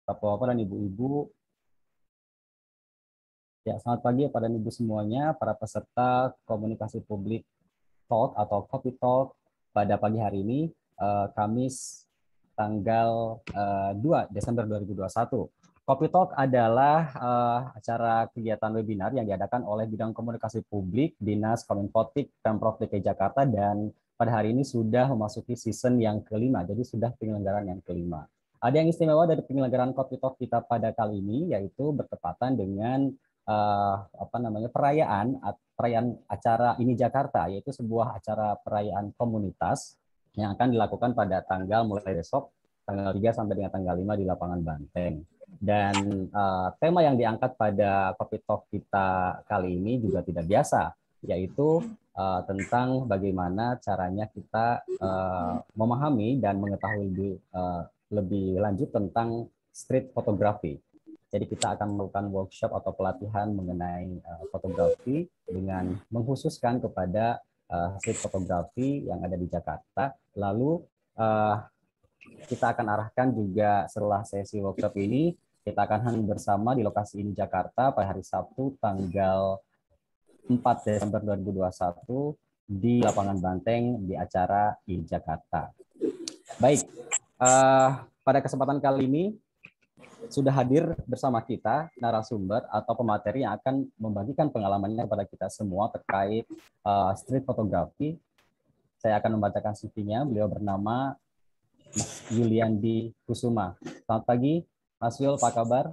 Bapak-bapak dan ibu-ibu. Ya, selamat pagi pada ibu semuanya, para peserta komunikasi publik Talk atau Copy Talk pada pagi hari ini, Kamis tanggal 2 Desember 2021. Copy Talk adalah acara kegiatan webinar yang diadakan oleh Bidang Komunikasi Publik Dinas Kominfotik Pemprov DKI Jakarta, dan pada hari ini sudah memasuki season yang kelima, jadi sudah penyelenggaraan yang kelima. Ada yang istimewa dari penyelenggaraan Copy Talk kita pada kali ini, yaitu bertepatan dengan perayaan acara Ini Jakarta, yaitu sebuah acara perayaan komunitas yang akan dilakukan pada tanggal mulai besok, tanggal 3 sampai dengan tanggal 5 di lapangan Banteng. Dan tema yang diangkat pada Kopi Talk kita kali ini juga tidak biasa, yaitu tentang bagaimana caranya kita memahami dan mengetahui lebih lanjut tentang street photography. Jadi kita akan melakukan workshop atau pelatihan mengenai fotografi dengan mengkhususkan kepada street fotografi yang ada di Jakarta. Lalu kita akan arahkan juga setelah sesi workshop ini, kita akan hadir bersama di lokasi Ini Jakarta pada hari Sabtu tanggal 4 Desember 2021 di lapangan Banteng di acara Ini Jakarta. Baik, pada kesempatan kali ini sudah hadir bersama kita narasumber atau pemateri yang akan membagikan pengalamannya kepada kita semua terkait street photography. Saya akan membacakan CV-nya. Beliau bernama Mas Yuliandi Kusuma. Selamat pagi, Mas Yul, apa kabar?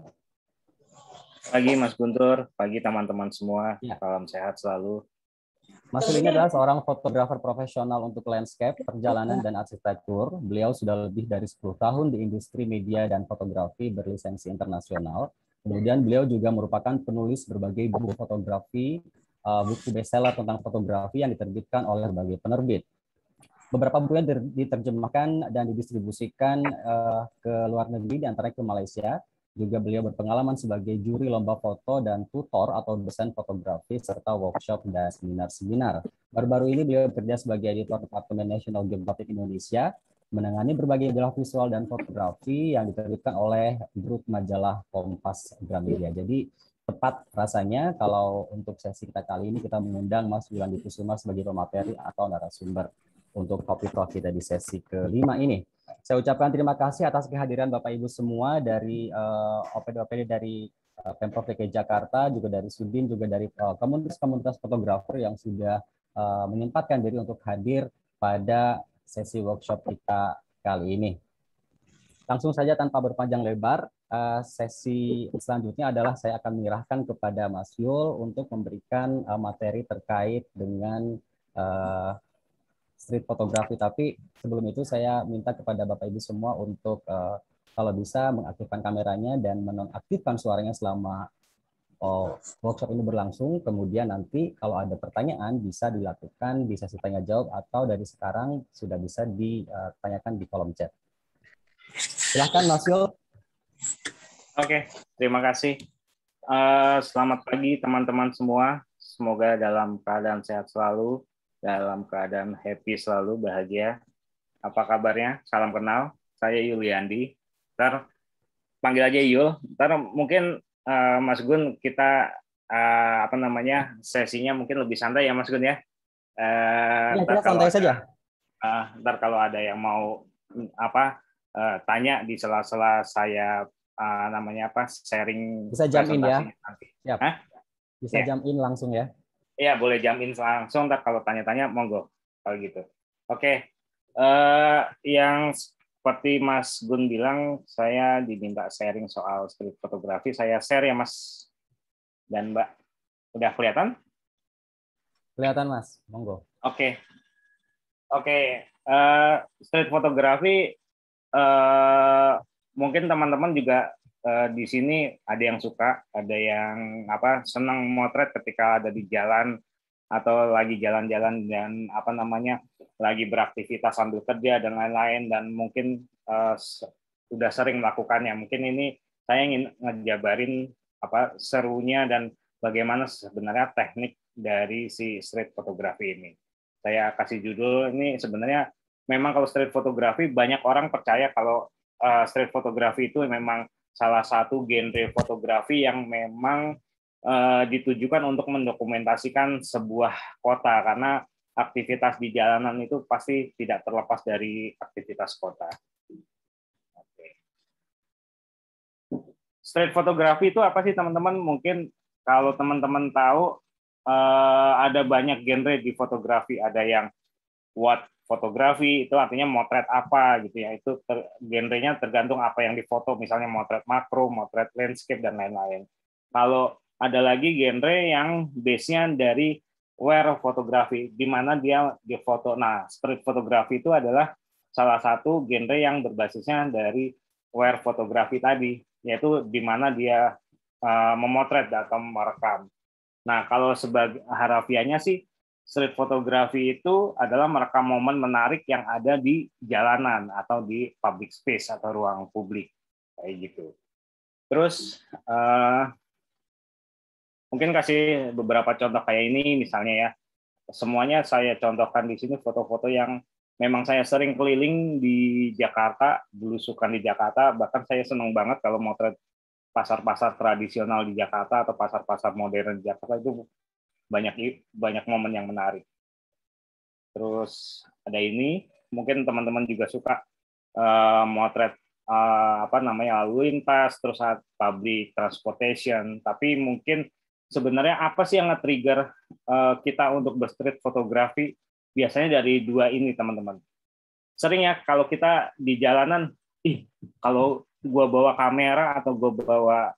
Pagi Mas Guntur, pagi teman-teman semua, Ya. salam sehat selalu. Mas Yul ini adalah seorang fotografer profesional untuk landscape, perjalanan, dan arsitektur. Beliau sudah lebih dari 10 tahun di industri media dan fotografi berlisensi internasional. Kemudian beliau juga merupakan penulis berbagai buku fotografi, buku bestseller tentang fotografi yang diterbitkan oleh berbagai penerbit. Beberapa bukunya diterjemahkan dan didistribusikan ke luar negeri, diantaranya ke Malaysia. Juga beliau berpengalaman sebagai juri lomba foto dan tutor atau desain fotografi, serta workshop dan seminar-seminar. Baru-baru ini beliau bekerja sebagai editor Departemen National Geographic Indonesia, menangani berbagai majalah visual dan fotografi yang diterbitkan oleh grup majalah Kompas Gramedia. Jadi tepat rasanya kalau untuk sesi kita kali ini kita mengundang Mas Yuliandi Kusuma sebagai pemateri atau narasumber untuk Copy Talk kita di sesi kelima ini. Saya ucapkan terima kasih atas kehadiran Bapak Ibu semua dari OPD-OPD dari Pemprov DKI Jakarta, juga dari Sudin, juga dari komunitas-komunitas fotografer yang sudah menyempatkan diri untuk hadir pada sesi workshop kita kali ini. Langsung saja tanpa berpanjang lebar, sesi selanjutnya adalah saya akan menyerahkan kepada Mas Yul untuk memberikan materi terkait dengan street fotografi. Tapi sebelum itu saya minta kepada Bapak Ibu semua untuk kalau bisa mengaktifkan kameranya dan menonaktifkan suaranya selama workshop ini berlangsung. Kemudian nanti kalau ada pertanyaan bisa dilakukan di sesi tanya jawab atau dari sekarang sudah bisa ditanyakan di kolom chat. Silahkan Mas Yul. Oke, terima kasih. Selamat pagi teman-teman semua. Semoga dalam keadaan sehat selalu, dalam keadaan happy selalu, bahagia. Apa kabarnya? Salam kenal. Saya Yuliandi. Ntar panggil aja Yul. Ntar mungkin Mas Gun kita sesinya mungkin lebih santai ya Mas Gun ya. Ya, kita santai saja. Ntar kalau ada yang mau tanya di sela-sela saya sharing bisa jump in ya. Nanti. Siap. Bisa jump in langsung ya. Iya, boleh jump in langsung. Ntar kalau tanya-tanya monggo kalau gitu. Oke. Yang seperti Mas Gun bilang, saya diminta sharing soal street fotografi. Saya share ya Mas dan Mbak. Udah kelihatan? Kelihatan Mas, monggo. Oke. Street fotografi mungkin teman-teman juga di sini ada yang suka, ada yang senang motret ketika ada di jalan atau lagi jalan-jalan dan lagi beraktivitas sambil kerja dan lain-lain, dan mungkin sudah sering melakukannya. Mungkin ini saya ingin ngejabarin serunya dan bagaimana sebenarnya teknik dari si street fotografi ini. Saya kasih judul ini, sebenarnya memang kalau street fotografi banyak orang percaya kalau street fotografi itu memang salah satu genre fotografi yang memang ditujukan untuk mendokumentasikan sebuah kota, karena aktivitas di jalanan itu pasti tidak terlepas dari aktivitas kota. Street photography itu apa sih teman-teman? Mungkin kalau teman-teman tahu ada banyak genre di fotografi. Ada yang what fotografi, itu artinya motret apa gitu ya. Itu genrenya tergantung apa yang difoto, misalnya motret makro, motret landscape dan lain-lain. Kalau ada lagi genre yang base-nya dari where fotografi, di mana dia difoto. Nah, street photography itu adalah salah satu genre yang berbasisnya dari where fotografi tadi, yaitu di mana dia memotret atau merekam. Nah, kalau sebagai harafiahnya sih, street photography itu adalah merekam momen menarik yang ada di jalanan atau di public space atau ruang publik, kayak gitu. Terus mungkin kasih beberapa contoh kayak ini, misalnya ya, semuanya saya contohkan di sini foto-foto yang memang saya sering keliling di Jakarta, belusukan di Jakarta, bahkan saya senang banget kalau motret pasar-pasar tradisional di Jakarta atau pasar-pasar modern di Jakarta, itu banyak momen yang menarik. Terus ada ini, mungkin teman-teman juga suka motret lalu lintas, terus public transportation, tapi mungkin sebenarnya apa sih yang nge-trigger kita untuk berstreet fotografi? Biasanya dari dua ini, teman-teman. Sering ya kalau kita di jalanan, kalau gue bawa kamera atau gue bawa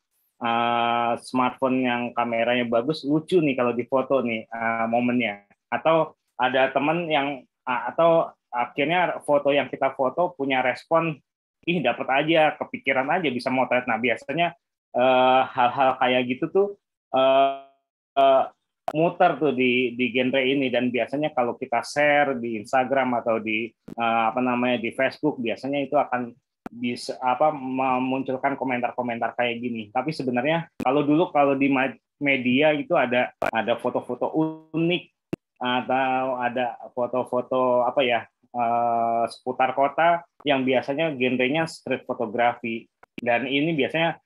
smartphone yang kameranya bagus, lucu nih kalau difoto nih momennya. Atau ada teman yang atau akhirnya foto yang kita foto punya respon, dapat aja, kepikiran aja bisa motret. Nah, biasanya hal-hal kayak gitu tuh muter tuh di genre ini, dan biasanya kalau kita share di Instagram atau di di Facebook, biasanya itu akan bisa memunculkan komentar-komentar kayak gini. Tapi sebenarnya kalau di media itu ada foto-foto unik atau ada foto-foto seputar kota yang biasanya genrenya street photography, dan ini biasanya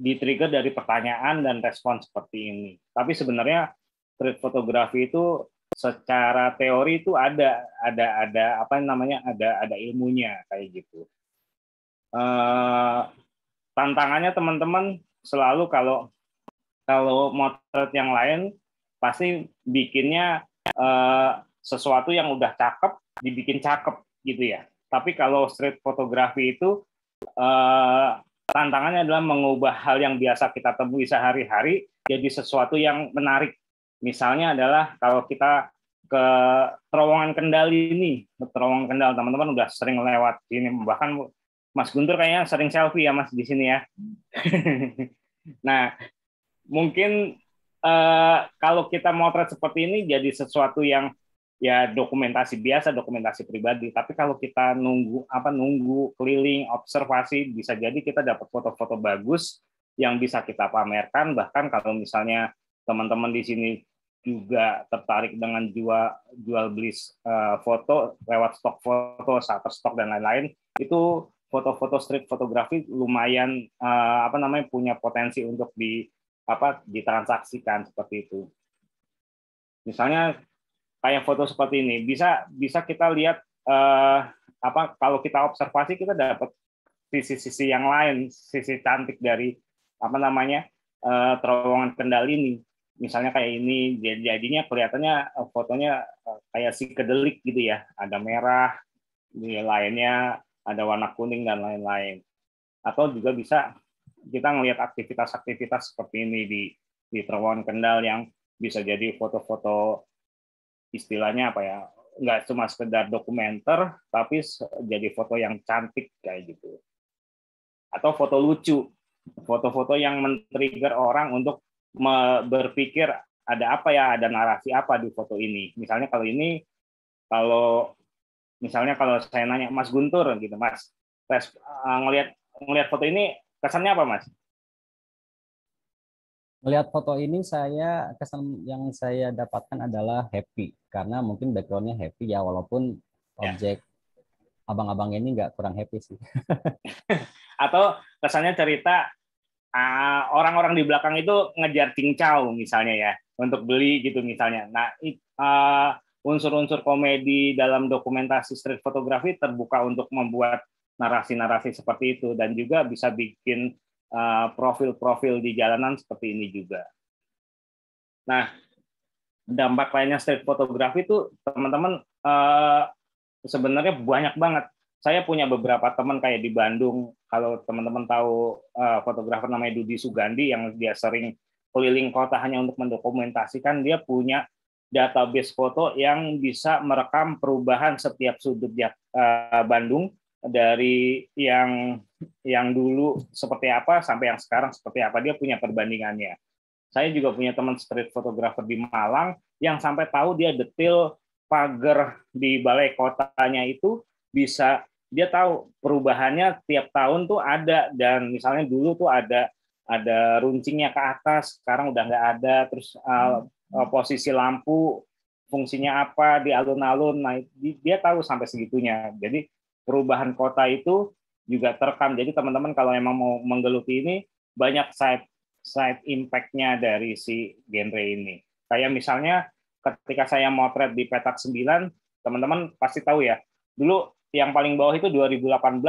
di-trigger dari pertanyaan dan respon seperti ini. Tapi sebenarnya street photography itu secara teori itu ada ilmunya kayak gitu. Tantangannya teman-teman selalu kalau motret yang lain pasti bikinnya sesuatu yang udah cakep dibikin cakep gitu ya. Tapi kalau street photography itu tantangannya adalah mengubah hal yang biasa kita temui sehari-hari jadi sesuatu yang menarik. Misalnya adalah kalau kita ke terowongan Kendal ini, terowongan Kendal, teman-teman udah sering lewat ini, bahkan Mas Guntur kayaknya sering selfie ya Mas di sini ya. Nah, mungkin kalau kita motret seperti ini jadi sesuatu yang ya dokumentasi biasa, dokumentasi pribadi. Tapi kalau kita nunggu keliling, observasi, bisa jadi kita dapat foto-foto bagus yang bisa kita pamerkan. Bahkan kalau misalnya teman-teman di sini juga tertarik dengan jual beli foto lewat stok foto, Shutterstock dan lain-lain, itu foto-foto street fotografi lumayan punya potensi untuk ditransaksikan seperti itu. Misalnya kayak foto seperti ini bisa kita lihat kalau kita observasi kita dapat sisi-sisi yang lain, sisi cantik dari terowongan Kendal ini. Misalnya kayak ini jadinya kelihatannya fotonya kayak psikedelik gitu ya, ada merah, di lainnya ada warna kuning dan lain-lain. Atau juga bisa kita ngelihat aktivitas-aktivitas seperti ini di terowongan Kendal yang bisa jadi foto-foto istilahnya nggak cuma sekedar dokumenter, tapi jadi foto yang cantik kayak gitu. Atau foto lucu, foto-foto yang men-trigger orang untuk berpikir ada narasi apa di foto ini. Misalnya kalau saya nanya Mas Guntur gitu, Mas, ngelihat foto ini kesannya apa, Mas? Melihat foto ini, kesan yang saya dapatkan adalah happy, karena mungkin backgroundnya happy ya, walaupun objek abang-abang ini nggak kurang happy sih. Atau kesannya cerita orang-orang di belakang itu ngejar cincau misalnya ya untuk beli gitu misalnya. Nah, unsur-unsur komedi dalam dokumentasi street photography terbuka untuk membuat narasi-narasi seperti itu dan juga bisa bikin profil-profil di jalanan seperti ini juga. Nah, dampak lainnya street photography itu teman-teman sebenarnya banyak banget. Saya punya beberapa teman kayak di Bandung, kalau teman-teman tahu fotografer namanya Dudi Sugandi yang dia sering keliling kota hanya untuk mendokumentasikan, dia punya database foto yang bisa merekam perubahan setiap sudut Bandung dari yang dulu seperti apa sampai yang sekarang seperti apa. Dia punya perbandingannya. Saya juga punya teman street photographer di Malang yang sampai tahu dia detail pagar di balai kotanya itu bisa dia tahu perubahannya tiap tahun tuh ada, dan misalnya dulu tuh ada runcingnya ke atas, sekarang udah nggak ada, terus posisi lampu fungsinya apa di alun-alun, nah dia tahu sampai segitunya. Jadi perubahan kota itu juga terekam. Jadi teman-teman kalau memang mau menggeluti ini, banyak side impact-nya dari si genre ini. Kayak misalnya ketika saya motret di Petak 9, teman-teman pasti tahu ya, dulu yang paling bawah itu 2018,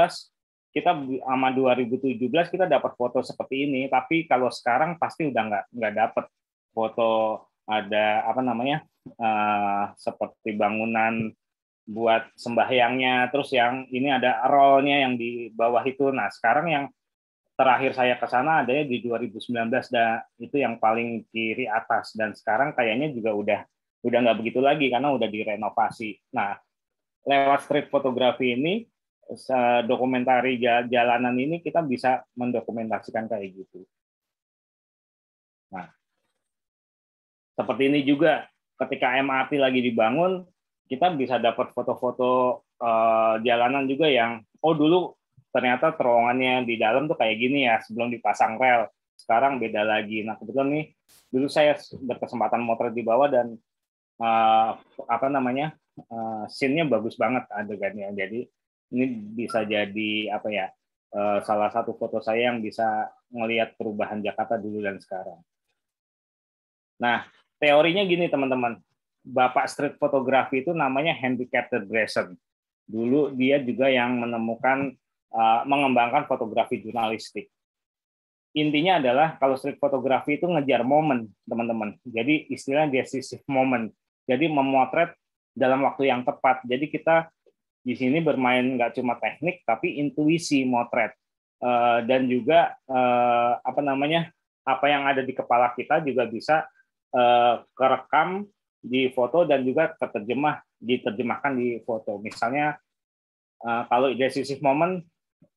kita sama 2017 kita dapat foto seperti ini, tapi kalau sekarang pasti udah nggak dapat foto ada apa namanya seperti bangunan buat sembahyangnya, terus yang ini ada rollnya yang di bawah itu. Nah sekarang yang terakhir saya ke sana adanya di 2019, dan itu yang paling kiri atas, dan sekarang kayaknya juga udah nggak begitu lagi karena udah direnovasi. Nah lewat street fotografi ini, dokumentari jalanan ini kita bisa mendokumentasikan kayak gitu. Nah, seperti ini juga ketika MRT lagi dibangun, kita bisa dapat foto-foto jalanan juga yang dulu ternyata terowongannya di dalam tuh kayak gini ya sebelum dipasang rel. Sekarang beda lagi. Nah, kebetulan nih dulu saya berkesempatan motret di bawah dan apa namanya? Scene-nya bagus banget adegannya. Jadi ini bisa jadi apa ya? Salah satu foto saya yang bisa melihat perubahan Jakarta dulu dan sekarang. Nah, teorinya gini teman-teman. Bapak street fotografi itu namanya Henry Carter Grayson. Dulu dia juga yang menemukan mengembangkan fotografi jurnalistik. Intinya adalah kalau street fotografi itu ngejar momen, teman-teman. Jadi istilahnya decisive moment. Jadi memotret dalam waktu yang tepat. Jadi kita di sini bermain nggak cuma teknik, tapi intuisi motret. Dan juga apa namanya, apa yang ada di kepala kita juga bisa kerekam di foto dan juga diterjemahkan di foto. Misalnya kalau decisive moment,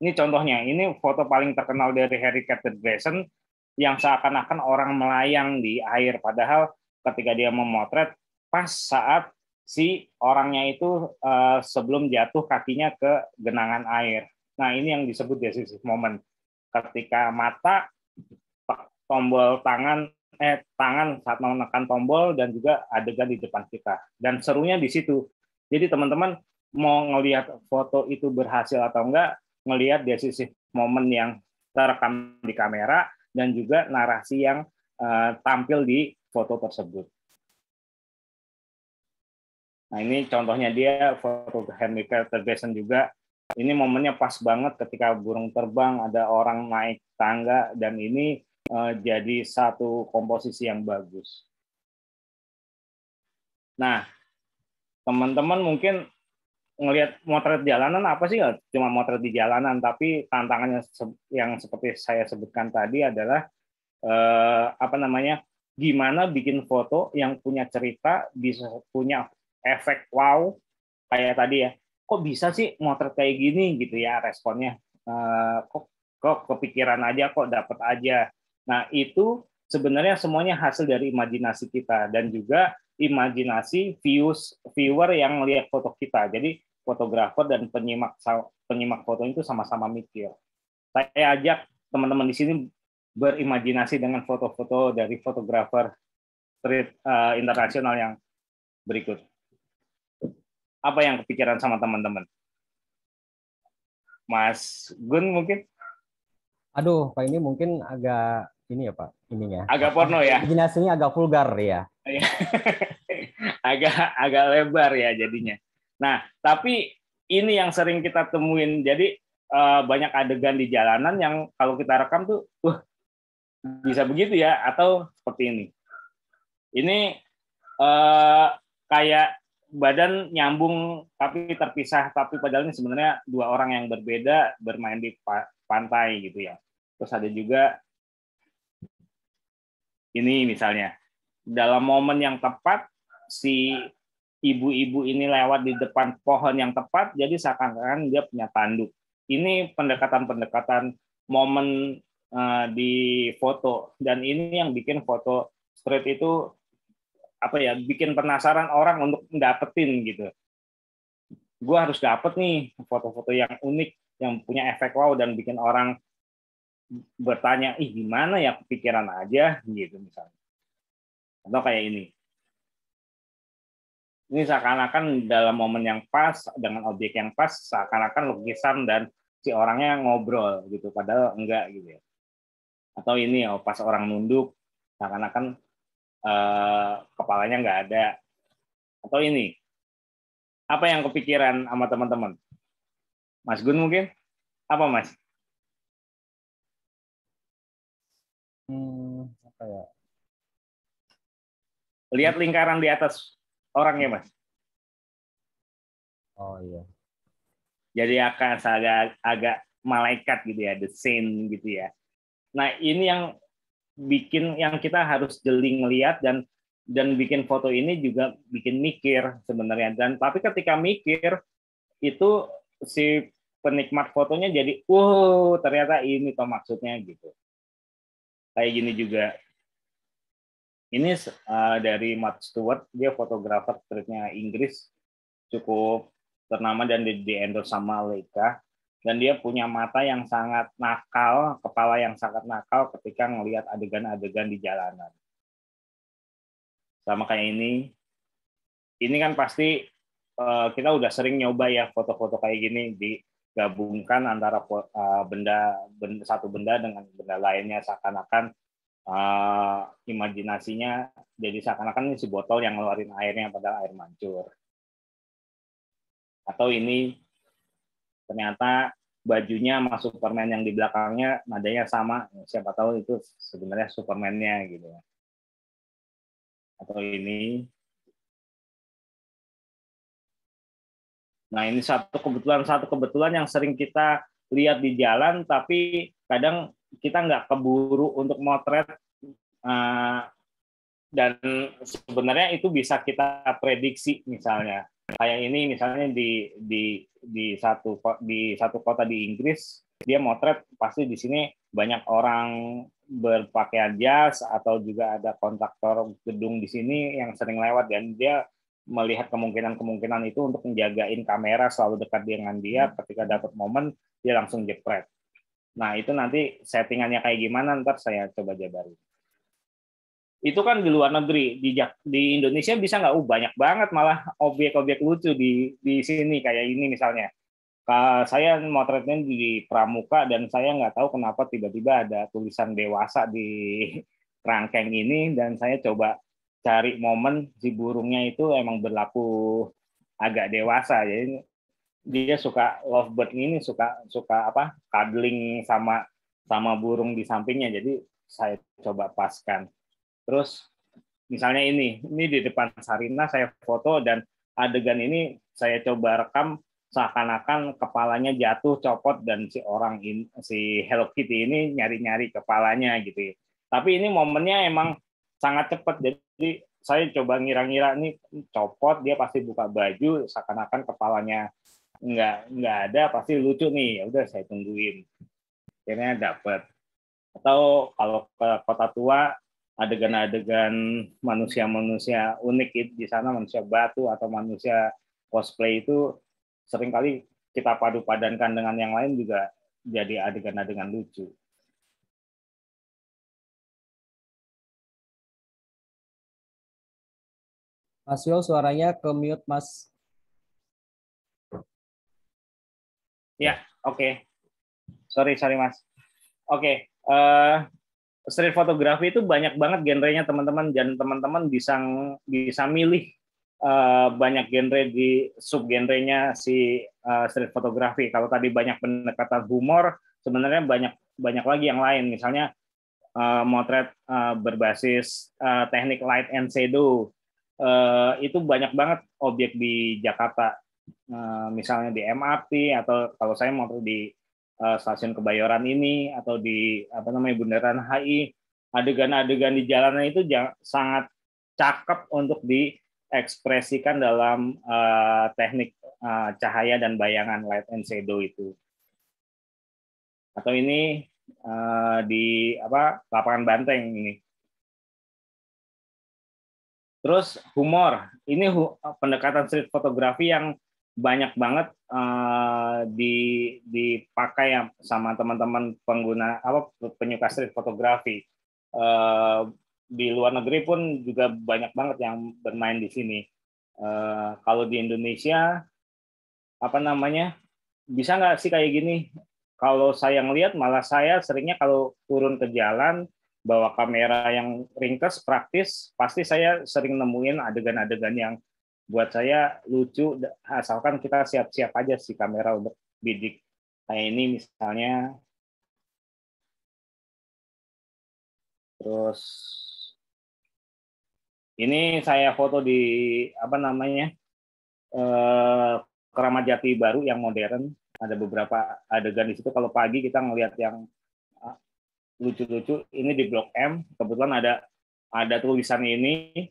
ini contohnya, ini foto paling terkenal dari Henry Carter Grayson yang seakan-akan orang melayang di air, padahal ketika dia memotret pas saat si orangnya itu sebelum jatuh kakinya ke genangan air. Nah, ini yang disebut decisive moment. Ketika mata, tombol tangan saat menekan tombol, dan juga adegan di depan kita. Dan serunya di situ. Jadi teman-teman mau ngelihat foto itu berhasil atau enggak, ngelihat decisive moment yang terekam di kamera dan juga narasi yang tampil di foto tersebut. Nah, ini contohnya dia foto Henry Carter Grayson juga. Ini momennya pas banget ketika burung terbang, ada orang naik tangga, dan ini jadi satu komposisi yang bagus. Nah, teman-teman mungkin ngelihat motret jalanan apa sih? Cuma motret di jalanan, tapi tantangannya yang seperti saya sebutkan tadi adalah apa namanya? Gimana bikin foto yang punya cerita, bisa punya efek wow kayak tadi ya. Kok bisa sih motret kayak gini gitu ya responnya? Kok kepikiran aja, kok dapat aja. Nah, itu sebenarnya semuanya hasil dari imajinasi kita dan juga imajinasi viewer yang melihat foto kita. Jadi fotografer dan penyimak foto itu sama-sama mikir. Saya ajak teman-teman di sini berimajinasi dengan foto-foto dari fotografer street internasional yang berikut. Apa yang kepikiran sama teman-teman? Mas Gun mungkin Aduh, Pak ini mungkin agak ini ya Pak, ininya. agak porno ya. Imajinasinya agak vulgar ya. agak agak lebar ya jadinya. Nah, tapi ini yang sering kita temuin. Jadi banyak adegan di jalanan yang kalau kita rekam tuh, bisa begitu ya, atau seperti ini. Ini kayak badan nyambung tapi terpisah, tapi padahal ini sebenarnya dua orang yang berbeda bermain di pantai gitu ya. Terus ada juga ini misalnya dalam momen yang tepat si ibu-ibu ini lewat di depan pohon yang tepat, jadi seakan-akan dia punya tanduk. Ini pendekatan-pendekatan momen di foto, dan ini yang bikin foto street itu apa ya, bikin penasaran orang untuk dapetin gitu. Gue harus dapet nih foto-foto yang unik, yang punya efek wow dan bikin orang bertanya, ih gimana ya, kepikiran aja gitu misalnya. Atau kayak ini. Ini seakan-akan dalam momen yang pas, dengan objek yang pas, seakan-akan lukisan dan si orangnya ngobrol gitu, padahal enggak gitu ya. Atau ini ya, pas orang nunduk, seakan-akan kepalanya nggak ada. Atau ini, apa yang kepikiran sama teman-teman? Mas Gun mungkin? Apa Mas? Apa ya? Lihat lingkaran di atas orangnya Mas. Oh iya. Jadi akan agak malaikat gitu ya, the saint gitu ya. Nah ini yang bikin, yang kita harus jeli ngelihat, dan bikin foto ini juga bikin mikir sebenarnya. Dan tapi ketika mikir itu si penikmat fotonya jadi, ternyata ini toh maksudnya gitu. Kayak gini juga. Ini dari Matt Stewart, dia fotografer streetnya Inggris, cukup ternama dan di endorse sama Leica. Dan dia punya mata yang sangat nakal, kepala yang sangat nakal ketika ngelihat adegan-adegan di jalanan. Sama kayak ini kan pasti kita udah sering nyoba ya foto-foto kayak gini, digabungkan antara satu benda dengan benda lainnya, seakan-akan imajinasinya jadi seakan-akan si botol yang ngeluarin airnya padahal air mancur. Atau ini ternyata bajunya sama Superman yang di belakangnya nadanya sama, siapa tahu itu sebenarnya Superman-nya gitu. Atau ini, nah ini satu kebetulan yang sering kita lihat di jalan, tapi kadang kita nggak keburu untuk motret, dan sebenarnya itu bisa kita prediksi. Misalnya kayak ini, misalnya di satu kota di Inggris, dia motret pasti di sini banyak orang berpakaian jas, atau juga ada kontraktor gedung di sini yang sering lewat, dan dia melihat kemungkinan itu untuk menjagain kamera selalu dekat dengan dia, ketika dapat momen dia langsung jepret. Nah itu nanti settingannya kayak gimana, ntar saya coba jabarin. Itu kan di luar negeri, di Indonesia bisa nggak? Banyak banget malah objek-objek lucu di sini, kayak ini misalnya. Saya motretnya di Pramuka, dan saya nggak tahu kenapa tiba-tiba ada tulisan dewasa di kerangkeng ini, dan saya coba cari momen si burungnya itu emang berlaku agak dewasa. Jadi dia suka lovebird ini, suka apa, cuddling sama burung di sampingnya. Jadi saya coba paskan. Terus misalnya ini di depan Sarina saya foto, dan adegan ini saya coba rekam seakan-akan kepalanya jatuh copot, dan si Hello Kitty ini nyari-nyari kepalanya gitu. Tapi ini momennya emang sangat cepat, jadi saya coba ngira-ngira ini copot, dia pasti buka baju, seakan-akan kepalanya nggak ada, pasti lucu nih. Ya udah saya tungguin, akhirnya dapet. Atau kalau ke Kota Tua, adegan-adegan manusia-manusia unik di sana, manusia batu atau manusia cosplay itu seringkali kita padu-padankan dengan yang lain, juga jadi adegan-adegan lucu. Mas Yo, suaranya ke mute, Mas. Ya, Oke, sorry Mas. Oke, street photography itu banyak banget genrenya teman-teman, dan teman-teman bisa milih banyak genre di subgenrenya si street photography. Kalau tadi banyak pendekatan humor, sebenarnya banyak lagi yang lain. Misalnya motret berbasis teknik light and shadow. Itu banyak banget objek di Jakarta. Misalnya di MRT, atau kalau saya motret di stasiun Kebayoran ini, atau di Bundaran HI, adegan-adegan di jalanan itu sangat cakep untuk diekspresikan dalam teknik cahaya dan bayangan light and shadow itu. Atau ini di lapangan Banteng ini. Terus humor, ini pendekatan street fotografi yang banyak banget dipakai sama teman-teman pengguna penyuka street fotografi. Di luar negeri pun juga banyak banget yang bermain di sini. Kalau di Indonesia bisa nggak sih kayak gini? Kalau saya ngelihat, malah saya seringnya kalau turun ke jalan bawa kamera yang ringkes, praktis, pasti saya sering nemuin adegan-adegan yang buat saya lucu, asalkan kita siap-siap aja si kamera untuk bidik. Kayak ini misalnya. Terus ini saya foto di Keramat Jati baru yang modern. Ada beberapa adegan di situ. Kalau pagi kita ngelihat yang lucu-lucu, ini di Blok M, kebetulan ada tulisan ini,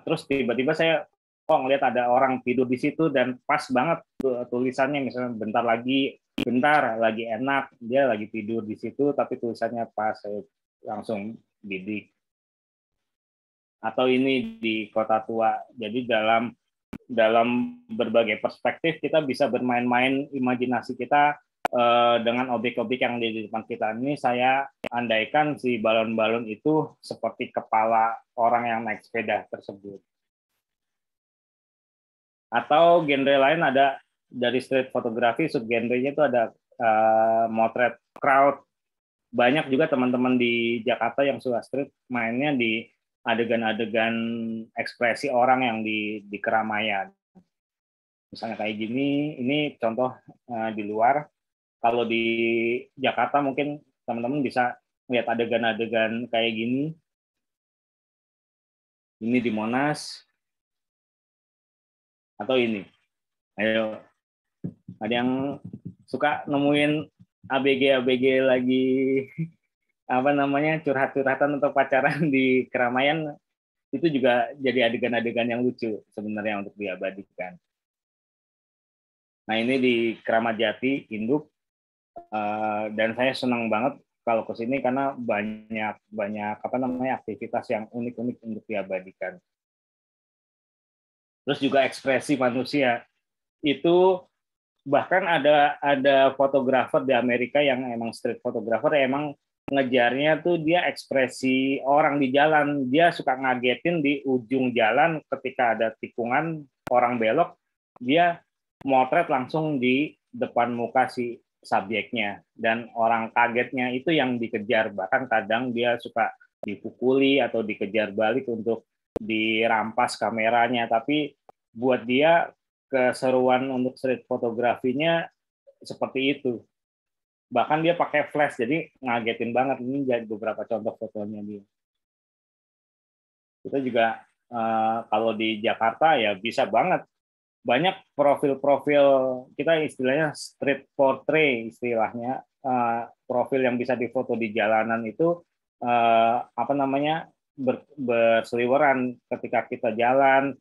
terus tiba-tiba saya ngelihat ada orang tidur di situ, dan pas banget tulisannya, misalnya bentar lagi enak, dia lagi tidur di situ, tapi tulisannya pas, saya langsung bidik. Atau ini di Kota Tua, jadi dalam berbagai perspektif kita bisa bermain-main imajinasi kita dengan objek-objek yang di depan kita. Ini saya andaikan si balon-balon itu seperti kepala orang yang naik sepeda tersebut. Atau genre lain ada dari street fotografi, subgenrenya itu ada motret crowd. Banyak juga teman-teman di Jakarta yang suka street mainnya di adegan-adegan ekspresi orang yang di keramaian. Misalnya kayak gini, ini contoh di luar. Kalau di Jakarta mungkin teman-teman bisa lihat adegan-adegan kayak gini. Ini di Monas. Atau ini. Ayo. Ada yang suka nemuin ABG lagi curhat-curhatan atau pacaran di keramaian, itu juga jadi adegan-adegan yang lucu sebenarnya untuk diabadikan. Nah, ini di Keramat Jati, Induk. Dan saya senang banget kalau ke sini karena banyak aktivitas yang unik-unik untuk diabadikan. Terus juga ekspresi manusia itu, bahkan ada fotografer di Amerika yang emang street photographer, emang ngejarnya tuh dia ekspresi orang di jalan. Dia suka ngagetin di ujung jalan ketika ada tikungan orang belok, dia motret langsung di depan muka si subjeknya, dan orang kagetnya itu yang dikejar. Bahkan kadang dia suka dipukuli atau dikejar balik untuk dirampas kameranya, tapi buat dia keseruan untuk street fotografinya seperti itu. Bahkan dia pakai flash, jadi ngagetin banget. Ini jadi beberapa contoh fotonya dia. Kita juga kalau di Jakarta ya bisa banget. Banyak profil-profil, kita istilahnya street portrait istilahnya, profil yang bisa difoto di jalanan itu berseliweran ketika kita jalan,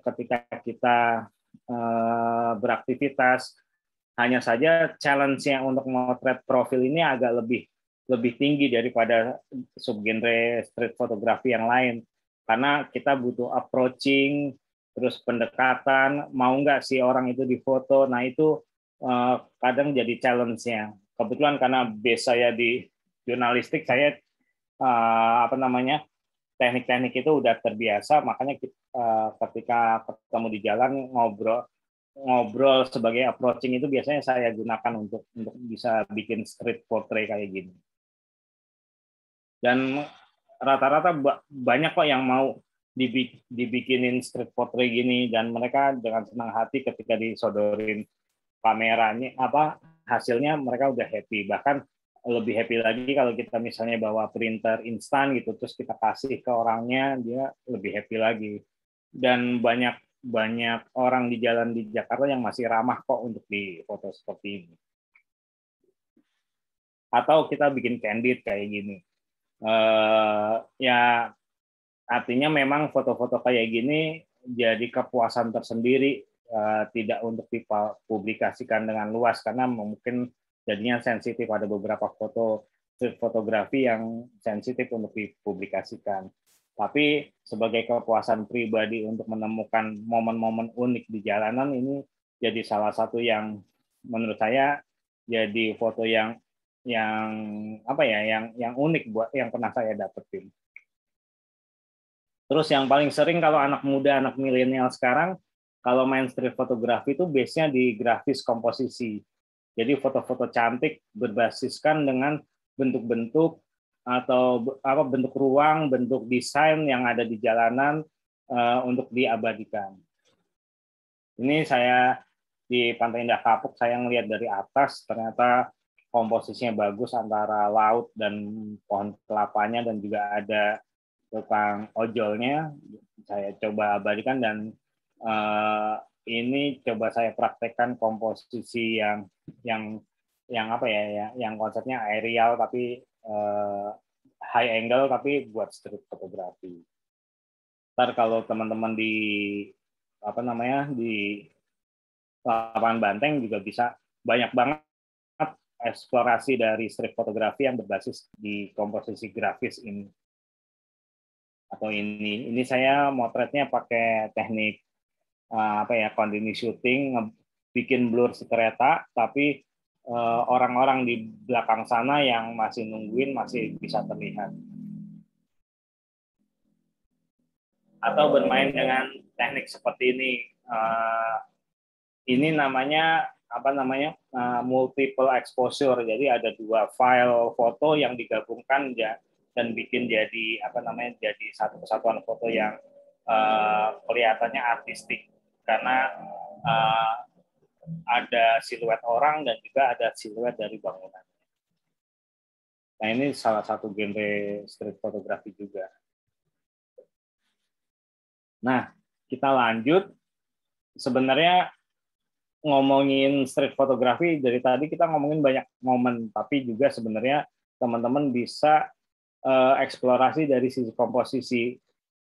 ketika kita beraktivitas. Hanya saja challenge-nya untuk memotret profil ini agak lebih tinggi daripada subgenre street fotografi yang lain, karena kita butuh approaching, terus pendekatan, mau nggak sih orang itu difoto. Nah, itu kadang jadi challenge-nya. Kebetulan karena base saya di jurnalistik, saya teknik-teknik itu udah terbiasa, makanya ketika ketemu di jalan ngobrol, ngobrol sebagai approaching itu biasanya saya gunakan untuk bisa bikin street portrait kayak gini. Dan rata-rata banyak kok yang mau dibikinin street portrait gini, dan mereka dengan senang hati ketika disodorin kameranya hasilnya mereka udah happy. Bahkan lebih happy lagi kalau kita misalnya bawa printer instan gitu terus kita kasih ke orangnya, dia lebih happy lagi. Dan banyak orang di jalan di Jakarta yang masih ramah kok untuk difoto seperti ini. Atau kita bikin candid kayak gini. Ya artinya memang foto-foto kayak gini jadi kepuasan tersendiri, tidak untuk dipublikasikan dengan luas karena mungkin jadinya sensitif. Ada beberapa foto fotografi yang sensitif untuk dipublikasikan. Tapi sebagai kepuasan pribadi untuk menemukan momen-momen unik di jalanan, ini jadi salah satu yang menurut saya jadi foto yang unik buat yang pernah saya dapetin. Terus yang paling sering kalau anak muda, anak milenial sekarang, kalau main street fotografi itu base-nya di grafis komposisi. Jadi foto-foto cantik berbasiskan dengan bentuk-bentuk atau bentuk ruang, bentuk desain yang ada di jalanan untuk diabadikan. Ini saya di Pantai Indah Kapuk, saya ngelihat dari atas, ternyata komposisinya bagus antara laut dan pohon kelapanya, dan juga ada tukang ojolnya. Saya coba abadikan, dan ini coba saya praktekkan komposisi yang konsepnya aerial tapi high angle tapi buat street fotografi. Ntar kalau teman-teman di lapangan Banteng juga bisa banyak banget eksplorasi dari street fotografi yang berbasis di komposisi grafis ini. Atau ini saya motretnya pakai teknik continuous shooting, bikin blur si kereta, tapi orang-orang di belakang sana yang masih nungguin masih bisa terlihat. Atau bermain dengan teknik seperti ini. Ini namanya multiple exposure. Jadi ada dua file foto yang digabungkan dan bikin jadi jadi satu kesatuan foto yang kelihatannya artistik, karena ada siluet orang dan juga ada siluet dari bangunan. Nah, ini salah satu genre street fotografi juga. Nah, kita lanjut. Sebenarnya ngomongin street fotografi, dari tadi kita ngomongin banyak momen, tapi juga sebenarnya teman-teman bisa eksplorasi dari sisi komposisi,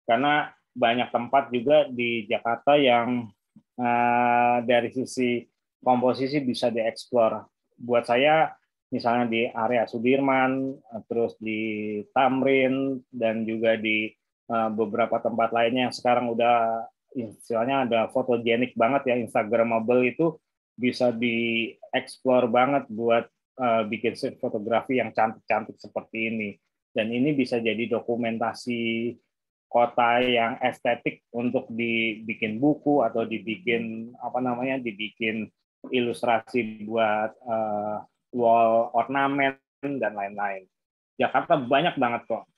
karena banyak tempat juga di Jakarta yang dari sisi komposisi bisa dieksplor. Buat saya, misalnya di area Sudirman, terus di Tamrin, dan juga di beberapa tempat lainnya yang sekarang udah istilahnya ada fotogenik banget ya, Instagramable, itu bisa dieksplor banget buat bikin street fotografi yang cantik-cantik seperti ini. Dan ini bisa jadi dokumentasi kota yang estetik untuk dibikin buku atau dibikin dibikin ilustrasi buat wall ornamen dan lain-lain. Jakarta banyak banget kok.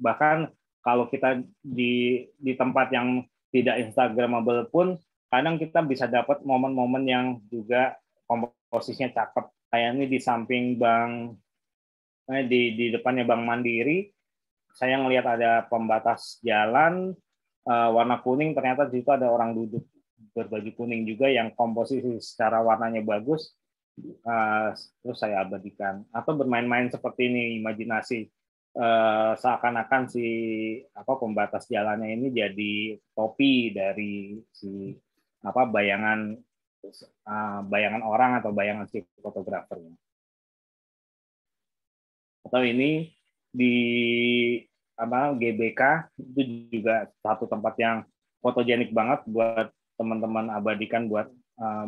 Bahkan kalau kita di tempat yang tidak Instagramable pun, kadang kita bisa dapat momen-momen yang juga komposisinya cakep. Kayak ini di samping di depannya Bank Mandiri, saya ngelihat ada pembatas jalan warna kuning, ternyata di situ ada orang duduk berbaju kuning juga yang komposisi secara warnanya bagus. Terus saya abadikan. Atau bermain-main seperti ini, imajinasi. Seakan-akan si pembatas jalannya ini jadi topi dari si bayangan orang atau bayangan si fotografernya. Atau ini di GBK, itu juga satu tempat yang fotogenik banget buat teman-teman abadikan, buat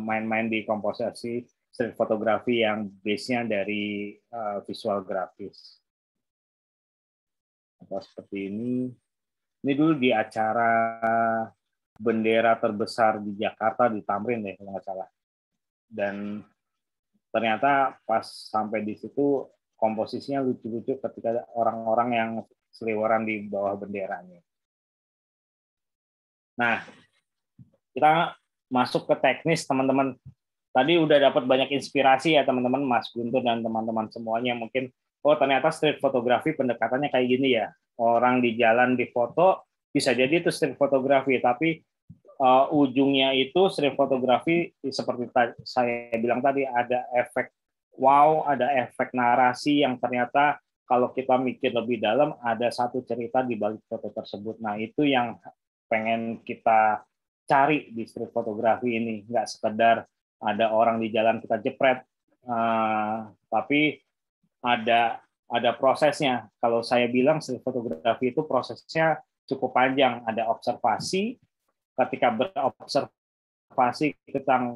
main-main di komposisi street fotografi yang base-nya dari visual grafis. Atau seperti ini. Ini dulu di acara bendera terbesar di Jakarta di Tamrin deh kalau nggak salah. Dan ternyata pas sampai di situ komposisinya lucu-lucu ketika orang-orang yang seliweran di bawah benderanya. Nah, kita masuk ke teknis, teman-teman. Tadi udah dapat banyak inspirasi ya teman-teman, Mas Guntur dan teman-teman semuanya. Mungkin, oh ternyata street fotografi pendekatannya kayak gini ya. Orang di jalan di foto, bisa jadi itu street fotografi, tapi ujungnya itu street fotografi seperti saya bilang tadi, ada efek wow, ada efek narasi yang ternyata kalau kita mikir lebih dalam, ada satu cerita di balik foto tersebut. Nah, itu yang pengen kita cari di street fotografi ini. Nggak sekedar ada orang di jalan kita jepret, tapi ada prosesnya. Kalau saya bilang street fotografi itu prosesnya cukup panjang. Ada observasi, ketika berobservasi kita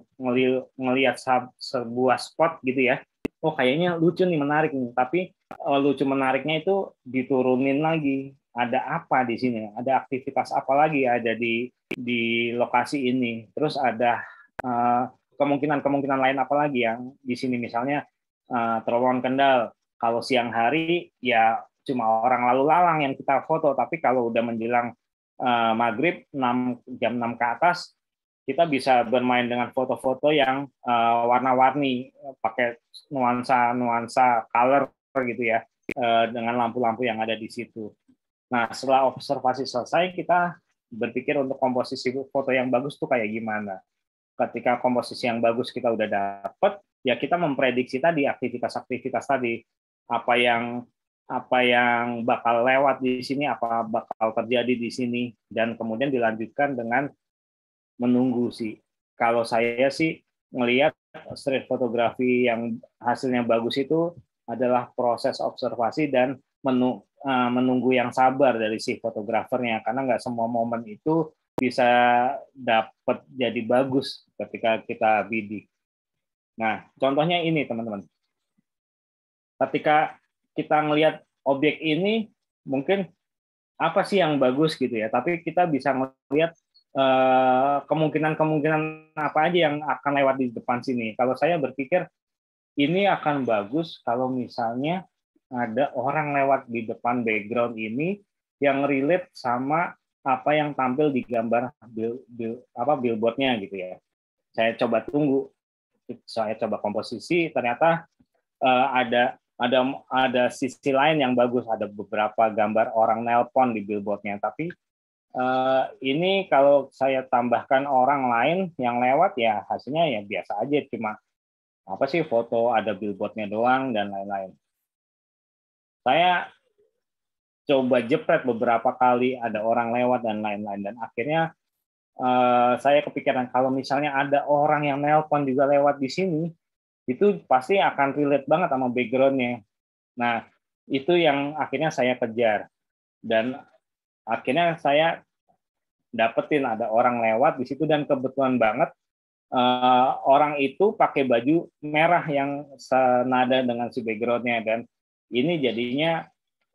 ngelihat sebuah spot gitu ya. Oh kayaknya lucu nih, menarik nih. Tapi lucu menariknya itu diturunin lagi. Ada apa di sini? Ada aktivitas apa lagi ada di lokasi ini? Terus ada kemungkinan-kemungkinan lain apa lagi yang di sini, misalnya terowongan Kendal. Kalau siang hari ya cuma orang lalu lalang yang kita foto, tapi kalau udah menjelang maghrib jam 6 ke atas, kita bisa bermain dengan foto-foto yang warna-warni, pakai nuansa color gitu ya, dengan lampu-lampu yang ada di situ. Nah, setelah observasi selesai, kita berpikir untuk komposisi foto yang bagus tuh kayak gimana. Ketika komposisi yang bagus kita udah dapet, ya kita memprediksi tadi aktivitas-aktivitas tadi, apa yang bakal lewat di sini, apa bakal terjadi di sini, dan kemudian dilanjutkan dengan menunggu sih. Kalau saya sih ngelihat street fotografi yang hasilnya bagus itu adalah proses observasi dan menunggu yang sabar dari si fotografernya, karena nggak semua momen itu bisa dapat jadi bagus ketika kita bidik. Nah, contohnya ini teman-teman. Ketika kita ngelihat objek ini, mungkin apa sih yang bagus gitu ya, tapi kita bisa ngelihat kemungkinan-kemungkinan apa aja yang akan lewat di depan sini. Kalau saya berpikir ini akan bagus kalau misalnya ada orang lewat di depan background ini yang relate sama apa yang tampil di gambar billboardnya gitu ya. Saya coba tunggu, saya coba komposisi, ternyata ada sisi lain yang bagus, ada beberapa gambar orang nelpon di billboardnya, tapi ini kalau saya tambahkan orang lain yang lewat ya hasilnya ya biasa aja, cuma apa sih foto ada billboardnya doang dan lain-lain. Saya coba jepret beberapa kali ada orang lewat dan lain-lain, dan akhirnya saya kepikiran kalau misalnya ada orang yang nelpon juga lewat di sini, itu pasti akan relate banget sama background-nya. Nah, itu yang akhirnya saya kejar, dan akhirnya saya dapetin ada orang lewat di situ, dan kebetulan banget orang itu pakai baju merah yang senada dengan si background-nya, dan ini jadinya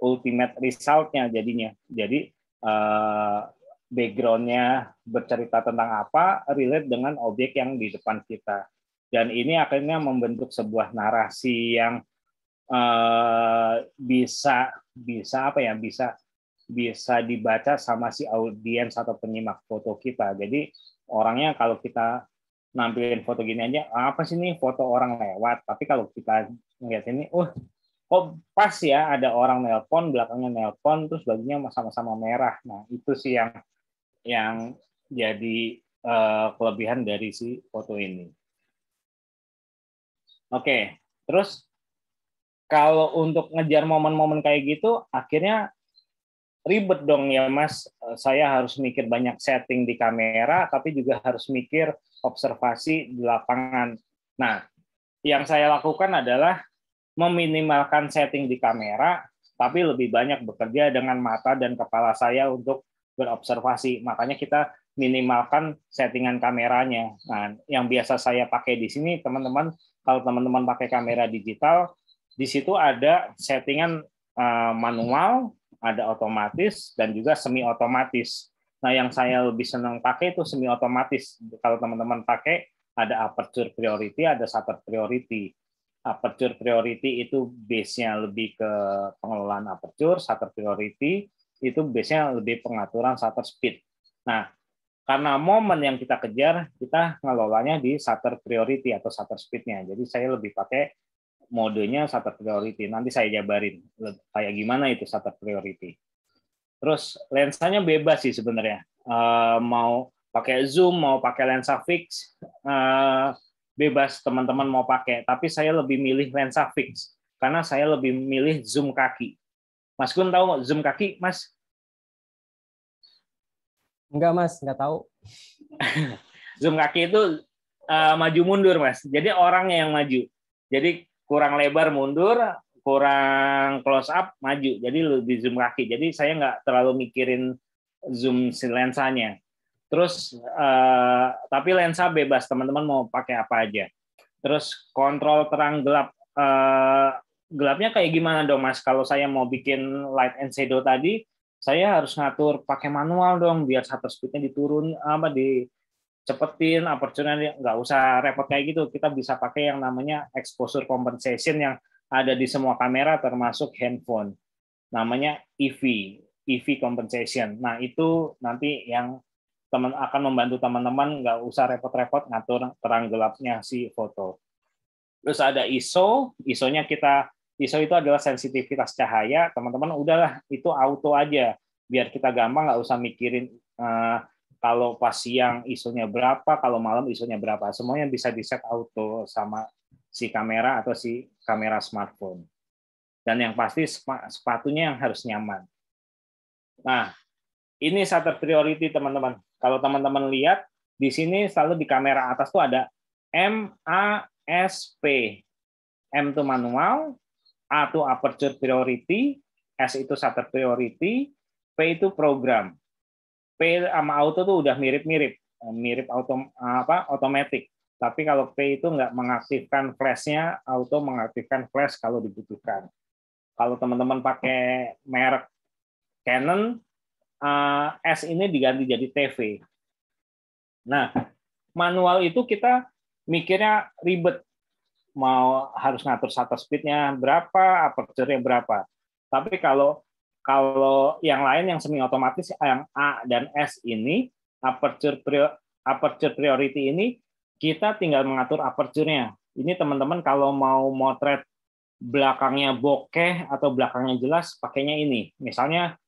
ultimate result-nya jadinya. Jadi background-nya bercerita tentang apa, relate dengan objek yang di depan kita. Dan ini akhirnya membentuk sebuah narasi yang bisa dibaca sama si audiens atau penyimak foto kita. Jadi orangnya kalau kita nampilin foto gini aja, apa sih ini foto orang lewat. Tapi kalau kita ngeliat ini, kok pas ya ada orang nelpon, belakangnya nelpon, terus bajunya sama-sama merah. Nah, itu sih yang jadi kelebihan dari si foto ini. Oke, terus kalau untuk ngejar momen-momen kayak gitu, akhirnya ribet dong ya Mas. Saya harus mikir banyak setting di kamera, tapi juga harus mikir observasi di lapangan. Nah, yang saya lakukan adalah meminimalkan setting di kamera, tapi lebih banyak bekerja dengan mata dan kepala saya untuk berobservasi. Makanya kita minimalkan settingan kameranya. Nah, yang biasa saya pakai di sini, teman-teman, kalau teman-teman pakai kamera digital, di situ ada settingan manual, ada otomatis, dan juga semi otomatis. Nah, yang saya lebih senang pakai itu semi otomatis. Kalau teman-teman pakai, ada aperture priority, ada shutter priority. Aperture priority itu base-nya lebih ke pengelolaan aperture, shutter priority itu base-nya lebih pengaturan shutter speed. Nah, karena momen yang kita kejar, kita ngelolanya di shutter priority atau shutter speed-nya. Jadi saya lebih pakai modenya shutter priority. Nanti saya jabarin kayak gimana itu shutter priority. Terus lensanya bebas sih sebenarnya. Mau pakai zoom, mau pakai lensa fix, bebas teman-teman mau pakai. Tapi saya lebih milih lensa fix karena saya lebih milih zoom kaki. Mas Gun tahu zoom kaki, Mas? Enggak, Mas, enggak tahu. Zoom kaki itu maju mundur, Mas. Jadi orangnya yang maju. Jadi kurang lebar mundur, kurang close up maju. Jadi lebih zoom kaki. Jadi saya nggak terlalu mikirin zoom si lensanya. Terus tapi lensa bebas, teman-teman mau pakai apa aja. Terus kontrol terang gelap. Gelapnya kayak gimana dong, Mas? Kalau saya mau bikin light and shadow tadi, saya harus ngatur pakai manual dong biar shutter speed-nya diturun dicepetin, aperture-nya nggak usah repot kayak gitu. Kita bisa pakai yang namanya exposure compensation yang ada di semua kamera termasuk handphone. Namanya EV compensation. Nah, itu nanti yang akan membantu teman-teman nggak usah repot-repot ngatur terang gelapnya si foto. Terus ada ISO-nya ISO itu adalah sensitivitas cahaya. Teman-teman udahlah itu auto aja, biar kita gampang nggak usah mikirin kalau pas siang ISO-nya berapa, kalau malam ISO-nya berapa. Semuanya bisa di-set auto sama si kamera atau si kamera smartphone. Dan yang pasti sepatunya yang harus nyaman. Nah, ini shutter priority teman-teman. Kalau teman-teman lihat di sini selalu di kamera atas tuh ada MASP. M itu manual, A itu aperture priority, S itu shutter priority, P itu program. P sama auto tuh udah mirip-mirip, mirip automatic. Tapi kalau P itu nggak mengaktifkan flash-nya, auto mengaktifkan flash kalau dibutuhkan. Kalau teman-teman pakai merek Canon, S ini diganti jadi TV. Nah, manual itu kita mikirnya ribet. Mau harus ngatur shutter speed-nya berapa, aperture-nya berapa. Tapi kalau yang lain yang semi otomatis yang A dan S ini aperture priority ini kita tinggal mengatur aperture-nya. Ini teman-teman kalau mau motret belakangnya bokeh atau belakangnya jelas pakainya ini. Misalnya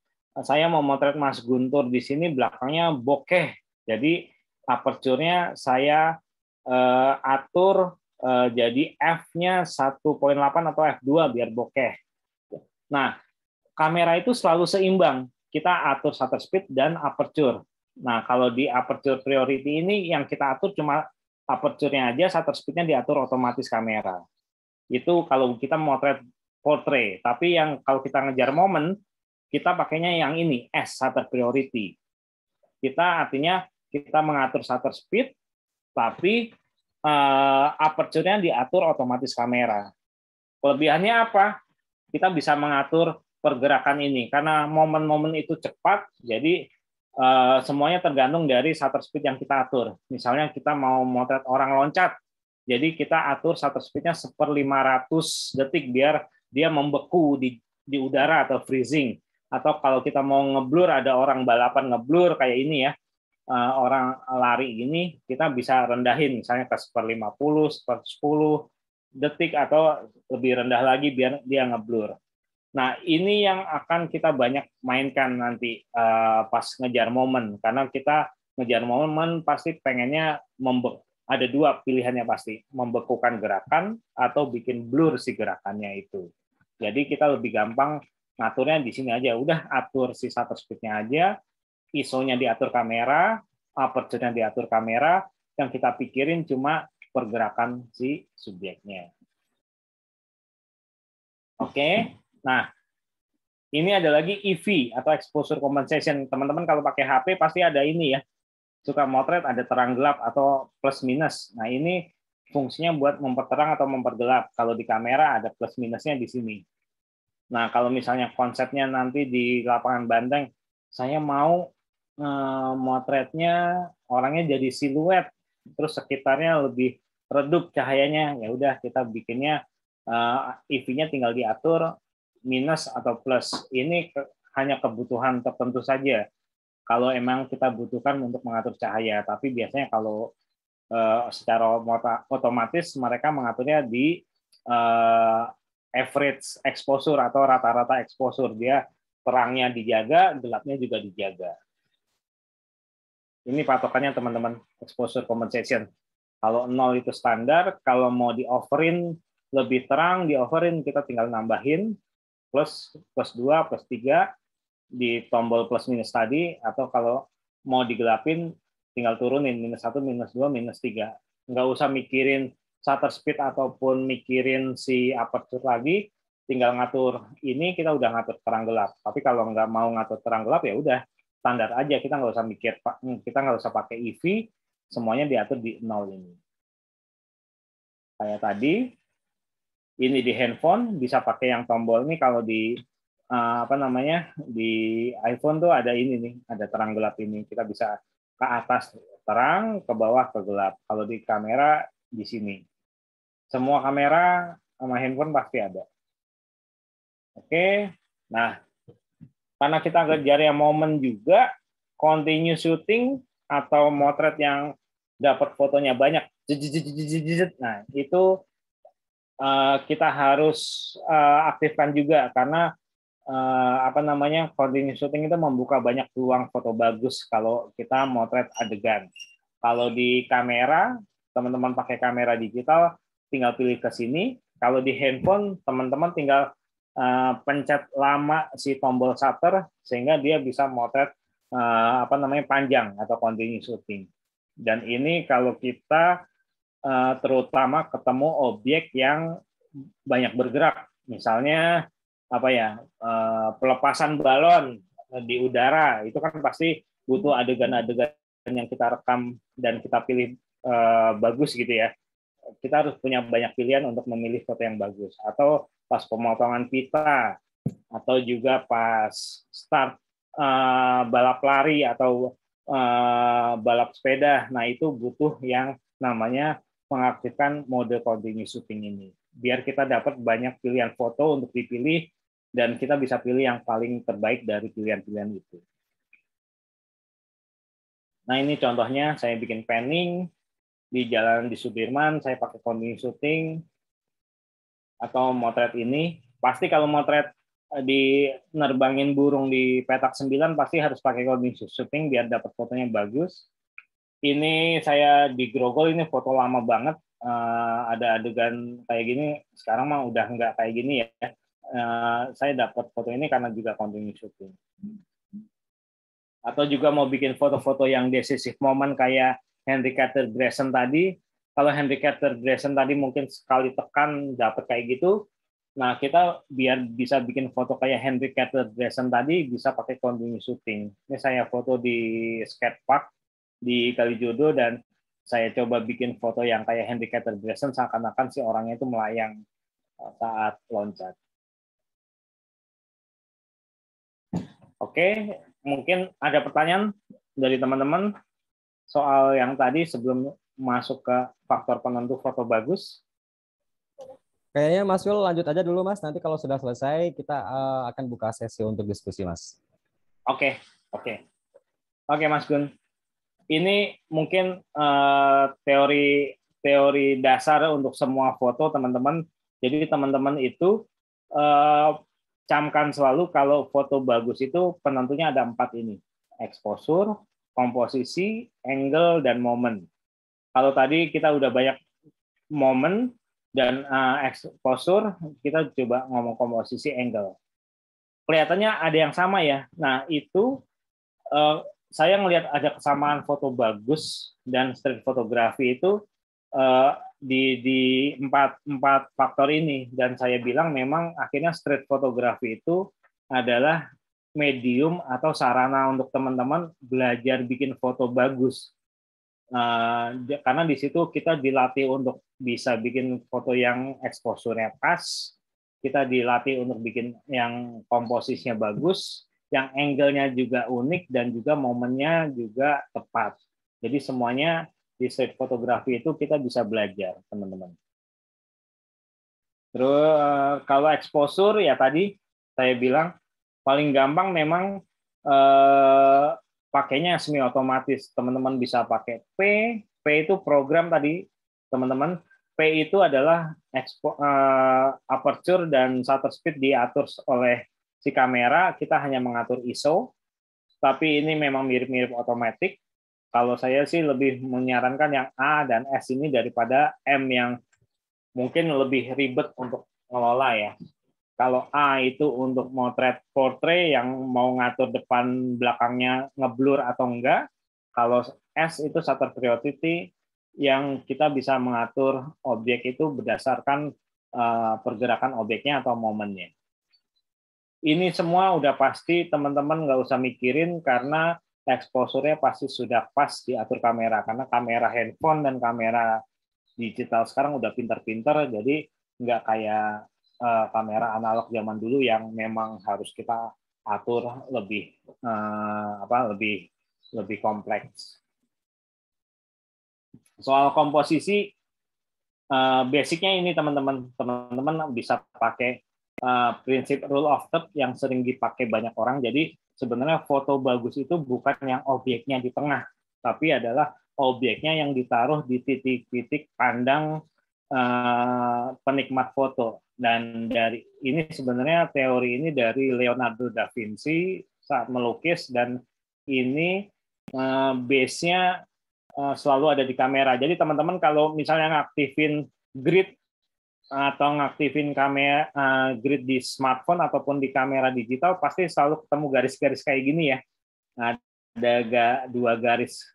saya mau motret Mas Guntur di sini belakangnya bokeh. Jadi aperture-nya saya atur jadi F-nya 1.8 atau F2 biar bokeh. Nah, kamera itu selalu seimbang. Kita atur shutter speed dan aperture. Nah, kalau di aperture priority ini yang kita atur cuma aperture-nya aja, shutter speed-nya diatur otomatis kamera. Itu kalau kita motret portrait. Tapi yang kalau kita ngejar momen, kita pakainya yang ini, S, shutter priority. Kita artinya kita mengatur shutter speed, tapi aperture-nya diatur otomatis kamera. Kelebihannya apa? Kita bisa mengatur pergerakan ini karena momen-momen itu cepat, jadi semuanya tergantung dari shutter speed yang kita atur. Misalnya kita mau motret orang loncat, jadi kita atur shutter speed-nya 1/500 detik biar dia membeku di udara atau freezing. Atau kalau kita mau ngeblur, ada orang balapan ngeblur kayak ini ya, orang lari gini, kita bisa rendahin misalnya ke 1/50, 1/10 detik atau lebih rendah lagi biar dia ngeblur. Nah, ini yang akan kita banyak mainkan nanti pas ngejar momen, karena kita ngejar momen pasti pengennya ada dua pilihannya pasti, membekukan gerakan atau bikin blur si gerakannya itu. Jadi kita lebih gampang ngaturnya di sini aja, udah atur si shutter speed-nya aja, ISO-nya diatur kamera, aperture-nya diatur kamera, yang kita pikirin cuma pergerakan si subjeknya. Oke, nah ini ada lagi EV atau exposure compensation. Teman-teman kalau pakai HP pasti ada ini ya, suka motret ada terang gelap atau plus minus. Nah ini fungsinya buat memperterang atau mempergelap. Kalau di kamera ada plus minusnya di sini. Nah kalau misalnya konsepnya nanti di lapangan banteng, saya mau motretnya orangnya jadi siluet, terus sekitarnya lebih redup cahayanya, ya udah kita bikinnya EV-nya tinggal diatur minus atau plus. Ini hanya kebutuhan tertentu saja. Kalau emang kita butuhkan untuk mengatur cahaya, tapi biasanya kalau secara otomatis mereka mengaturnya di average exposure atau rata-rata exposure. Dia terangnya dijaga, gelapnya juga dijaga. Ini patokannya teman-teman, exposure compensation. Kalau 0 itu standar, kalau mau di-offerin lebih terang, di-offerin kita tinggal nambahin plus 2, plus 3 di tombol plus minus tadi, atau kalau mau digelapin tinggal turunin minus 1, minus 2, minus 3. Nggak usah mikirin shutter speed ataupun mikirin si aperture lagi, tinggal ngatur ini, kita udah ngatur terang gelap. Tapi kalau nggak mau ngatur terang gelap, ya udah standar aja, kita nggak usah mikir, kita nggak usah pakai EV, semuanya diatur di 0 ini. Kayak tadi, ini di handphone bisa pakai yang tombol ini. Kalau di di iPhone tuh ada ini nih, ada terang gelap ini. Kita bisa ke atas terang, ke bawah ke gelap. Kalau di kamera di sini. Semua kamera sama handphone pasti ada. Oke. Nah, karena kita kejar yang momen juga, continue shooting atau motret yang dapat fotonya banyak. Nah, itu kita harus aktifkan juga, karena continue shooting itu membuka banyak peluang foto bagus kalau kita motret adegan. Kalau di kamera, teman-teman pakai kamera digital, tinggal pilih ke sini. Kalau di handphone, teman-teman tinggal pencet lama si tombol shutter sehingga dia bisa motret panjang atau continue shooting. Dan ini kalau kita terutama ketemu objek yang banyak bergerak, misalnya pelepasan balon di udara, itu kan pasti butuh adegan-adegan yang kita rekam dan kita pilih bagus gitu ya. Kita harus punya banyak pilihan untuk memilih foto yang bagus. Atau pas pemotongan pita, atau juga pas start balap lari atau balap sepeda. Nah, itu butuh yang namanya mengaktifkan mode continue shooting ini. Biar kita dapat banyak pilihan foto untuk dipilih, dan kita bisa pilih yang paling terbaik dari pilihan-pilihan itu. Nah, ini contohnya saya bikin panning di jalan di Sudirman, saya pakai continue shooting atau motret ini. Pasti kalau motret di nerbangin burung di petak 9 pasti harus pakai continue shooting biar dapat fotonya bagus. Ini saya di Grogol, ini foto lama banget. Ada adegan kayak gini, sekarang mah udah nggak kayak gini ya. Saya dapat foto ini karena juga continue shooting. Atau juga mau bikin foto-foto yang decisive moment kayak Henry Carter Grayson tadi. Kalau Henry Carter Grayson tadi mungkin sekali tekan dapat kayak gitu. Nah, kita biar bisa bikin foto kayak Henry Carter Grayson tadi bisa pakai continue shooting. Ini saya foto di skatepark di Kalijodo dan saya coba bikin foto yang kayak Henry Carter Grayson seakan-akan si orangnya itu melayang saat loncat. Oke, mungkin ada pertanyaan dari teman-teman soal yang tadi sebelum masuk ke faktor penentu foto bagus. Kayaknya Mas Yul lanjut aja dulu, Mas. Nanti kalau sudah selesai, kita akan buka sesi untuk diskusi, Mas. Oke, Mas Gun. Ini mungkin teori dasar untuk semua foto, teman-teman. Jadi teman-teman itu camkan selalu kalau foto bagus itu penentunya ada 4 ini. Exposure, komposisi, angle, dan momen. Kalau tadi kita udah banyak momen dan exposure, kita coba ngomong komposisi, angle. Kelihatannya ada yang sama ya. Nah, itu saya ngelihat ada kesamaan foto bagus dan street fotografi itu di empat faktor ini, dan saya bilang memang akhirnya street fotografi itu adalah medium atau sarana untuk teman-teman belajar bikin foto bagus, karena di situ kita dilatih untuk bisa bikin foto yang exposure-nya pas, kita dilatih untuk bikin yang komposisinya bagus, yang angle-nya juga unik dan juga momennya juga tepat. Jadi semuanya di street fotografi itu kita bisa belajar, teman-teman. Terus kalau exposure ya tadi saya bilang paling gampang memang pakainya semi otomatis. Teman-teman bisa pakai P. P itu program tadi, teman-teman. P itu adalah aperture dan shutter speed diatur oleh si kamera. Kita hanya mengatur ISO, tapi ini memang mirip-mirip otomatis. Kalau saya sih lebih menyarankan yang A dan S ini daripada M yang mungkin lebih ribet untuk ngelola ya. Kalau A itu untuk motret portrait yang mau ngatur depan belakangnya ngeblur atau enggak. Kalau S itu shutter priority yang kita bisa mengatur objek itu berdasarkan pergerakan objeknya atau momennya. Ini semua udah pasti teman-teman nggak usah mikirin karena exposure-nya pasti sudah pas diatur kamera. Karena kamera handphone dan kamera digital sekarang udah pinter-pinter, jadi nggak kayak kamera analog zaman dulu yang memang harus kita atur lebih lebih kompleks. Soal komposisi, basicnya ini teman-teman bisa pakai prinsip rule of third yang sering dipakai banyak orang. Jadi sebenarnya foto bagus itu bukan yang objeknya di tengah, tapi adalah objeknya yang ditaruh di titik-titik pandang penikmat foto. Dan dari ini sebenarnya teori ini dari Leonardo da Vinci saat melukis, dan ini base-nya selalu ada di kamera. Jadi teman-teman kalau misalnya ngaktifin grid atau ngaktifin kamera grid di smartphone ataupun di kamera digital, pasti selalu ketemu garis-garis kayak gini ya. Ada dua garis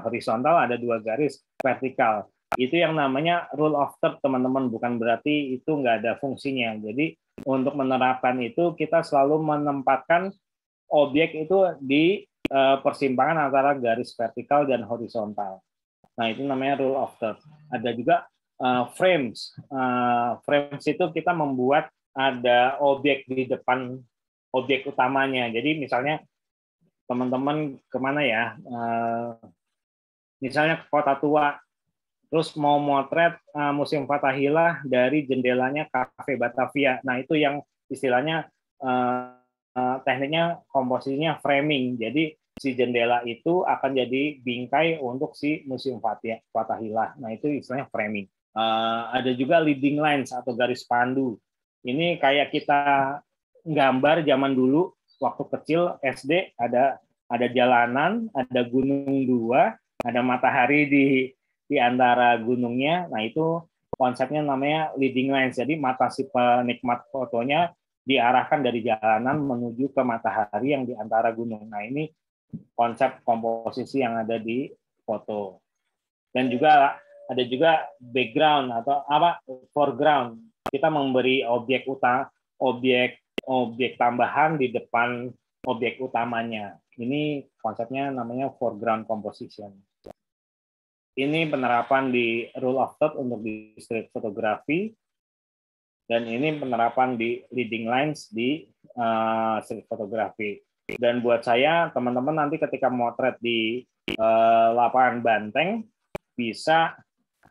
horizontal, ada dua garis vertikal. Itu yang namanya rule of third, teman-teman. Bukan berarti itu nggak ada fungsinya. Jadi untuk menerapkan itu kita selalu menempatkan objek itu di persimpangan antara garis vertikal dan horizontal. Nah, itu namanya rule of third. Ada juga frames. Frames itu kita membuat ada objek di depan objek utamanya. Jadi misalnya teman-teman kemana ya? Misalnya ke Kota Tua, terus mau motret Museum Fathahillah dari jendelanya Cafe Batavia. Nah, itu yang istilahnya tekniknya komposisinya framing. Jadi si jendela itu akan jadi bingkai untuk si Museum Fathahillah. Nah, itu istilahnya framing. Ada juga leading lines atau garis pandu. Ini kayak kita gambar zaman dulu waktu kecil SD, ada jalanan, ada gunung dua, ada matahari di antara gunungnya. Nah, itu konsepnya namanya leading lines. Jadi mata si penikmat fotonya diarahkan dari jalanan menuju ke matahari yang di antara gunung. Nah, ini konsep komposisi yang ada di foto. Dan juga ada juga background atau foreground. Kita memberi objek tambahan di depan objek utamanya. Ini konsepnya namanya foreground composition. Ini penerapan di rule of third untuk di street photography, dan ini penerapan di leading lines di street photography. Dan buat saya, teman-teman nanti ketika motret di lapangan Banteng bisa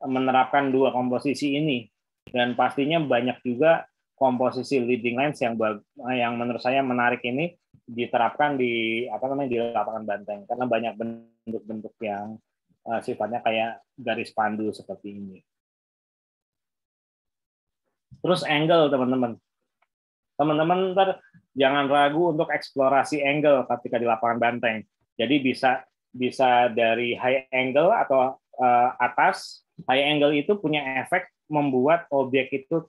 menerapkan dua komposisi ini, dan pastinya banyak juga komposisi leading lines yang menurut saya menarik ini diterapkan di lapangan Banteng, karena banyak bentuk-bentuk yang sifatnya kayak garis pandu seperti ini. Terus angle, teman-teman. Teman-teman ntar jangan ragu untuk eksplorasi angle ketika di lapangan Banteng. Jadi bisa dari high angle atau atas. High angle itu punya efek membuat objek itu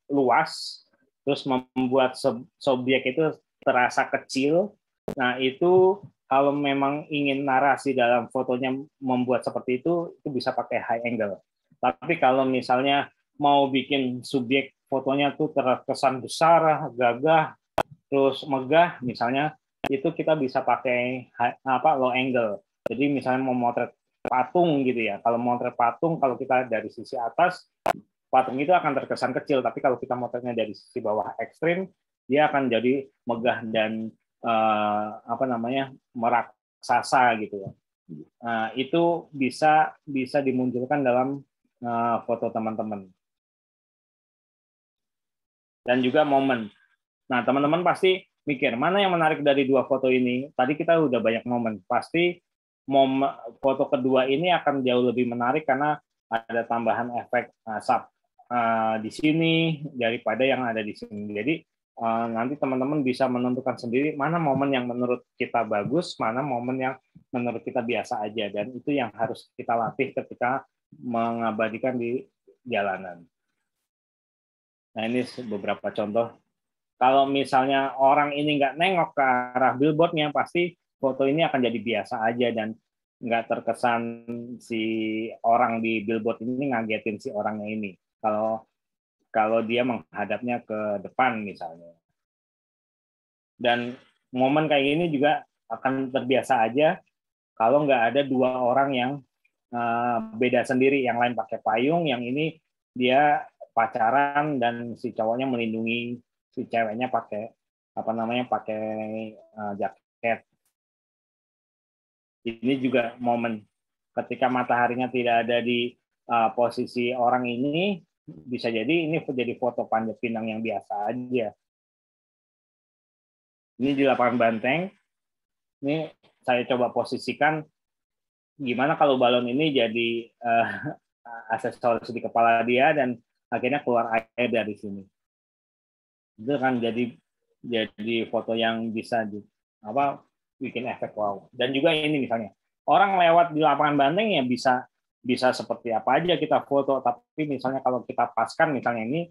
luas, terus membuat subjek itu terasa kecil. Nah, itu kalau memang ingin narasi dalam fotonya membuat seperti itu bisa pakai high angle. Tapi kalau misalnya mau bikin subjek fotonya tuh terkesan besar, gagah, terus megah, misalnya, itu kita bisa pakai low angle. Jadi misalnya mau motret patung gitu ya. Kalau motret patung, kalau kita dari sisi atas, patung itu akan terkesan kecil. Tapi kalau kita motretnya dari sisi bawah ekstrim, dia akan jadi megah dan apa namanya, meraksasa gitu ya. Itu bisa dimunculkan dalam foto teman-teman. Dan juga momen. Nah, teman-teman pasti mikir, mana yang menarik dari dua foto ini? Tadi kita udah banyak momen. Pasti momen foto kedua ini akan jauh lebih menarik karena ada tambahan efek sub di sini daripada yang ada di sini. Jadi nanti teman-teman bisa menentukan sendiri mana momen yang menurut kita bagus, mana momen yang menurut kita biasa aja. Dan itu yang harus kita latih ketika mengabadikan di jalanan. Nah, ini beberapa contoh. Kalau misalnya orang ini nggak nengok ke arah billboardnya, pasti foto ini akan jadi biasa aja dan nggak terkesan si orang di billboard ini ngagetin si orangnya ini. Kalau dia menghadapnya ke depan misalnya. Dan momen kayak gini juga akan terbiasa aja kalau nggak ada dua orang yang beda sendiri, yang lain pakai payung, yang ini dia pacaran dan si cowoknya melindungi si ceweknya pakai jaket. Ini juga momen ketika mataharinya tidak ada di posisi orang ini, bisa jadi ini jadi foto panjat pinang yang biasa aja. Ini di lapangan banteng. Ini saya coba posisikan gimana kalau balon ini jadi aksesoris di kepala dia dan akhirnya keluar air dari sini. Itu kan jadi foto yang bisa bikin efek wow. Dan juga ini misalnya orang lewat di lapangan banteng ya bisa seperti apa aja kita foto, tapi misalnya kalau kita paskan misalnya ini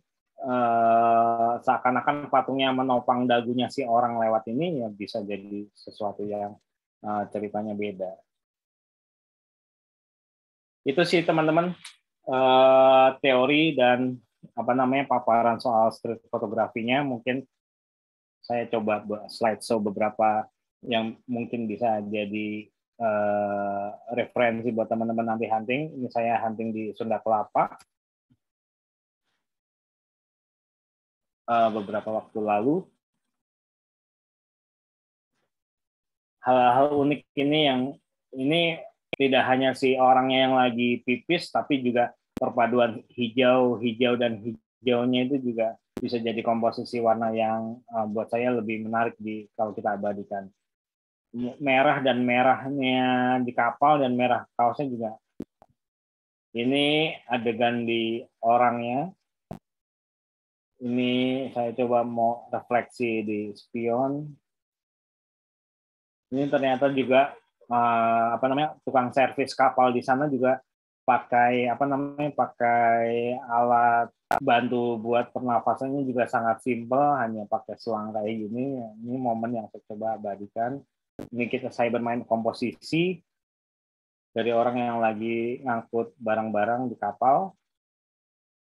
seakan-akan patungnya menopang dagunya si orang lewat ini, ya bisa jadi sesuatu yang ceritanya beda. Itu sih teman-teman teori dan paparan soal street fotografinya. Mungkin saya coba slideshow beberapa yang mungkin bisa jadi referensi buat teman-teman nanti hunting. Ini saya hunting di Sunda Kelapa beberapa waktu lalu. Hal-hal unik ini tidak hanya si orangnya yang lagi pipis, tapi juga perpaduan hijau dan hijaunya itu juga bisa jadi komposisi warna yang buat saya lebih menarik kalau kita abadikan. Merah dan merahnya di kapal dan merah kaosnya juga. Ini adegan di orangnya. Ini saya coba mau refleksi di spion. Ini ternyata juga tukang servis kapal di sana juga pakai alat bantu buat pernafasannya juga sangat simpel, hanya pakai selang kayak gini. Ini momen yang saya coba abadikan. Ini saya bermain komposisi dari orang yang lagi ngangkut barang-barang di kapal.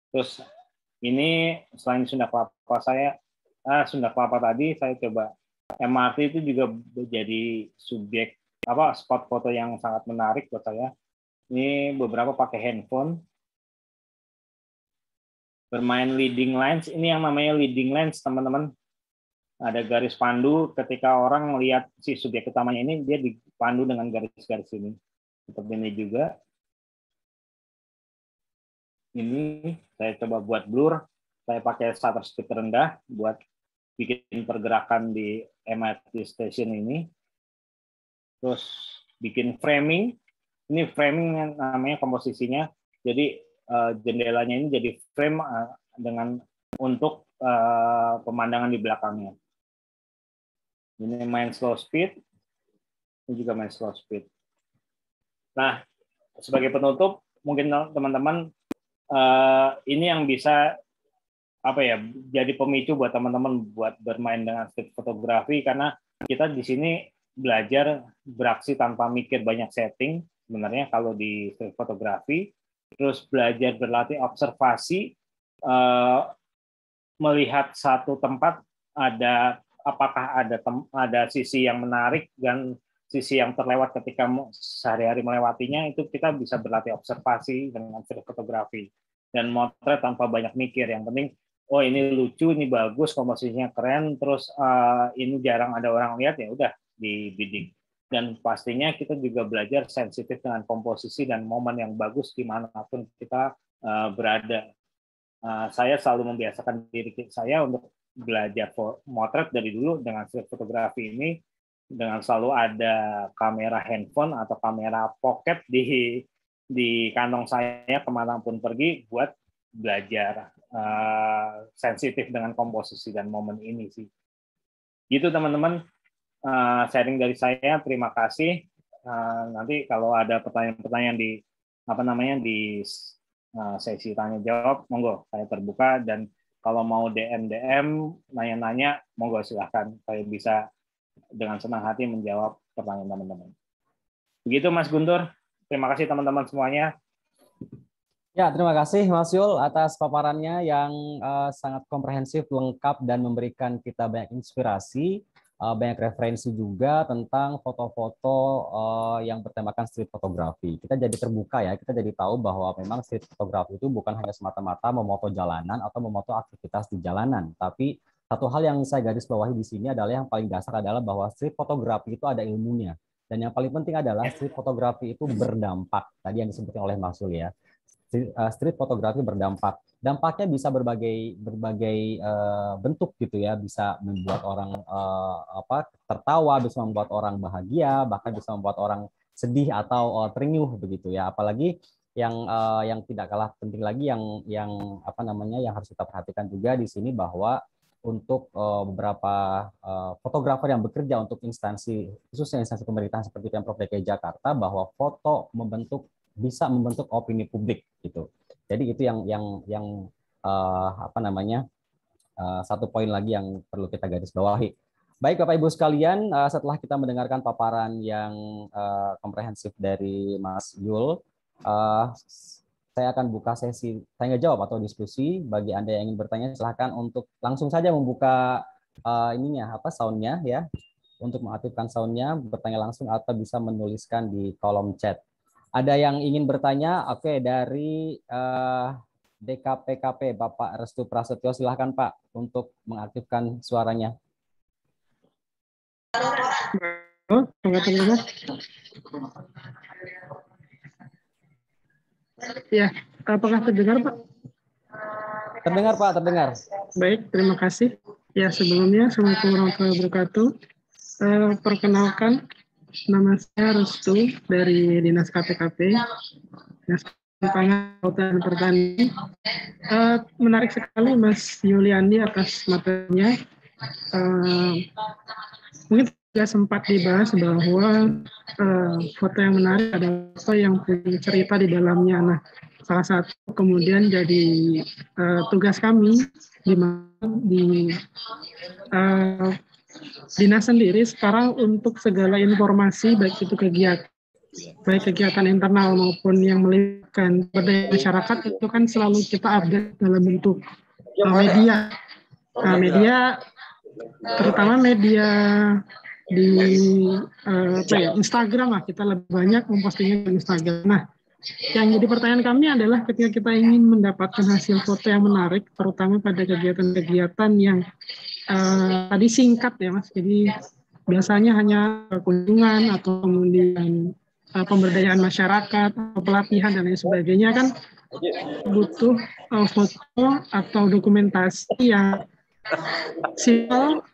Terus ini selain Sunda Kelapa tadi, saya coba MRT itu juga jadi subjek spot foto yang sangat menarik buat saya. Ini beberapa pakai handphone. Bermain leading lens. Ini yang namanya leading lens, teman-teman. Ada garis pandu, ketika orang melihat si subjek utamanya ini, dia dipandu dengan garis-garis ini. Seperti ini juga. Ini saya coba buat blur. Saya pakai shutter speed rendah buat bikin pergerakan di MRT station ini. Terus bikin framing. Ini framing namanya komposisinya. Jadi jendelanya ini jadi frame untuk pemandangan di belakangnya. Ini main slow speed. Ini juga main slow speed. Nah, sebagai penutup, mungkin teman-teman ini yang bisa jadi pemicu buat teman-teman buat bermain dengan street fotografi, karena kita di sini belajar beraksi tanpa mikir banyak setting sebenarnya kalau di street fotografi, terus belajar berlatih observasi, melihat satu tempat apakah ada sisi yang menarik dan sisi yang terlewat ketika sehari-hari melewatinya. Itu kita bisa berlatih observasi dengan street fotografi dan motret tanpa banyak mikir. Yang penting oh ini lucu, ini bagus, komposisinya keren, terus ini jarang ada orang lihat, ya udah dibidik. Dan pastinya kita juga belajar sensitif dengan komposisi dan momen yang bagus dimanapun kita berada. Saya selalu membiasakan diri saya untuk belajar motret dari dulu dengan street fotografi ini, dengan selalu ada kamera handphone atau kamera pocket di kantong saya kemanapun pergi buat belajar sensitif dengan komposisi dan momen ini sih. Gitu teman-teman, sharing dari saya. Terima kasih. Nanti kalau ada pertanyaan-pertanyaan di sesi tanya jawab, monggo saya terbuka, dan kalau mau DM nanya-nanya, monggo silahkan, saya bisa dengan senang hati menjawab pertanyaan teman-teman. Begitu Mas Guntur. Terima kasih teman-teman semuanya. Ya, terima kasih Mas Yul atas paparannya yang sangat komprehensif, lengkap, dan memberikan kita banyak inspirasi, banyak referensi juga tentang foto-foto yang bertemakan street photography. Kita jadi terbuka ya, kita jadi tahu bahwa memang street photography itu bukan hanya semata-mata memoto jalanan atau memoto aktivitas di jalanan, tapi satu hal yang saya garis bawahi di sini adalah yang paling dasar adalah bahwa street photography itu ada ilmunya. Dan yang paling penting adalah street photography itu berdampak. Tadi yang disebutkan oleh Mas Yul ya. Street fotografi berdampak. Dampaknya bisa berbagai bentuk gitu ya, bisa membuat orang tertawa, bisa membuat orang bahagia, bahkan bisa membuat orang sedih atau terenyuh begitu ya. Apalagi yang tidak kalah penting lagi yang harus kita perhatikan juga di sini bahwa untuk beberapa fotografer yang bekerja untuk instansi, khususnya instansi pemerintahan seperti Pemprov DKI Jakarta, bahwa foto bisa membentuk opini publik gitu. Jadi itu yang satu poin lagi yang perlu kita garis bawahi. Baik Bapak Ibu sekalian, setelah kita mendengarkan paparan yang komprehensif dari Mas Yul, saya akan buka sesi tanya jawab atau diskusi. Bagi Anda yang ingin bertanya, silahkan untuk langsung saja membuka soundnya ya, untuk mengaktifkan soundnya, bertanya langsung atau bisa menuliskan di kolom chat. Ada yang ingin bertanya? Oke, dari DKPKP Bapak Restu Prasetyo, silahkan Pak untuk mengaktifkan suaranya. Ya, apakah terdengar Pak? Terdengar Pak, terdengar. Baik, terima kasih. Ya, sebelumnya Assalamualaikum warahmatullahi wabarakatuh. Perkenalkan, nama saya Restu dari Dinas KPKP, Dinas Pangan dan Pertanian. Menarik sekali Mas Yuliandi atas materinya. Mungkin sudah sempat dibahas bahwa foto yang menarik adalah foto yang punya cerita di dalamnya. Nah, salah satu kemudian jadi tugas kami di dinas sendiri sekarang untuk segala informasi baik itu kegiatan internal maupun yang melibatkan masyarakat itu kan selalu kita update dalam bentuk media. Media terutama media di Instagram lah, kita lebih banyak mempostingnya di Instagram. Nah, yang jadi pertanyaan kami adalah ketika kita ingin mendapatkan hasil foto yang menarik, terutama pada kegiatan-kegiatan yang tadi singkat ya Mas, jadi biasanya hanya kunjungan atau kemudian pemberdayaan masyarakat atau pelatihan dan lain sebagainya, kan butuh foto atau dokumentasi yang simpel,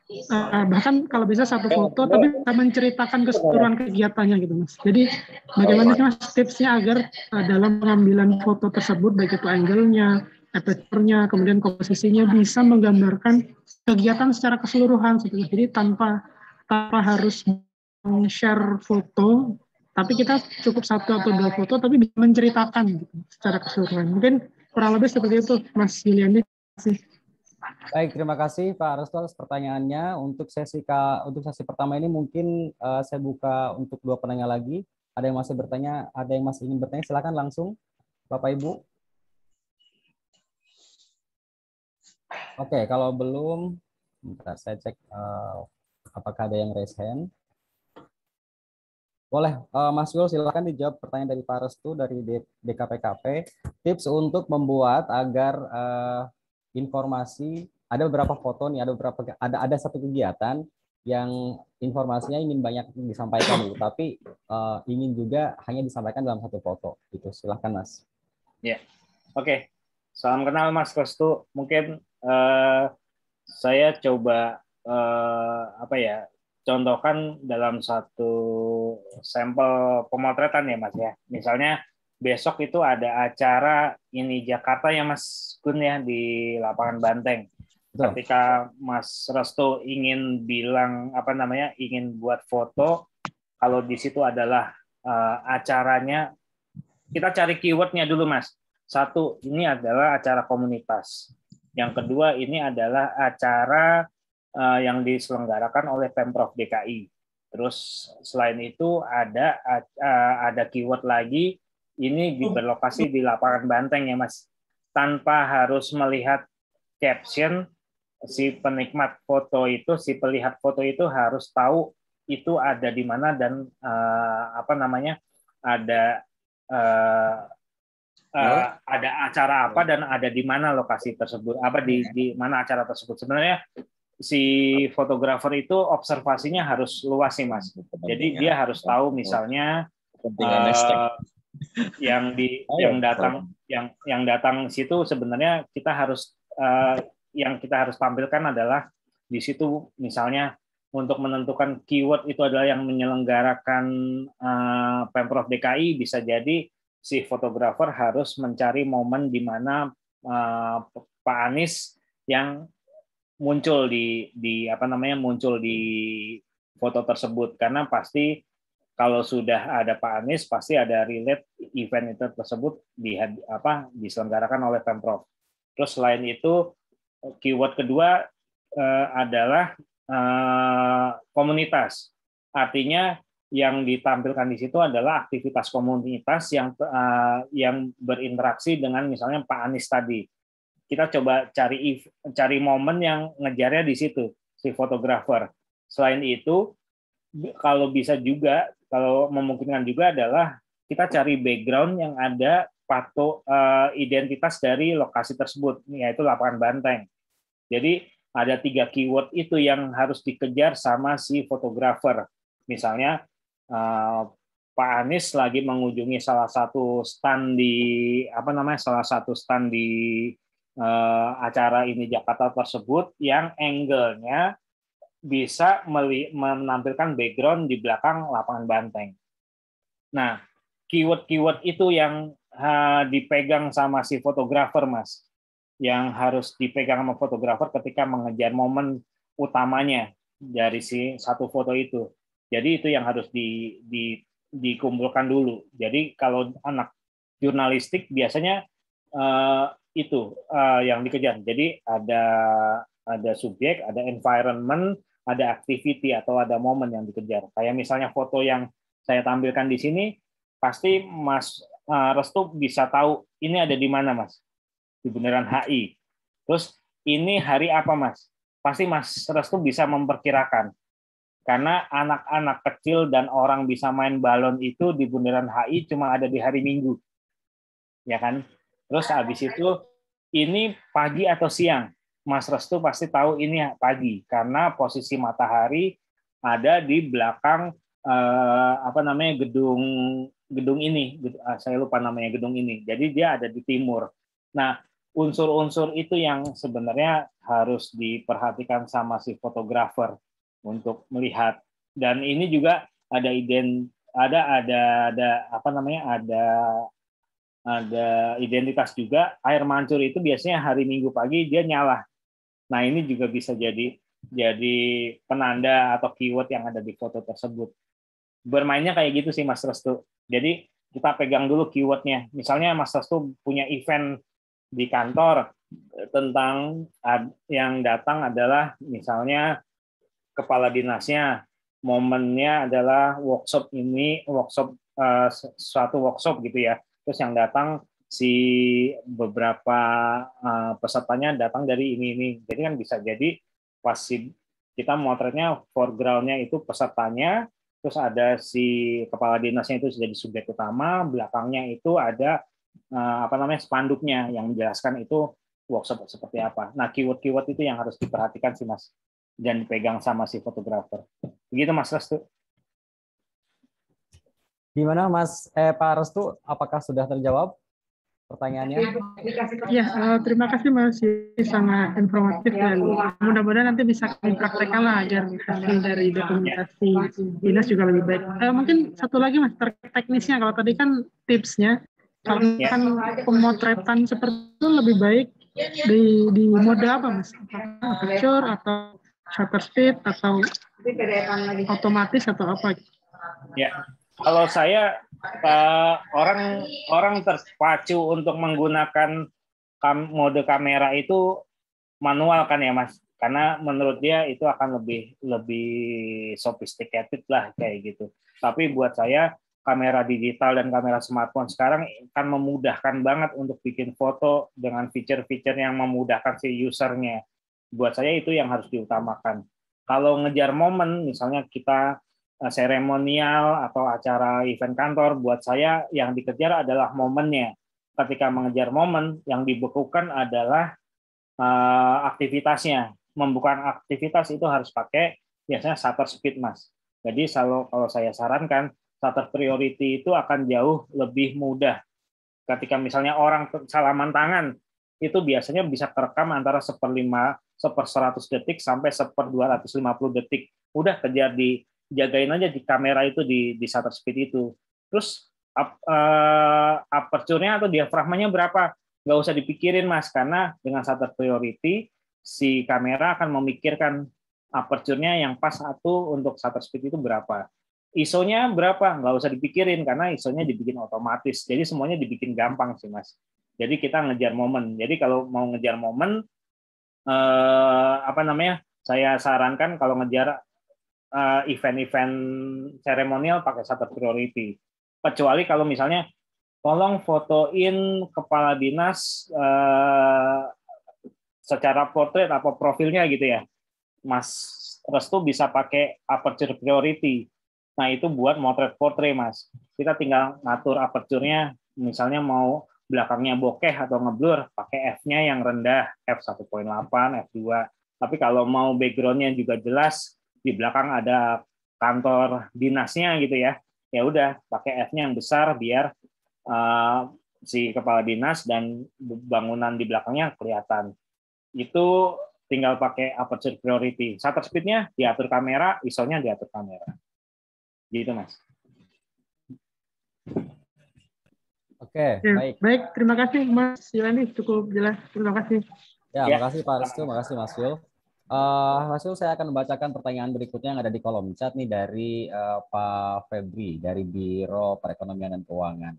bahkan kalau bisa satu foto tapi bisa menceritakan keseluruhan kegiatannya gitu Mas. Jadi bagaimana sih Mas tipsnya agar dalam pengambilan foto tersebut, baik itu angle-nya, aperture-nya, kemudian komposisinya bisa menggambarkan kegiatan secara keseluruhan sebetulnya. Jadi tanpa harus share foto, tapi kita cukup satu atau dua foto tapi bisa menceritakan gitu, secara keseluruhan. Mungkin kurang lebih seperti itu Mas Yuliandi. Terima kasih. Baik, terima kasih Pak Restu atas pertanyaannya. Untuk sesi pertama ini mungkin saya buka untuk dua penanya lagi. Ada yang masih bertanya, ada yang masih ingin bertanya, silakan langsung Bapak Ibu. Oke, kalau belum, bentar, saya cek apakah ada yang raise hand. Boleh, Mas Yul, silakan dijawab pertanyaan dari Pak Restu dari DKPKP. Tips untuk membuat agar informasi, ada beberapa foto nih, ada satu kegiatan yang informasinya ingin banyak disampaikan nih, tapi ingin juga hanya disampaikan dalam satu foto. Gitu. Silahkan Mas. Ya, oke. Salam kenal Mas Restu. Mungkin saya coba contohkan dalam satu sampel pemotretan ya Mas ya. Misalnya besok itu ada acara ini Jakarta ya Mas Gun ya di lapangan Banteng. Betul. Ketika Mas Restu ingin ingin buat foto, kalau di situ adalah acaranya, kita cari keywordnya dulu Mas. Satu, ini adalah acara komunitas. Yang kedua, ini adalah acara yang diselenggarakan oleh Pemprov DKI. Terus selain itu ada keyword lagi, ini berlokasi di lapangan Banteng ya Mas. Tanpa harus melihat caption, si pelihat foto itu harus tahu itu ada di mana dan ada acara apa dan ada di mana lokasi tersebut, di mana acara tersebut. Sebenarnya si fotografer itu observasinya harus luas sih Mas. Jadi dia harus tahu misalnya yang datang situ sebenarnya yang kita harus tampilkan adalah di situ misalnya untuk menentukan keyword itu adalah yang menyelenggarakan Pemprov DKI, bisa jadi si fotografer harus mencari momen di mana Pak Anies yang muncul di foto tersebut, karena pasti kalau sudah ada Pak Anies pasti ada relate event itu tersebut diselenggarakan oleh Pemprov. Terus selain itu keyword kedua adalah komunitas. Artinya yang ditampilkan di situ adalah aktivitas komunitas yang berinteraksi dengan misalnya Pak Anies tadi. Kita coba cari momen yang ngejarnya di situ si fotografer. Selain itu, kalau bisa juga, kalau memungkinkan juga adalah kita cari background yang ada identitas dari lokasi tersebut, yaitu lapangan Banteng. Jadi ada 3 keyword itu yang harus dikejar sama si fotografer. Misalnya Pak Anies lagi mengunjungi salah satu stand di acara ini Jakarta tersebut yang angle-nya bisa menampilkan background di belakang lapangan Banteng. Nah, keyword-keyword itu yang dipegang sama si fotografer Mas, yang harus dipegang sama fotografer ketika mengejar momen utamanya dari si satu foto itu. Jadi itu yang harus dikumpulkan dulu. Jadi kalau anak jurnalistik biasanya yang dikejar. Jadi ada subjek, ada environment, ada activity atau ada momen yang dikejar. Kayak misalnya foto yang saya tampilkan di sini, pasti Mas Restu bisa tahu ini ada di mana Mas? Di Bundaran HI. Terus ini hari apa Mas? Pasti Mas Restu bisa memperkirakan. Karena anak-anak kecil dan orang bisa main balon itu di Bundaran HI cuma ada di hari Minggu. Ya kan? Terus habis itu ini pagi atau siang? Mas Restu pasti tahu ini pagi karena posisi matahari ada di belakang gedung ini. Saya lupa namanya gedung ini. Jadi dia ada di timur. Nah, unsur-unsur itu yang sebenarnya harus diperhatikan sama si fotografer untuk melihat. Dan ini juga ada identitas juga. Air mancur itu biasanya hari Minggu pagi dia nyala. Nah, ini juga bisa jadi penanda atau keyword yang ada di foto tersebut. Bermainnya kayak gitu sih Mas Restu. Jadi kita pegang dulu keywordnya. Misalnya Mas Restu punya event di kantor tentang yang datang adalah misalnya kepala dinasnya, momennya adalah suatu workshop gitu ya. Terus yang datang si beberapa pesertanya datang dari ini. Jadi kan bisa jadi pas kita motretnya foreground-nya itu pesertanya, terus ada si kepala dinasnya itu jadi subjek utama, belakangnya itu ada spanduknya yang menjelaskan itu workshop seperti apa. Nah, keyword-keyword itu yang harus diperhatikan sih Mas, dan dipegang sama si fotografer. Begitu Mas Restu. Gimana Pak Restu, apakah sudah terjawab pertanyaannya? Ya, terima kasih Mas, sangat informatif dan mudah-mudahan nanti bisa kami praktekkan lah agar hasil dari dokumentasi dinas juga lebih baik. Mungkin satu lagi Mas, terkait teknisnya, kalau tadi kan tipsnya, kalau kan pemotretan seperti itu lebih baik di mode apa Mas? Aperture atau shutter speed atau otomatis atau apa? Ya, kalau saya orang terpacu untuk menggunakan mode kamera itu manual kan ya Mas, karena menurut dia itu akan lebih sophisticated lah kayak gitu. Tapi buat saya kamera digital dan kamera smartphone sekarang akan memudahkan banget untuk bikin foto dengan fitur-fitur yang memudahkan si usernya. Buat saya itu yang harus diutamakan. Kalau ngejar momen, misalnya kita seremonial atau acara event kantor, buat saya yang dikejar adalah momennya. Ketika mengejar momen, yang dibekukan adalah aktivitasnya. Membuka aktivitas itu harus pakai biasanya shutter speed, Mas. Jadi kalau saya sarankan, shutter priority itu akan jauh lebih mudah. Ketika misalnya orang salaman tangan, itu biasanya bisa terekam antara 1/100 detik sampai 1/250 detik. Udah kejar dijagain aja di kamera itu di shutter speed itu. Terus aperture-nya atau diafragmanya berapa? Nggak usah dipikirin Mas, karena dengan shutter priority si kamera akan memikirkan aperture-nya yang pas satu untuk shutter speed itu berapa. ISO-nya berapa? Nggak usah dipikirin karena ISO-nya dibikin otomatis. Jadi semuanya dibikin gampang sih Mas. Jadi kita ngejar momen. Jadi kalau mau ngejar momen, saya sarankan kalau ngejar event-event seremonial pakai shutter priority. Kecuali kalau misalnya tolong fotoin kepala dinas secara portrait apa profilnya gitu ya, Mas Restu bisa pakai aperture priority. Nah itu buat motret portrait Mas. Kita tinggal ngatur aperture-nya, misalnya mau belakangnya bokeh atau ngeblur, pakai f-nya yang rendah, f1.8, f2. Tapi kalau mau background-nya juga jelas, di belakang ada kantor dinasnya gitu ya, ya udah pakai f-nya yang besar biar si kepala dinas dan bangunan di belakangnya kelihatan. Itu tinggal pakai aperture priority. Shutter speed-nya diatur kamera, ISO-nya diatur kamera. Gitu, Mas. Oke, baik. Baik, terima kasih Mas Yulani, cukup jelas. Terima kasih. Ya, makasih Pak Restu, makasih Mas Yul. Mas Yul, saya akan membacakan pertanyaan berikutnya yang ada di kolom chat nih dari Pak Febri dari Biro Perekonomian dan Keuangan.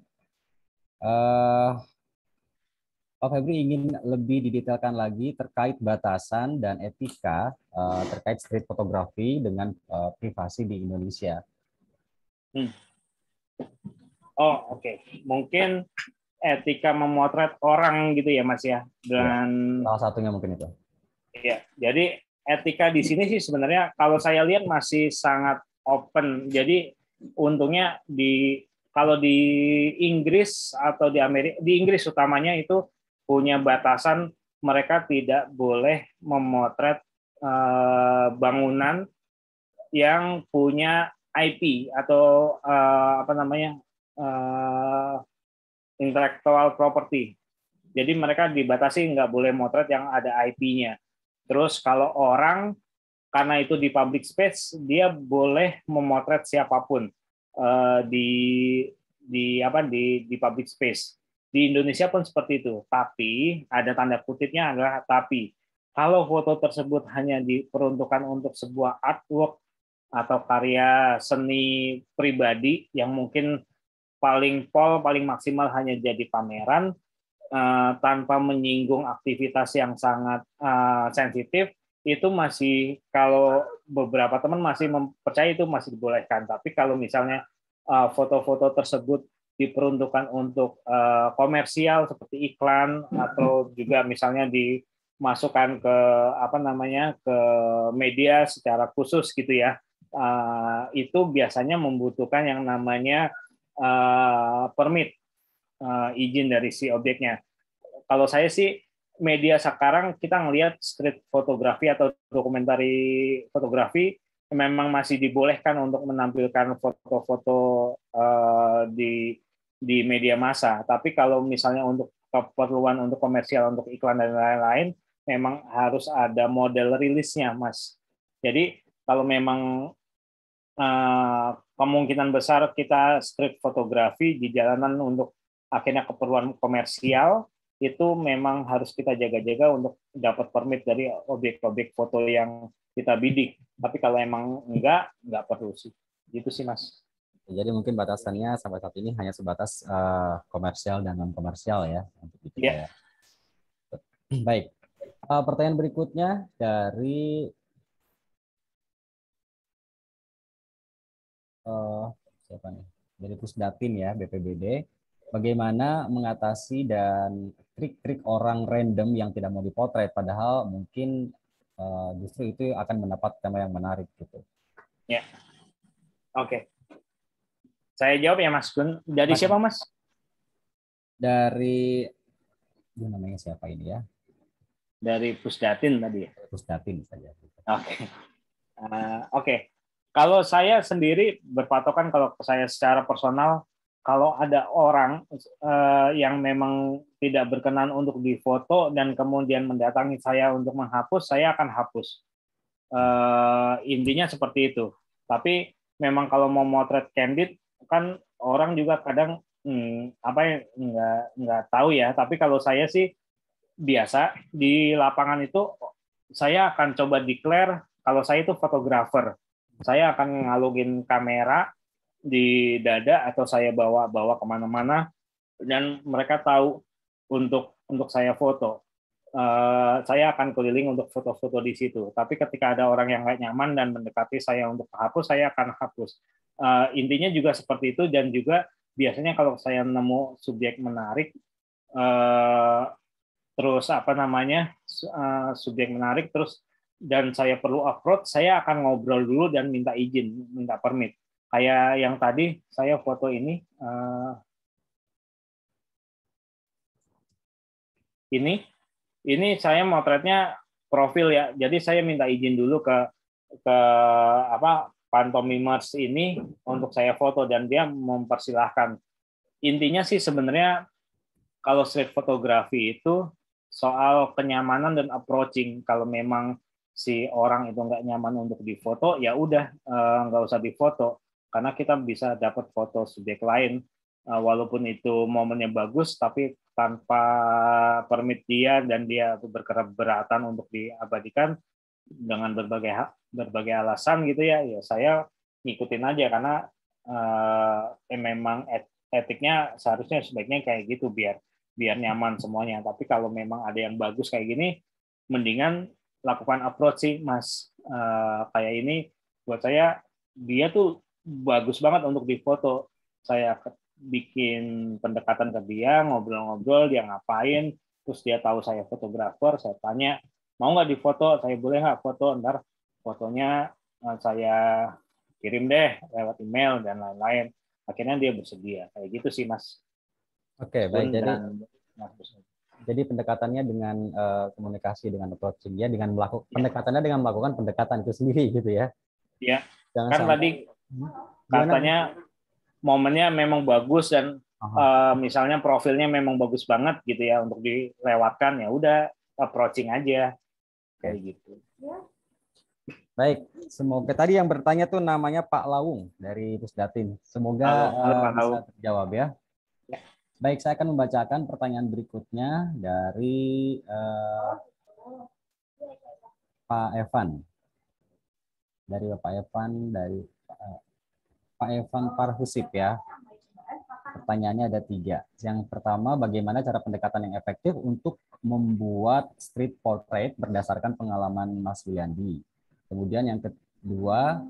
Pak Febri ingin lebih didetailkan lagi terkait batasan dan etika terkait street fotografi dengan privasi di Indonesia. Oh, oke. Mungkin etika memotret orang gitu ya, Mas ya. Dan salah satunya mungkin itu. Iya, jadi etika di sini sih sebenarnya kalau saya lihat masih sangat open. Jadi untungnya kalau di Inggris atau di Amerika, di Inggris utamanya itu punya batasan mereka tidak boleh memotret bangunan yang punya IP atau intellectual property. Jadi mereka dibatasi nggak boleh motret yang ada IP-nya. Terus kalau orang karena itu di public space dia boleh memotret siapapun di public space. Di Indonesia pun seperti itu. Tapi ada tanda kutipnya adalah tapi. Kalau foto tersebut hanya diperuntukkan untuk sebuah artwork atau karya seni pribadi yang mungkin paling maksimal hanya jadi pameran tanpa menyinggung aktivitas yang sangat sensitif, itu masih, kalau beberapa teman masih percaya itu masih dibolehkan. Tapi kalau misalnya foto-foto tersebut diperuntukkan untuk komersial seperti iklan atau juga misalnya dimasukkan ke ke media secara khusus gitu ya, itu biasanya membutuhkan yang namanya permit, izin dari si objeknya. Kalau saya sih media sekarang kita ngelihat street fotografi atau dokumentari fotografi memang masih dibolehkan untuk menampilkan foto-foto di media massa. Tapi kalau misalnya untuk keperluan untuk komersial, untuk iklan dan lain-lain, memang harus ada model rilisnya, Mas. Jadi kalau memang kemungkinan besar kita street fotografi di jalanan untuk akhirnya keperluan komersial, itu memang harus kita jaga-jaga untuk dapat permit dari objek-objek foto yang kita bidik. Tapi kalau emang enggak perlu sih. Gitu sih, Mas. Jadi mungkin batasannya sampai saat ini hanya sebatas komersial dan non komersial ya untuk itu ya. Baik. Pertanyaan berikutnya dari siapa nih? Dari Pusdatin ya, BPBD. Bagaimana mengatasi dan trik-trik orang random yang tidak mau dipotret, padahal mungkin justru itu akan mendapat tema yang menarik gitu. Ya, oke. Saya jawab ya, Mas Gun. Dari siapa, Mas? Dari namanya siapa ini ya? Dari Pusdatin tadi ya. Pusdatin saja. Oke. Oke. Kalau saya sendiri berpatokan, kalau saya secara personal, kalau ada orang yang memang tidak berkenan untuk difoto dan kemudian mendatangi saya untuk menghapus, saya akan hapus. Intinya seperti itu. Tapi memang kalau mau motret candid, kan orang juga kadang nggak tahu ya. Tapi kalau saya sih biasa di lapangan itu saya akan coba declare kalau saya itu fotografer. Saya akan ngalungin kamera di dada atau saya bawa kemana-mana dan mereka tahu untuk saya foto. Saya akan keliling untuk foto-foto di situ. Tapi ketika ada orang yang nggak nyaman dan mendekati saya untuk hapus, saya akan hapus. Intinya juga seperti itu dan juga biasanya kalau saya nemu subjek menarik, terus subjek menarik terus dan saya perlu upload, saya akan ngobrol dulu dan minta izin, minta permit. Kayak yang tadi saya foto ini saya motretnya profil ya. Jadi saya minta izin dulu ke pantomimers ini untuk saya foto dan dia mempersilahkan. Intinya sih sebenarnya kalau street fotografi itu soal kenyamanan dan approaching. Kalau memang si orang itu nggak nyaman untuk difoto, ya udah nggak usah difoto, karena kita bisa dapat foto subjek lain, walaupun itu momennya bagus, tapi tanpa permit dia dan dia berkeberatan untuk diabadikan dengan berbagai alasan gitu ya, ya saya ngikutin aja karena memang etiknya seharusnya sebaiknya kayak gitu biar nyaman semuanya. Tapi kalau memang ada yang bagus kayak gini, mendingan lakukan approach sih, Mas. Kayak ini buat saya dia tuh bagus banget untuk difoto. Saya bikin pendekatan ke dia, ngobrol-ngobrol, dia ngapain, terus dia tahu saya fotografer, saya tanya, mau nggak difoto? Saya boleh nggak foto? Ntar fotonya saya kirim deh lewat email dan lain-lain. Akhirnya dia bersedia. Kayak gitu sih, Mas. Oke, baik. Jadi pendekatannya dengan komunikasi dengan approaching ya, dengan melakukan pendekatannya dengan melakukan pendekatan itu sendiri gitu ya. Iya. Kan tadi katanya momennya memang bagus dan misalnya profilnya memang bagus banget gitu ya untuk dilewatkan, ya udah approaching aja kayak gitu. Baik, semoga tadi yang bertanya tuh namanya Pak Lawung dari Pusdatin. Semoga bisa terjawab ya. Baik, saya akan membacakan pertanyaan berikutnya dari Pak Evan. Dari Pak Evan, dari Pak Evan Parhusip ya. Pertanyaannya ada 3. Yang pertama, bagaimana cara pendekatan yang efektif untuk membuat street portrait berdasarkan pengalaman Mas Wiliandi. Kemudian yang kedua,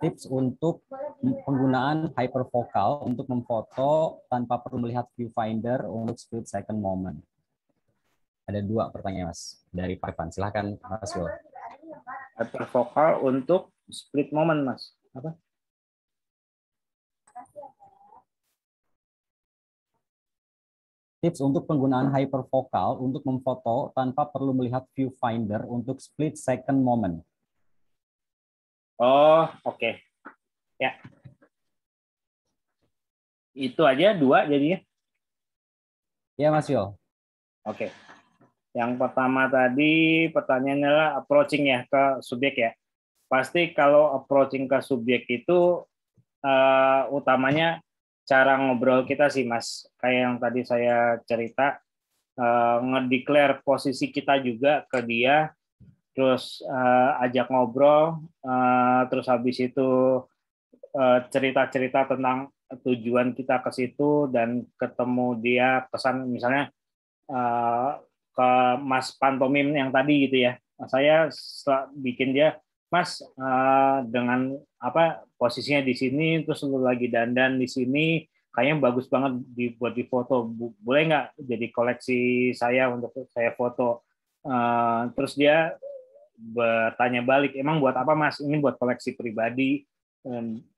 tips untuk penggunaan hyperfocal untuk memfoto tanpa perlu melihat viewfinder untuk split second moment. Ada 2 pertanyaan, Mas, dari Pak Evan. Silahkan, Mas Wil. Hyperfocal untuk split moment, Mas. Apa? Tips untuk penggunaan hyperfocal untuk memfoto tanpa perlu melihat viewfinder untuk split second moment. Oh, oke. Ya. Itu aja 2 jadinya. Ya, Mas Yul. Oke. Yang pertama tadi pertanyaannya adalah approaching ya ke subjek ya. Pasti kalau approaching ke subjek itu utamanya cara ngobrol kita sih, Mas. Kayak yang tadi saya cerita, ngedeclare posisi kita juga ke dia, terus ajak ngobrol, terus habis itu cerita-cerita tentang tujuan kita ke situ dan ketemu dia pesan misalnya ke Mas Pantomim yang tadi gitu ya. Saya bikin dia, Mas dengan apa posisinya di sini terus lu lagi dandan di sini kayaknya bagus banget buat di foto. Boleh nggak jadi koleksi saya untuk saya foto? Terus dia bertanya balik, emang buat apa Mas? Ini buat koleksi pribadi,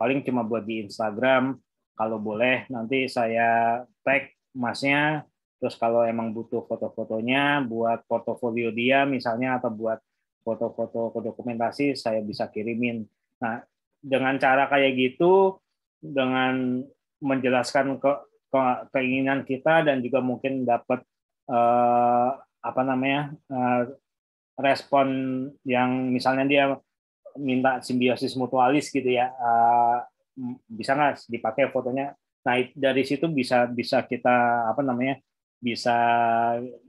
paling cuma buat di Instagram. Kalau boleh nanti saya tag Masnya, terus kalau emang butuh foto-fotonya buat portofolio dia misalnya atau buat foto-foto dokumentasi saya bisa kirimin. Nah, dengan cara kayak gitu, dengan menjelaskan keinginan kita dan juga mungkin dapat apa namanya respon yang misalnya dia minta simbiosis mutualis gitu ya, bisa nggak dipakai fotonya. Nah dari situ bisa kita apa namanya bisa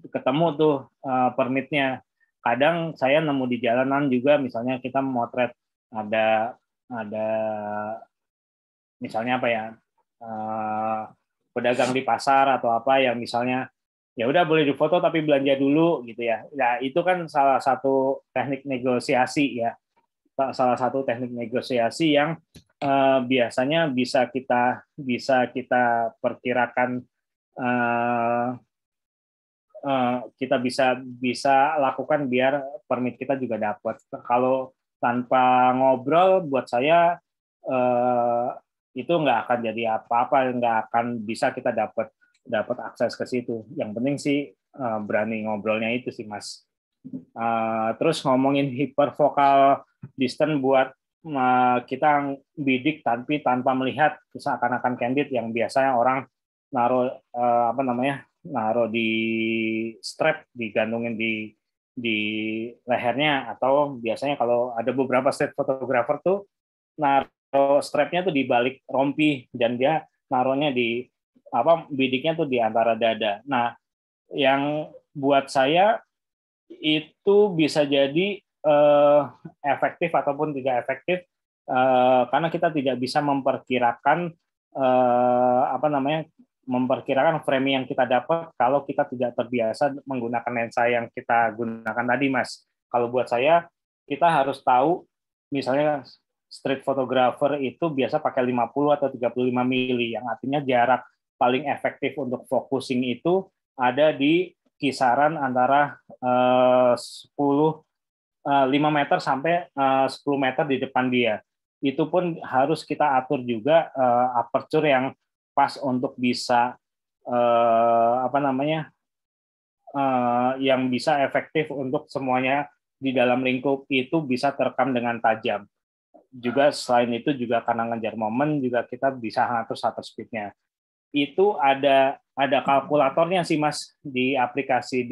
ketemu tuh permitnya. Kadang saya nemu di jalanan juga, misalnya kita motret ada misalnya apa ya pedagang di pasar atau apa yang misalnya ya udah boleh difoto tapi belanja dulu gitu ya. Nah, itu kan salah satu teknik negosiasi ya. Salah satu teknik negosiasi yang biasanya bisa kita perkirakan kita bisa lakukan biar permit kita juga dapat. Kalau tanpa ngobrol buat saya itu nggak akan jadi apa-apa, nggak akan bisa kita dapat akses ke situ. Yang penting sih berani ngobrolnya itu sih, Mas. Terus ngomongin hyperfocal distance buat kita bidik tapi tanpa melihat seakan-akan candid yang biasanya orang naruh apa namanya naruh di strap digantungin di lehernya, atau biasanya kalau ada beberapa street photographer tuh naruh strapnya tuh di balik rompi dan dia naruhnya di apa bidiknya tuh di antara dada. Nah, yang buat saya itu bisa jadi efektif ataupun tidak efektif karena kita tidak bisa memperkirakan apa namanya memperkirakan frame yang kita dapat kalau kita tidak terbiasa menggunakan lensa yang kita gunakan tadi, Mas. Kalau buat saya kita harus tahu misalnya street photographer itu biasa pakai 50 atau 35 mili, yang artinya jarak paling efektif untuk focusing itu ada di kisaran antara 5 meter sampai 10 meter di depan dia. Itu pun harus kita atur juga aperture yang pas untuk bisa apa namanya yang bisa efektif untuk semuanya di dalam lingkup itu bisa terekam dengan tajam. Juga selain itu juga karena ngejar momen juga kita bisa ngatur shutter speed-nya. Itu ada kalkulatornya sih, Mas, di aplikasi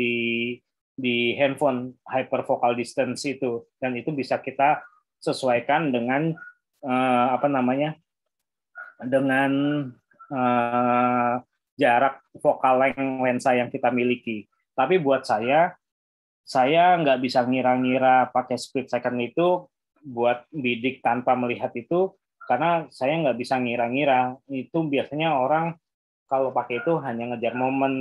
di handphone hyperfocal distance itu, dan itu bisa kita sesuaikan dengan apa namanya dengan jarak focal length lensa yang kita miliki. Tapi buat saya nggak bisa ngira-ngira pakai split second itu buat bidik tanpa melihat itu, karena saya nggak bisa ngira-ngira. Itu biasanya orang kalau pakai itu hanya ngejar momen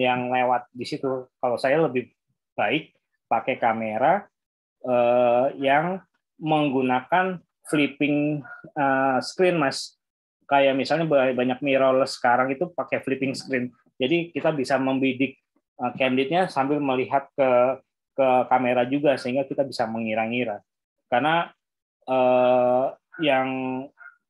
yang lewat di situ. Kalau saya lebih baik pakai kamera yang menggunakan flipping screen, Mas. Kayak misalnya banyak mirrorless sekarang itu pakai flipping screen. Jadi kita bisa membidik candidnya sambil melihat ke kamera juga, sehingga kita bisa mengira-ngira. Karena yang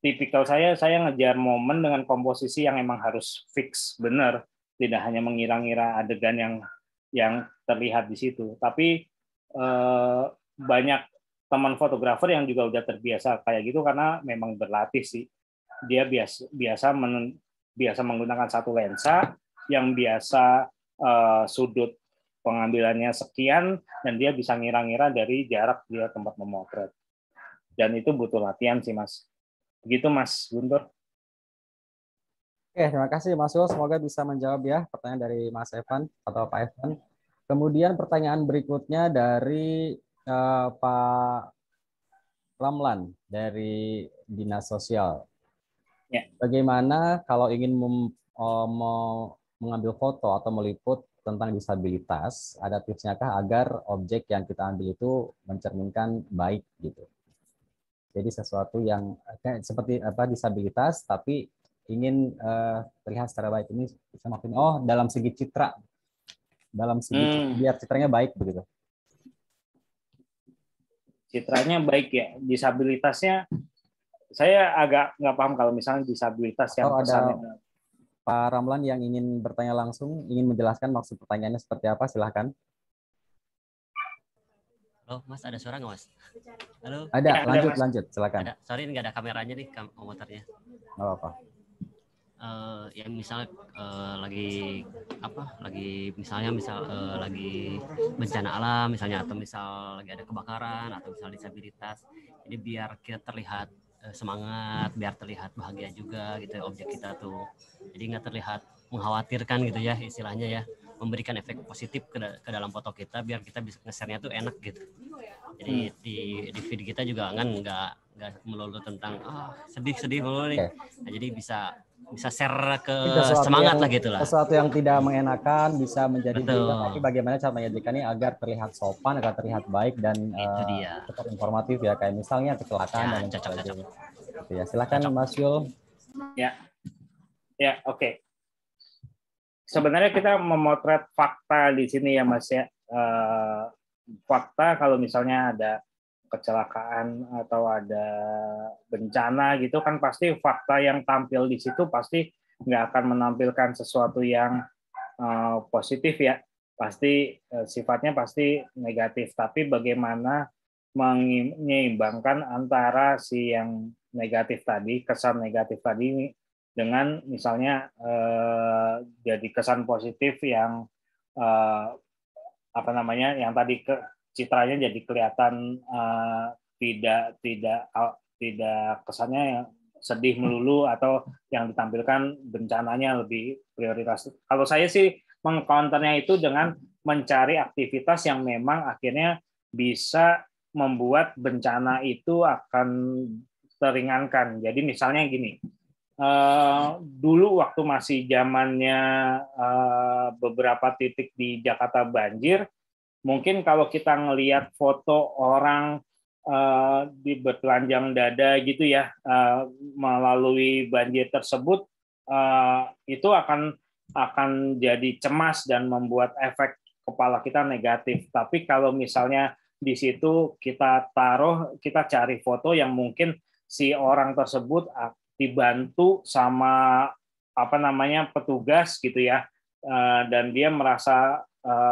tipikal saya ngejar momen dengan komposisi yang emang harus fix benar. tidak hanya mengira-ngira adegan yang terlihat di situ, tapi banyak teman fotografer yang juga udah terbiasa kayak gitu karena memang berlatih sih. Dia biasa menggunakan satu lensa yang biasa sudut pengambilannya sekian, dan dia bisa ngira-ngira dari jarak dia tempat memotret. Dan itu butuh latihan sih, Mas. Begitu, Mas Guntur. Oke, terima kasih Mas Yul. Semoga bisa menjawab ya pertanyaan dari Mas Evan atau Pak Evan. Kemudian pertanyaan berikutnya dari Pak Ramlan dari Dinas Sosial. Ya. Bagaimana kalau ingin mengambil foto atau meliput tentang disabilitas, ada tipsnya kah agar objek yang kita ambil itu mencerminkan baik gitu? Jadi sesuatu yang seperti disabilitas tapi ingin terlihat secara baik, ini bisa makin dalam segi citra, biar citranya baik begitu. Citranya baik ya, disabilitasnya saya agak nggak paham kalau misalnya disabilitas yang kesannya. Pak Ramlan yang ingin bertanya langsung, ingin menjelaskan maksud pertanyaannya seperti apa, silahkan. Halo, Mas, ada suara nggak, Mas? Halo. Ada, ya, lanjut, silakan. Sorry, nggak ada kameranya nih, komputernya. Nggak apa-apa. Ya misal lagi bencana alam misalnya, atau misal lagi ada kebakaran, atau misal disabilitas. Jadi biar kita terlihat semangat, biar terlihat bahagia juga gitu objek kita tuh. Jadi nggak terlihat mengkhawatirkan gitu ya istilahnya ya, memberikan efek positif ke dalam foto kita biar kita bisa nge-share-nya tuh enak gitu. Jadi di feed kita juga kan nggak melulu tentang sedih melulu nih. Nah, jadi bisa share ke semangat lah gitu lah. Sesuatu yang tidak mengenakan bisa menjadi juga, tapi bagaimana cara menyajikannya agar terlihat sopan, agar terlihat baik dan tetap informatif ya, kayak misalnya kecelakaan dan sebagainya. Ya, silakan Mas Yul. Ya, oke. Sebenarnya kita memotret fakta di sini ya, Mas ya. Fakta kalau misalnya ada kecelakaan atau ada bencana gitu kan, pasti fakta yang tampil di situ pasti nggak akan menampilkan sesuatu yang positif ya, pasti sifatnya pasti negatif. Tapi bagaimana menyeimbangkan antara si yang negatif tadi, kesan negatif tadi, dengan misalnya jadi kesan positif yang yang tadi citranya jadi kelihatan tidak kesannya yang sedih melulu, atau yang ditampilkan bencananya lebih prioritas. Kalau saya sih mengcounternya itu dengan mencari aktivitas yang memang akhirnya bisa membuat bencana itu akan teringankan. Jadi misalnya gini, dulu waktu masih zamannya beberapa titik di Jakarta banjir, mungkin kalau kita ngelihat foto orang di bertelanjang dada gitu ya, melalui banjir tersebut, itu akan jadi cemas dan membuat efek kepala kita negatif. Tapi kalau misalnya di situ kita cari foto yang mungkin si orang tersebut dibantu sama petugas gitu ya, dan dia merasa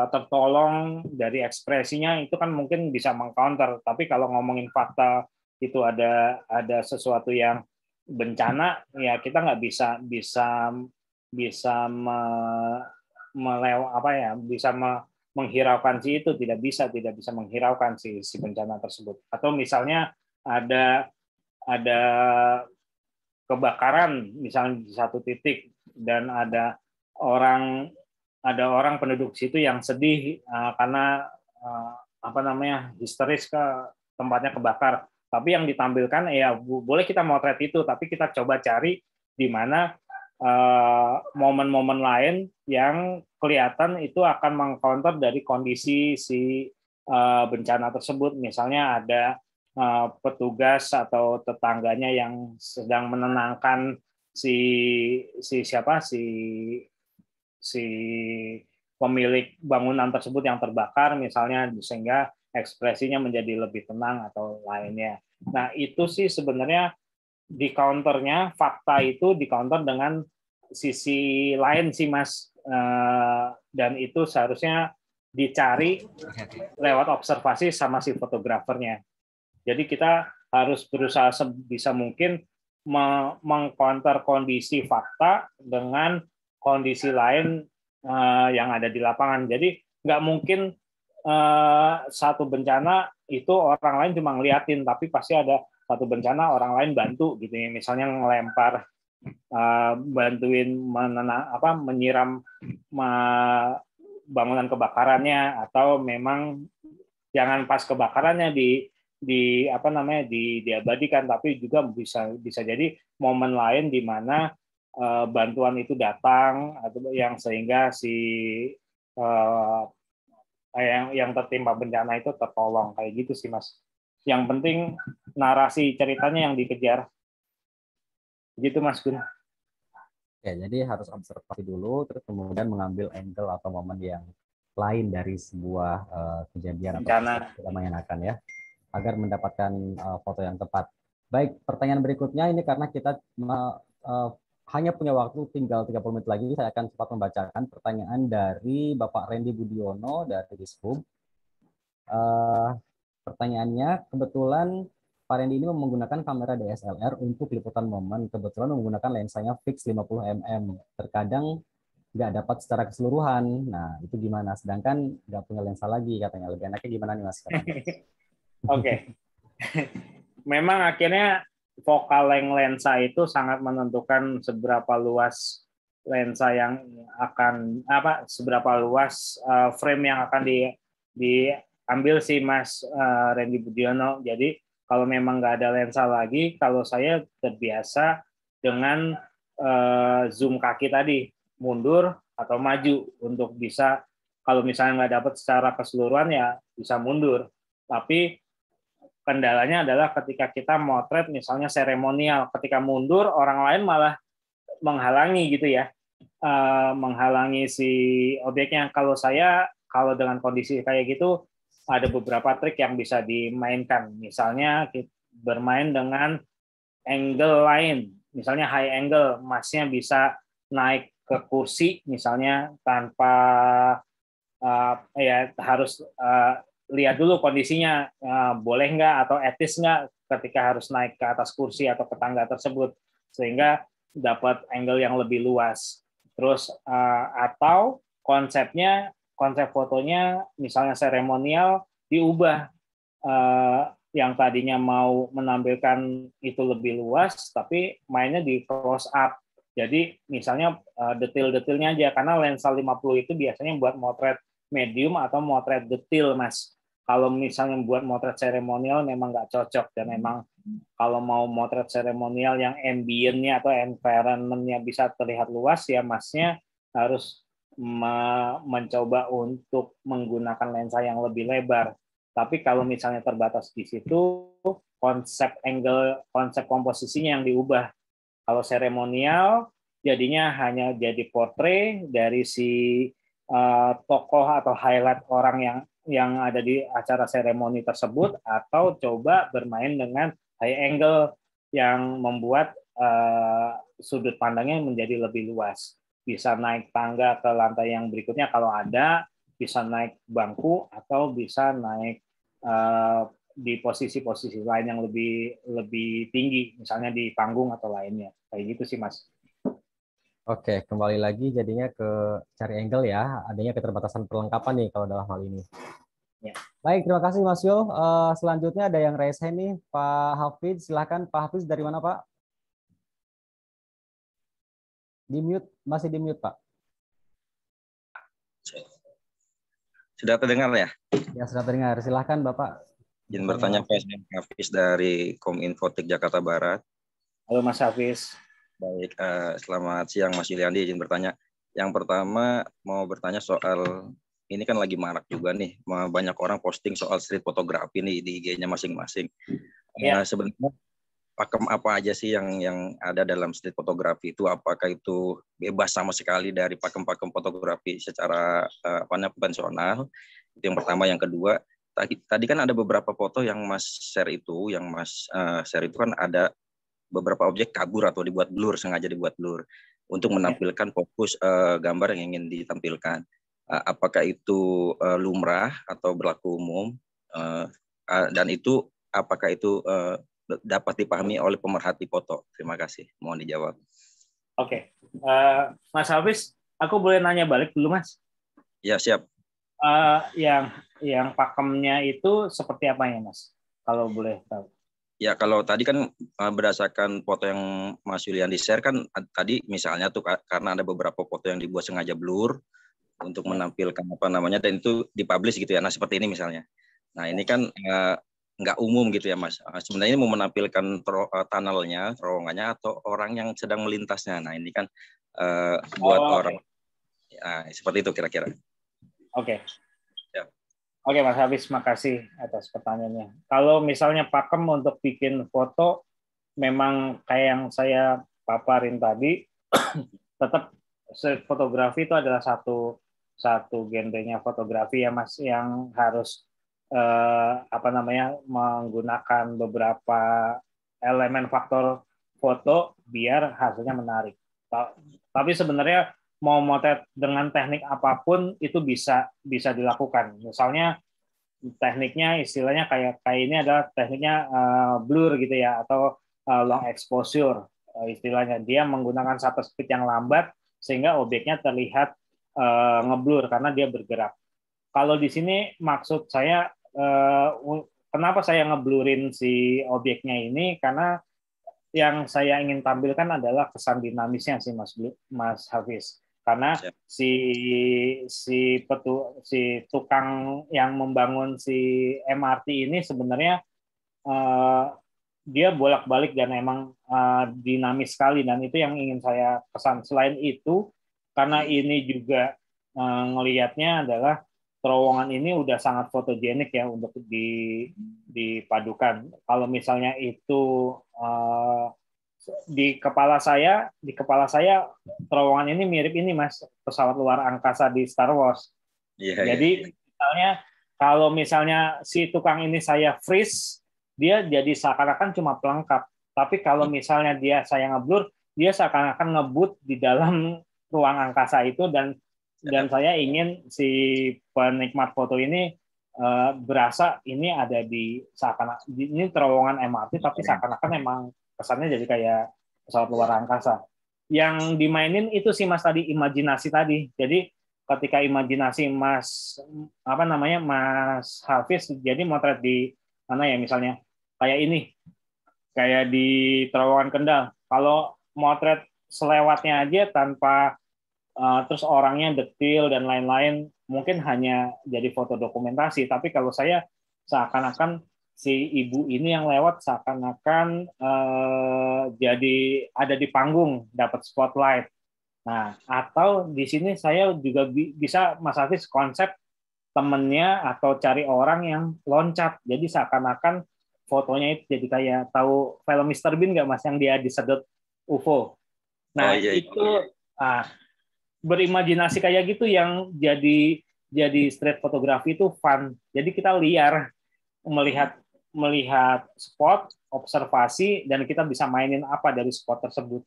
tertolong dari ekspresinya, itu kan mungkin bisa mengcounter. Tapi kalau ngomongin fakta itu ada sesuatu yang bencana, ya kita nggak bisa menghiraukan si itu, tidak bisa menghiraukan si bencana tersebut. Atau misalnya ada kebakaran misalnya di satu titik, dan ada orang penduduk situ yang sedih karena histeris ke tempatnya kebakar. Tapi yang ditampilkan ya boleh kita motret itu, tapi kita coba cari di mana momen-momen lain yang kelihatan itu akan mengcounter dari kondisi si bencana tersebut. Misalnya ada petugas atau tetangganya yang sedang menenangkan si pemilik bangunan tersebut yang terbakar misalnya, sehingga ekspresinya menjadi lebih tenang atau lainnya. Nah, itu sih sebenarnya di counternya, fakta itu di counter dengan sisi lain sih Mas, dan itu seharusnya dicari lewat observasi sama si fotografernya. Jadi kita harus berusaha sebisa mungkin mengcounter kondisi fakta dengan kondisi lain yang ada di lapangan. Jadi nggak mungkin satu bencana itu orang lain cuma ngeliatin, tapi pasti ada satu bencana orang lain bantu gitu ya. Misalnya ngelempar, bantuin menyiram bangunan kebakarannya, atau memang jangan pas kebakarannya diabadikan, tapi juga bisa jadi momen lain di mana bantuan itu datang, atau yang sehingga si yang tertimpa bencana itu tertolong, kayak gitu sih Mas. Yang penting narasi ceritanya yang dikejar, gitu Mas Gun. Ya, jadi harus observasi dulu, terus kemudian mengambil angle atau momen yang lain dari sebuah kejadian bencana atau menyenangkan ya, agar mendapatkan foto yang tepat. Baik, pertanyaan berikutnya ini karena kita hanya punya waktu tinggal 30 menit lagi, saya akan cepat membacakan pertanyaan dari Bapak Randy Budiono dari Dishub. Pertanyaannya, kebetulan Pak Randy ini menggunakan kamera DSLR untuk liputan momen, kebetulan menggunakan lensanya fix 50 mm. Terkadang nggak dapat secara keseluruhan. Nah, itu gimana? Sedangkan nggak punya lensa lagi katanya. Lebih enaknya gimana nih Mas? Oke. Memang akhirnya focal length lensa itu sangat menentukan seberapa luas lensa yang akan seberapa luas frame yang akan diambil si Mas Randy Budiono. Jadi kalau memang nggak ada lensa lagi, kalau saya terbiasa dengan zoom kaki tadi, mundur atau maju untuk bisa, kalau misalnya nggak dapat secara keseluruhan ya bisa mundur. Tapi kendalanya adalah ketika kita motret misalnya seremonial, ketika mundur orang lain malah menghalangi gitu ya, menghalangi si objeknya. Kalau dengan kondisi kayak gitu ada beberapa trik yang bisa dimainkan. Misalnya bermain dengan angle lain, misalnya high angle, masnya bisa naik ke kursi misalnya tanpa harus lihat dulu kondisinya, boleh nggak atau etis nggak ketika harus naik ke atas kursi atau ke tangga tersebut, sehingga dapat angle yang lebih luas. Terus atau konsep fotonya misalnya seremonial diubah, yang tadinya mau menampilkan itu lebih luas tapi mainnya di close up. Jadi misalnya detail-detailnya aja, karena lensa 50 itu biasanya buat motret medium atau motret detail Mas. Kalau misalnya buat motret seremonial memang nggak cocok, dan memang kalau mau motret seremonial yang ambient-nya atau environment-nya bisa terlihat luas ya Masnya harus mencoba untuk menggunakan lensa yang lebih lebar. Tapi kalau misalnya terbatas di situ, konsep angle, konsep komposisinya yang diubah. Kalau seremonial jadinya hanya jadi portrait dari si tokoh atau highlight orang yang ada di acara seremoni tersebut, atau coba bermain dengan high angle yang membuat sudut pandangnya menjadi lebih luas. Bisa naik tangga ke lantai yang berikutnya kalau ada, bisa naik bangku, atau bisa naik di posisi-posisi lain yang lebih tinggi, misalnya di panggung atau lainnya. Kayak gitu sih Mas. Oke, kembali lagi jadinya ke cari angle ya, adanya keterbatasan perlengkapan nih kalau dalam hal ini. Ya. Baik, terima kasih Mas Yo. Selanjutnya ada yang raise hand nih, Pak Hafiz. Silahkan Pak Hafiz, dari mana Pak? Di mute, masih di mute Pak. Sudah terdengar ya? Ya, sudah terdengar. Silahkan Bapak. Izin bertanya Pak Hafiz dari Kominfotik Jakarta Barat. Halo Mas Hafiz. Baik, selamat siang Mas Yuliandi. Izin bertanya. Yang pertama mau bertanya soal, ini kan lagi marak juga nih, banyak orang posting soal street fotografi nih di IG-nya masing-masing. Ya. Sebenarnya pakem apa aja sih yang ada dalam street fotografi itu? Apakah itu bebas sama sekali dari pakem-pakem fotografi secara konvensional? Itu yang pertama. Yang kedua, tadi kan ada beberapa foto yang Mas share itu, kan ada beberapa objek kabur atau dibuat blur, sengaja dibuat blur. untuk menampilkan fokus gambar yang ingin ditampilkan. Apakah itu lumrah atau berlaku umum, dan itu apakah itu dapat dipahami oleh pemerhati foto? Terima kasih, mohon dijawab. Oke. Mas Hafiz, aku boleh nanya balik dulu, Mas? Ya, siap. Yang pakemnya itu seperti apa ya, Mas? Kalau boleh tahu. Ya, kalau tadi kan berdasarkan foto yang Mas Yulian di-share kan tadi misalnya tuh karena ada beberapa foto yang dibuat sengaja blur untuk menampilkan apa namanya, dan itu dipublish gitu ya. Nah, seperti ini misalnya. Nah, ini kan nggak umum gitu ya, Mas. Sebenarnya ini mau menampilkan tunnelnya, terowongannya, atau orang yang sedang melintasnya. Nah, ini kan buat orang. Ya, seperti itu kira-kira. Oke. Ya. Oke, Mas Hafiz, makasih atas pertanyaannya. Kalau misalnya pakem untuk bikin foto, memang kayak yang saya paparin tadi, tetap fotografi itu adalah satu genrenya fotografi ya, Mas, yang harus menggunakan beberapa elemen faktor foto biar hasilnya menarik. Tapi sebenarnya mau motret dengan teknik apapun itu bisa dilakukan. Misalnya tekniknya istilahnya kayak ini adalah tekniknya blur gitu ya, atau long exposure istilahnya. Dia menggunakan shutter speed yang lambat sehingga objeknya terlihat ngeblur karena dia bergerak. Kalau di sini maksud saya kenapa saya ngeblurin si objeknya ini, karena yang saya ingin tampilkan adalah kesan dinamisnya sih, Mas Hafiz. Karena si tukang yang membangun si MRT ini sebenarnya dia bolak-balik dan emang dinamis sekali, dan itu yang ingin saya pesan. Selain itu, karena ini juga ngelihatnya adalah terowongan ini udah sangat fotogenik ya untuk dipadukan. Kalau misalnya itu di kepala saya terowongan ini mirip ini, Mas, pesawat luar angkasa di Star Wars. Jadi misalnya kalau misalnya si tukang ini saya freeze, dia jadi seakan-akan cuma pelengkap. Tapi kalau misalnya saya ngeblur, dia seakan-akan ngebut di dalam ruang angkasa itu, dan saya ingin si penikmat foto ini berasa ini ada di seakan-akan ini terowongan MRT, tapi seakan-akan memang kesannya jadi kayak pesawat luar angkasa. Yang dimainin itu sih, Mas, tadi imajinasi tadi. Jadi ketika imajinasi Mas Hafiz jadi motret di mana ya, misalnya kayak ini, kayak di terowongan Kendal. Kalau motret selewatnya aja tanpa terus orangnya detil dan lain-lain, mungkin hanya jadi foto dokumentasi. Tapi kalau saya seakan-akan si ibu ini yang lewat seakan-akan jadi ada di panggung, dapat spotlight. Nah, atau di sini saya juga bisa, Mas Hafiz, konsep temennya atau cari orang yang loncat. Jadi seakan-akan fotonya itu jadi kayak, tahu film Mr. Bean nggak, Mas, yang dia disedot UFO. Nah, itu berimajinasi kayak gitu yang jadi street fotografi itu fun. Jadi kita liar melihat spot, observasi, dan kita bisa mainin apa dari spot tersebut.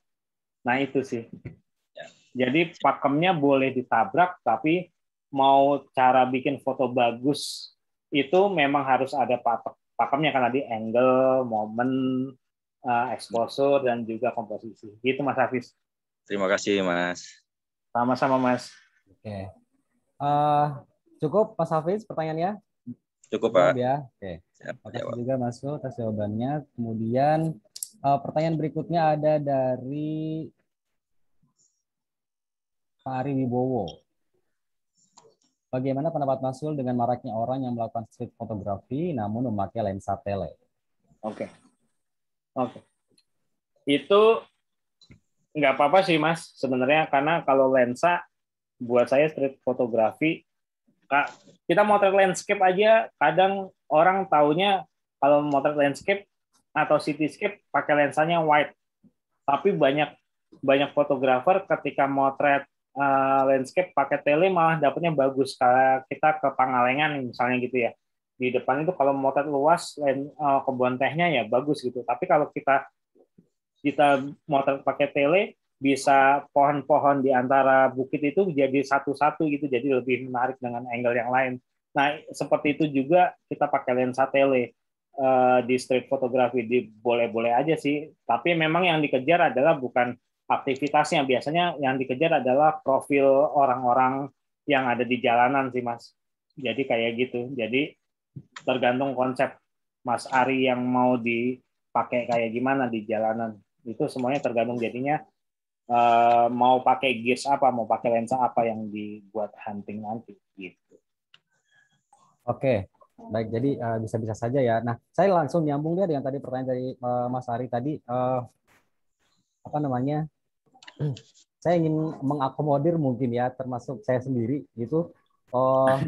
Nah, itu sih. Jadi pakemnya boleh ditabrak, tapi mau cara bikin foto bagus itu memang harus ada pakemnya, kan tadi angle, momen, exposure, dan juga komposisi. Gitu, Mas Hafiz. Terima kasih, Mas. Sama-sama, Mas. Oke. Cukup, Mas Hafiz, pertanyaannya? Cukup, Pak. Ya. Oke. Terima kasih juga, Mas Sul, atas jawabannya. Kemudian pertanyaan berikutnya ada dari Pak Ari Wibowo. Bagaimana pendapat Mas Sul dengan maraknya orang yang melakukan street fotografi namun memakai lensa tele? Oke. Itu nggak apa-apa sih, Mas, sebenarnya, karena kalau lensa buat saya street fotografi, kita motret landscape aja kadang orang taunya kalau motret landscape atau cityscape pakai lensanya wide, tapi banyak fotografer ketika motret landscape pakai tele malah dapetnya bagus. Kalau kita ke Pangalengan misalnya gitu ya, di depan itu kalau motret luas kebun tehnya ya bagus gitu, tapi kalau kita motret pakai tele bisa pohon-pohon di antara bukit itu jadi satu-satu gitu, jadi lebih menarik dengan angle yang lain. Nah, seperti itu juga kita pakai lensa tele di street fotografi, di boleh-boleh aja sih. Tapi memang yang dikejar adalah bukan aktivitasnya, biasanya yang dikejar adalah profil orang-orang yang ada di jalanan sih, Mas. Jadi kayak gitu. Jadi tergantung konsep Mas Ari yang mau dipakai kayak gimana di jalanan. Itu semuanya tergantung jadinya mau pakai gears apa, mau pakai lensa apa yang dibuat hunting nanti gitu. Oke, baik. Jadi bisa-bisa saja ya. Nah, saya langsung nyambung dia dengan tadi pertanyaan dari Mas Ari tadi. Apa namanya? Saya ingin mengakomodir mungkin ya, termasuk saya sendiri gitu,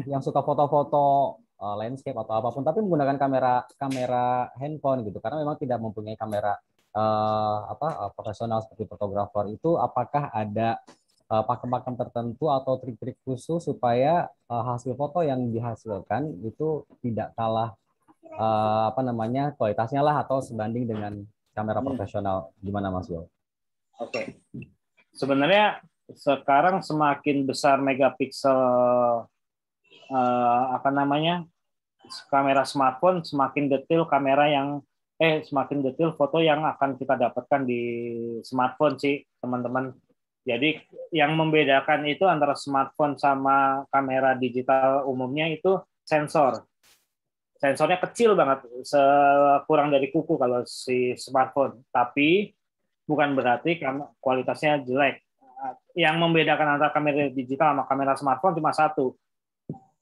yang suka foto-foto landscape atau apapun, tapi menggunakan kamera handphone gitu, karena memang tidak mempunyai kamera profesional seperti fotografer itu. Apakah ada pakem-pakem tertentu atau trik-trik khusus supaya hasil foto yang dihasilkan itu tidak kalah kualitasnya lah atau sebanding dengan kamera profesional? Gimana Mas Yul? Oke. Sebenarnya sekarang semakin besar megapiksel kamera smartphone, semakin detail semakin detail foto yang akan kita dapatkan di smartphone sih, teman-teman. Jadi yang membedakan itu antara smartphone sama kamera digital umumnya itu sensor. Sensornya kecil banget, kurang dari kuku kalau si smartphone. Tapi bukan berarti kualitasnya jelek. Yang membedakan antara kamera digital sama kamera smartphone cuma satu,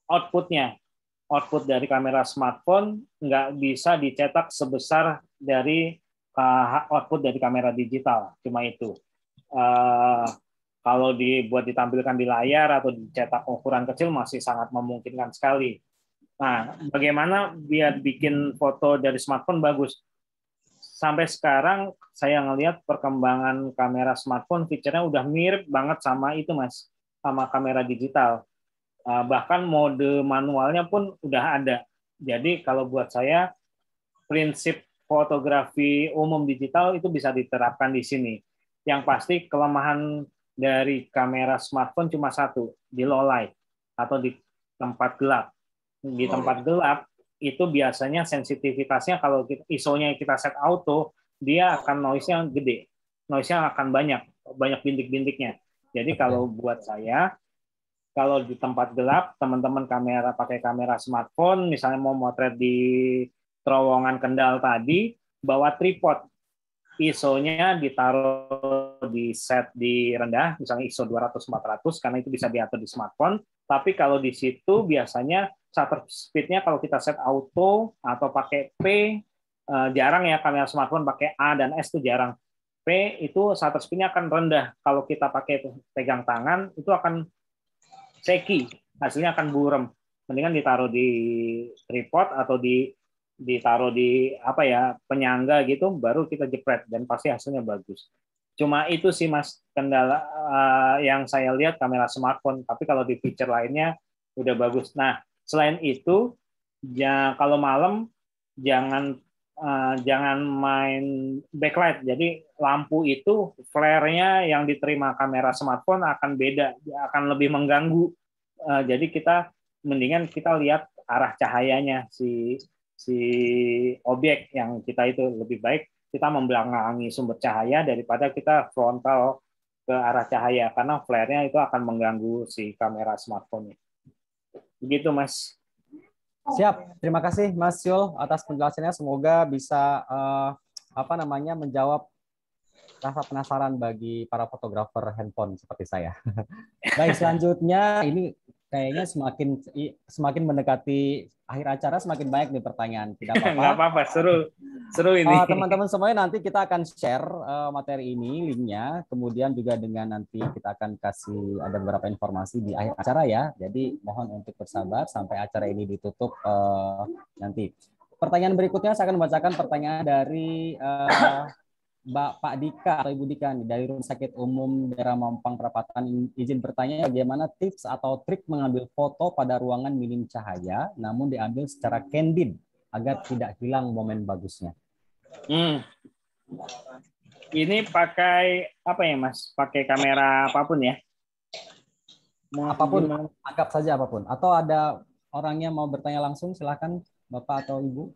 outputnya. Output dari kamera smartphone nggak bisa dicetak sebesar dari output dari kamera digital. Cuma itu. Kalau dibuat ditampilkan di layar atau dicetak ukuran kecil masih sangat memungkinkan sekali. Nah, bagaimana biar bikin foto dari smartphone bagus? Sampai sekarang saya ngelihat perkembangan kamera smartphone fiturnya udah mirip banget sama itu, Mas, sama kamera digital. Bahkan mode manualnya pun udah ada. Jadi kalau buat saya prinsip fotografi umum digital itu bisa diterapkan di sini. Yang pasti kelemahan dari kamera smartphone cuma satu, di low light atau di tempat gelap. Di tempat gelap itu biasanya sensitivitasnya kalau ISO-nya kita set auto, dia akan noise-nya gede. Noise-nya akan banyak bintik-bintiknya. Jadi kalau buat saya, kalau di tempat gelap, teman-teman pakai kamera smartphone, misalnya mau motret di terowongan Kendal tadi, bawa tripod. ISO-nya ditaruh di set di rendah, misalnya ISO 200-400, karena itu bisa diatur di smartphone. Tapi kalau di situ biasanya shutter speed-nya kalau kita set auto atau pakai P, jarang ya kamera smartphone pakai A dan S itu jarang. P itu shutter speed-nya akan rendah. Kalau kita pakai pegang tangan, itu akan shaky, hasilnya akan buram. Mendingan ditaruh di tripod atau ditaruh di penyangga gitu, baru kita jepret dan pasti hasilnya bagus. Cuma itu sih Mas kendala yang saya lihat kamera smartphone. Tapi kalau di feature lainnya udah bagus. Nah selain itu kalau malam jangan main backlight. Jadi lampu itu flare-nya yang diterima kamera smartphone akan beda, akan lebih mengganggu. Jadi mendingan kita lihat arah cahayanya si objek yang kita itu, lebih baik kita membelakangi sumber cahaya daripada kita frontal ke arah cahaya, karena flare-nya itu akan mengganggu si kamera smartphone. Begitu Mas. Siap, terima kasih Mas Yul atas penjelasannya. Semoga bisa menjawab rasa penasaran bagi para fotografer handphone seperti saya. Baik, selanjutnya ini kayaknya semakin mendekati akhir acara, semakin banyak nih pertanyaan. Tidak apa-apa. Nggak apa-apa, seru ini. Teman-teman semuanya, nanti kita akan share materi ini, linknya. Kemudian juga dengan nanti kita akan kasih ada beberapa informasi di akhir acara ya. Jadi mohon untuk bersabar sampai acara ini ditutup nanti. Pertanyaan berikutnya saya akan membacakan pertanyaan dari Pak Dika atau Ibu Dika dari Rumah Sakit Umum Daerah Mampang Perapatan. Izin bertanya, bagaimana tips atau trik mengambil foto pada ruangan minim cahaya namun diambil secara candid agar tidak hilang momen bagusnya? Ini pakai apa ya, Mas? Pakai kamera apapun ya? Mau Apapun, gimana? anggap saja apapun. Atau ada orangnya mau bertanya langsung, silakan Bapak atau Ibu.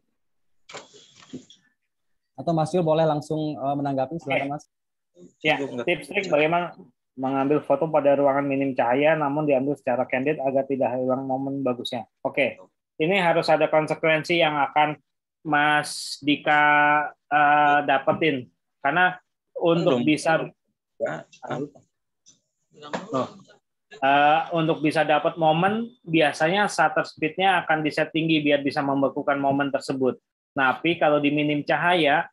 Atau Mas Yul boleh langsung menanggapi, silakan Mas. Ya, tips trik bagaimana mengambil foto pada ruangan minim cahaya namun diambil secara candid agar tidak hilang momen bagusnya. Oke, ini harus ada konsekuensi yang akan Mas Dika dapetin karena untuk bisa untuk bisa dapat momen biasanya shutter speed-nya akan di-set tinggi biar bisa membekukan momen tersebut. Tapi kalau di minim cahaya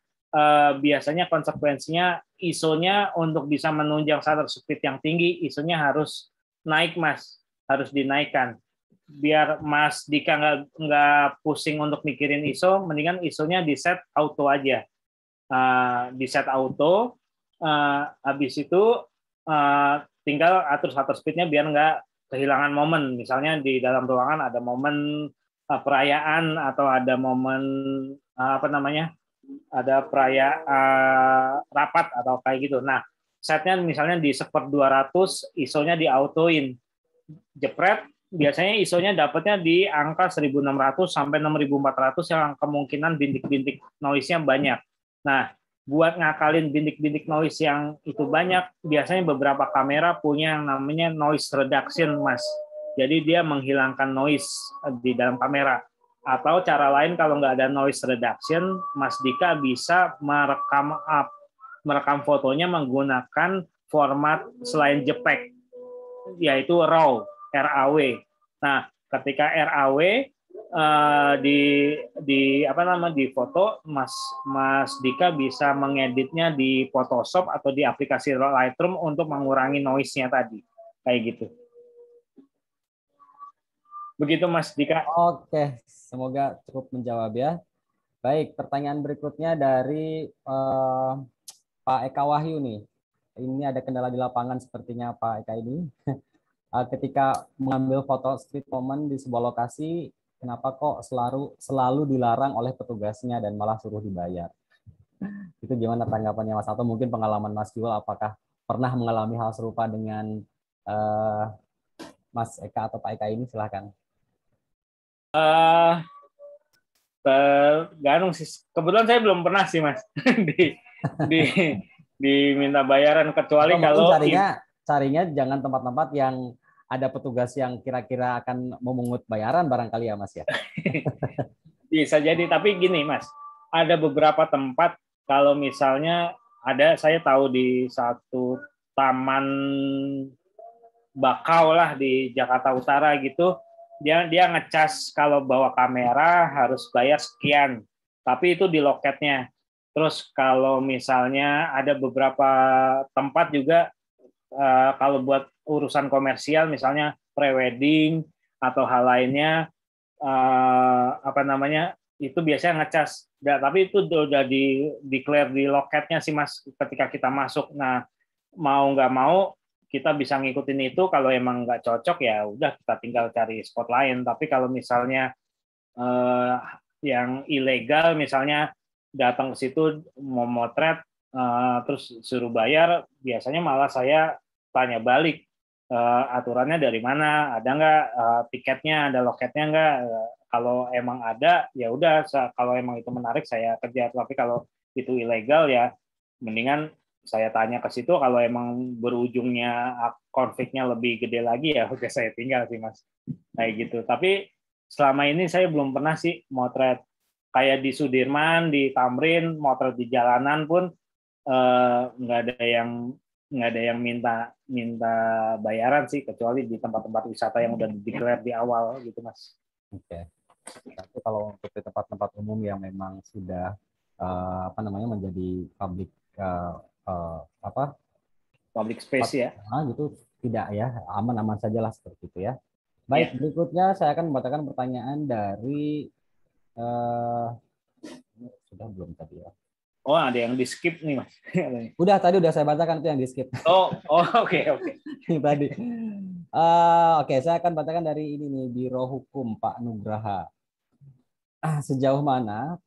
biasanya konsekuensinya ISO-nya untuk bisa menunjang shutter speed yang tinggi, ISO-nya harus naik, Mas. Harus dinaikkan. Biar Mas Dika nggak pusing untuk mikirin ISO, mendingan ISO-nya di-set auto aja. Di-set auto, habis itu tinggal atur shutter speed-nya biar nggak kehilangan momen. Misalnya di dalam ruangan ada momen perayaan atau ada momen apa namanya, ada perayaan rapat atau kayak gitu. Nah, setnya misalnya di 1/200, ISO-nya di autoin. Jepret, biasanya ISO-nya dapatnya di angka 1600 sampai 6400 yang kemungkinan bintik-bintik noise-nya banyak. Nah, buat ngakalin bintik-bintik noise yang itu banyak, biasanya beberapa kamera punya yang namanya noise reduction, Mas. Jadi dia menghilangkan noise di dalam kamera. Atau cara lain kalau nggak ada noise reduction, Mas Dika bisa merekam fotonya menggunakan format selain JPEG, yaitu RAW, RAW. Nah, ketika RAW di foto, Mas Dika bisa mengeditnya di Photoshop atau di aplikasi Lightroom untuk mengurangi noise-nya tadi, kayak gitu. Begitu Mas Dika. Oke, semoga cukup menjawab ya. Baik, pertanyaan berikutnya dari Pak Eka Wahyu nih. Ini ada kendala di lapangan sepertinya Pak Eka ini. Ketika mengambil foto street moment di sebuah lokasi, kenapa kok selalu dilarang oleh petugasnya dan malah suruh dibayar? Itu gimana tanggapannya Mas? Atau mungkin pengalaman Mas Yul, apakah pernah mengalami hal serupa dengan Mas Eka atau Pak Eka ini? Silahkan. Tergantung sih. Kebetulan saya belum pernah sih Mas diminta bayaran, kecuali kalau carinya jangan tempat-tempat yang ada petugas yang kira-kira akan memungut bayaran barangkali ya Mas ya. Bisa jadi, tapi gini Mas, ada beberapa tempat kalau misalnya saya tahu di satu taman bakau lah di Jakarta Utara gitu, dia ngecas kalau bawa kamera harus bayar sekian, tapi itu di loketnya. Terus kalau misalnya ada beberapa tempat juga kalau buat urusan komersial, misalnya prewedding atau hal lainnya, itu biasanya ngecas. Tapi itu udah declare di loketnya sih Mas ketika kita masuk. Nah, mau nggak mau kita bisa ngikutin itu. Kalau emang nggak cocok ya udah kita tinggal cari spot lain. Tapi kalau misalnya yang ilegal, misalnya datang ke situ mau motret terus suruh bayar, biasanya malah saya tanya balik, aturannya dari mana, ada nggak tiketnya, ada loketnya nggak. Kalau emang ada ya udah, kalau emang itu menarik saya kerja. Tapi kalau itu ilegal ya mendingan saya tanya ke situ. Kalau emang berujungnya konfliknya lebih gede lagi ya udah saya tinggal sih Mas, kayak gitu. Tapi selama ini saya belum pernah sih motret kayak di Sudirman, di Tamrin, motret di jalanan pun nggak ada yang minta bayaran sih, kecuali di tempat-tempat wisata yang udah di-declare di awal gitu Mas. Oke. Tapi kalau untuk di tempat-tempat umum yang memang sudah menjadi public space ya, gitu tidak ya, aman-aman sajalah seperti itu ya. Baik, berikutnya saya akan membacakan pertanyaan dari sudah belum tadi ya? Oh, ada yang di skip nih Mas. Tadi udah saya bacakan itu yang di skip. Oke. Tadi. Oke, saya akan bacakan dari ini nih, Biro Hukum Pak Nugraha. Sejauh mana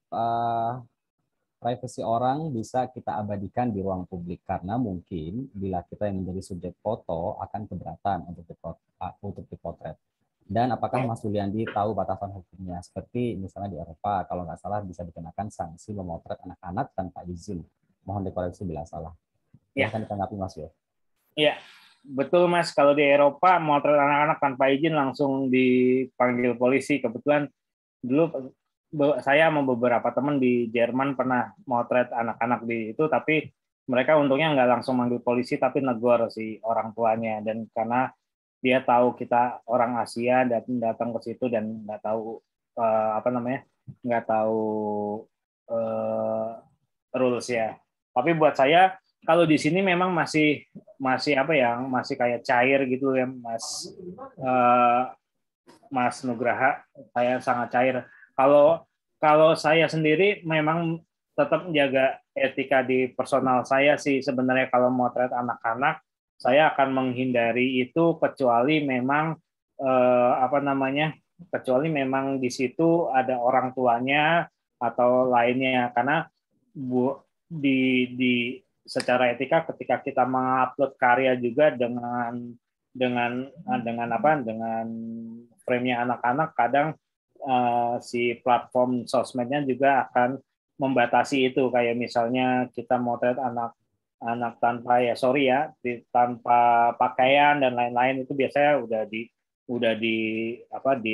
privasi orang bisa kita abadikan di ruang publik karena mungkin bila kita yang menjadi subjek foto akan keberatan untuk dipotret. Dan apakah Mas Yuliandi tahu batasan hukumnya? Seperti misalnya di Eropa, kalau nggak salah bisa dikenakan sanksi memotret anak-anak tanpa izin. Mohon dikoreksi bila salah. Silahkan ditanggapi Mas Yul. Iya, betul Mas. Kalau di Eropa motret anak-anak tanpa izin langsung dipanggil polisi. Kebetulan dulu saya sama beberapa teman di Jerman pernah motret anak-anak di itu, tapi mereka untungnya nggak langsung manggil polisi, tapi negor si orang tuanya. Dan karena dia tahu kita orang Asia dan datang ke situ dan nggak tahu nggak tahu rules ya. Tapi buat saya kalau di sini memang masih masih kayak cair gitu ya Mas Nugraha, saya sangat cair. Kalau saya sendiri memang tetap menjaga etika di personal saya sih sebenarnya. Kalau motret anak-anak saya akan menghindari itu kecuali memang kecuali memang di situ ada orang tuanya atau lainnya, karena di secara etika ketika kita mengupload karya juga dengan frame-nya anak-anak, kadang si platform sosmednya juga akan membatasi itu, kayak misalnya kita motret anak tanpa tanpa pakaian dan lain-lain, itu biasanya udah di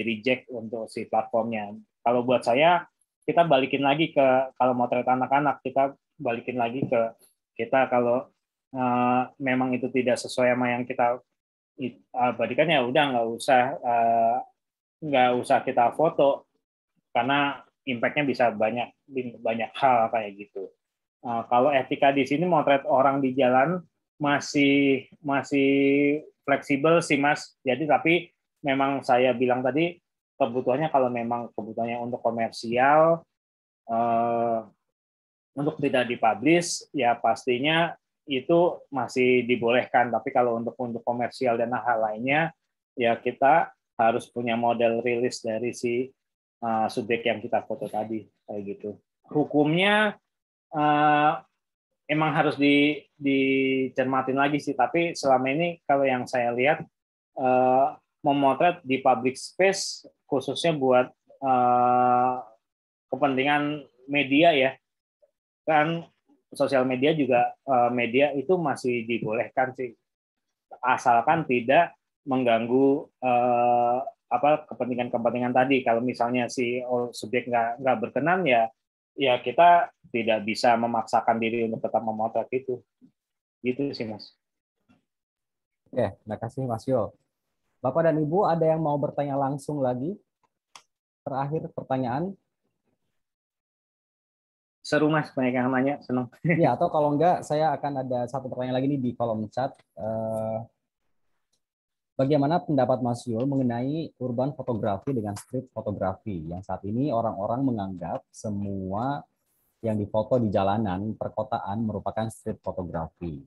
reject untuk si platformnya. Kalau buat saya kita balikin lagi ke, kalau motret anak-anak kita balikin lagi ke kita, kalau memang itu tidak sesuai sama yang kita abadikan ya udah nggak usah kita foto, karena impact-nya bisa banyak hal kayak gitu. Kalau etika di sini motret orang di jalan masih fleksibel sih Mas. Jadi tapi memang saya bilang tadi kebutuhannya, kalau memang kebutuhannya untuk komersial, untuk tidak dipublish ya pastinya itu masih dibolehkan. Tapi kalau untuk komersial dan hal lainnya ya kita harus punya model rilis dari si subjek yang kita foto tadi kayak gitu. Hukumnya emang harus dicermatin lagi sih, tapi selama ini kalau yang saya lihat memotret di public space khususnya buat kepentingan media ya, kan sosial media juga media itu masih dibolehkan sih, asalkan tidak mengganggu kepentingan tadi. Kalau misalnya si subjek nggak berkenan ya kita tidak bisa memaksakan diri untuk tetap memotret itu. Gitu sih Mas. Oke, terima kasih Mas Yul. Bapak dan Ibu ada yang mau bertanya langsung lagi? Terakhir pertanyaan. Seru Mas, banyak yang nanya, senang. Ya, atau kalau enggak saya akan ada satu pertanyaan lagi nih di kolom chat. Bagaimana pendapat Mas Yul mengenai urban fotografi dengan street fotografi yang saat ini orang-orang menganggap semua yang difoto di jalanan perkotaan merupakan street fotografi.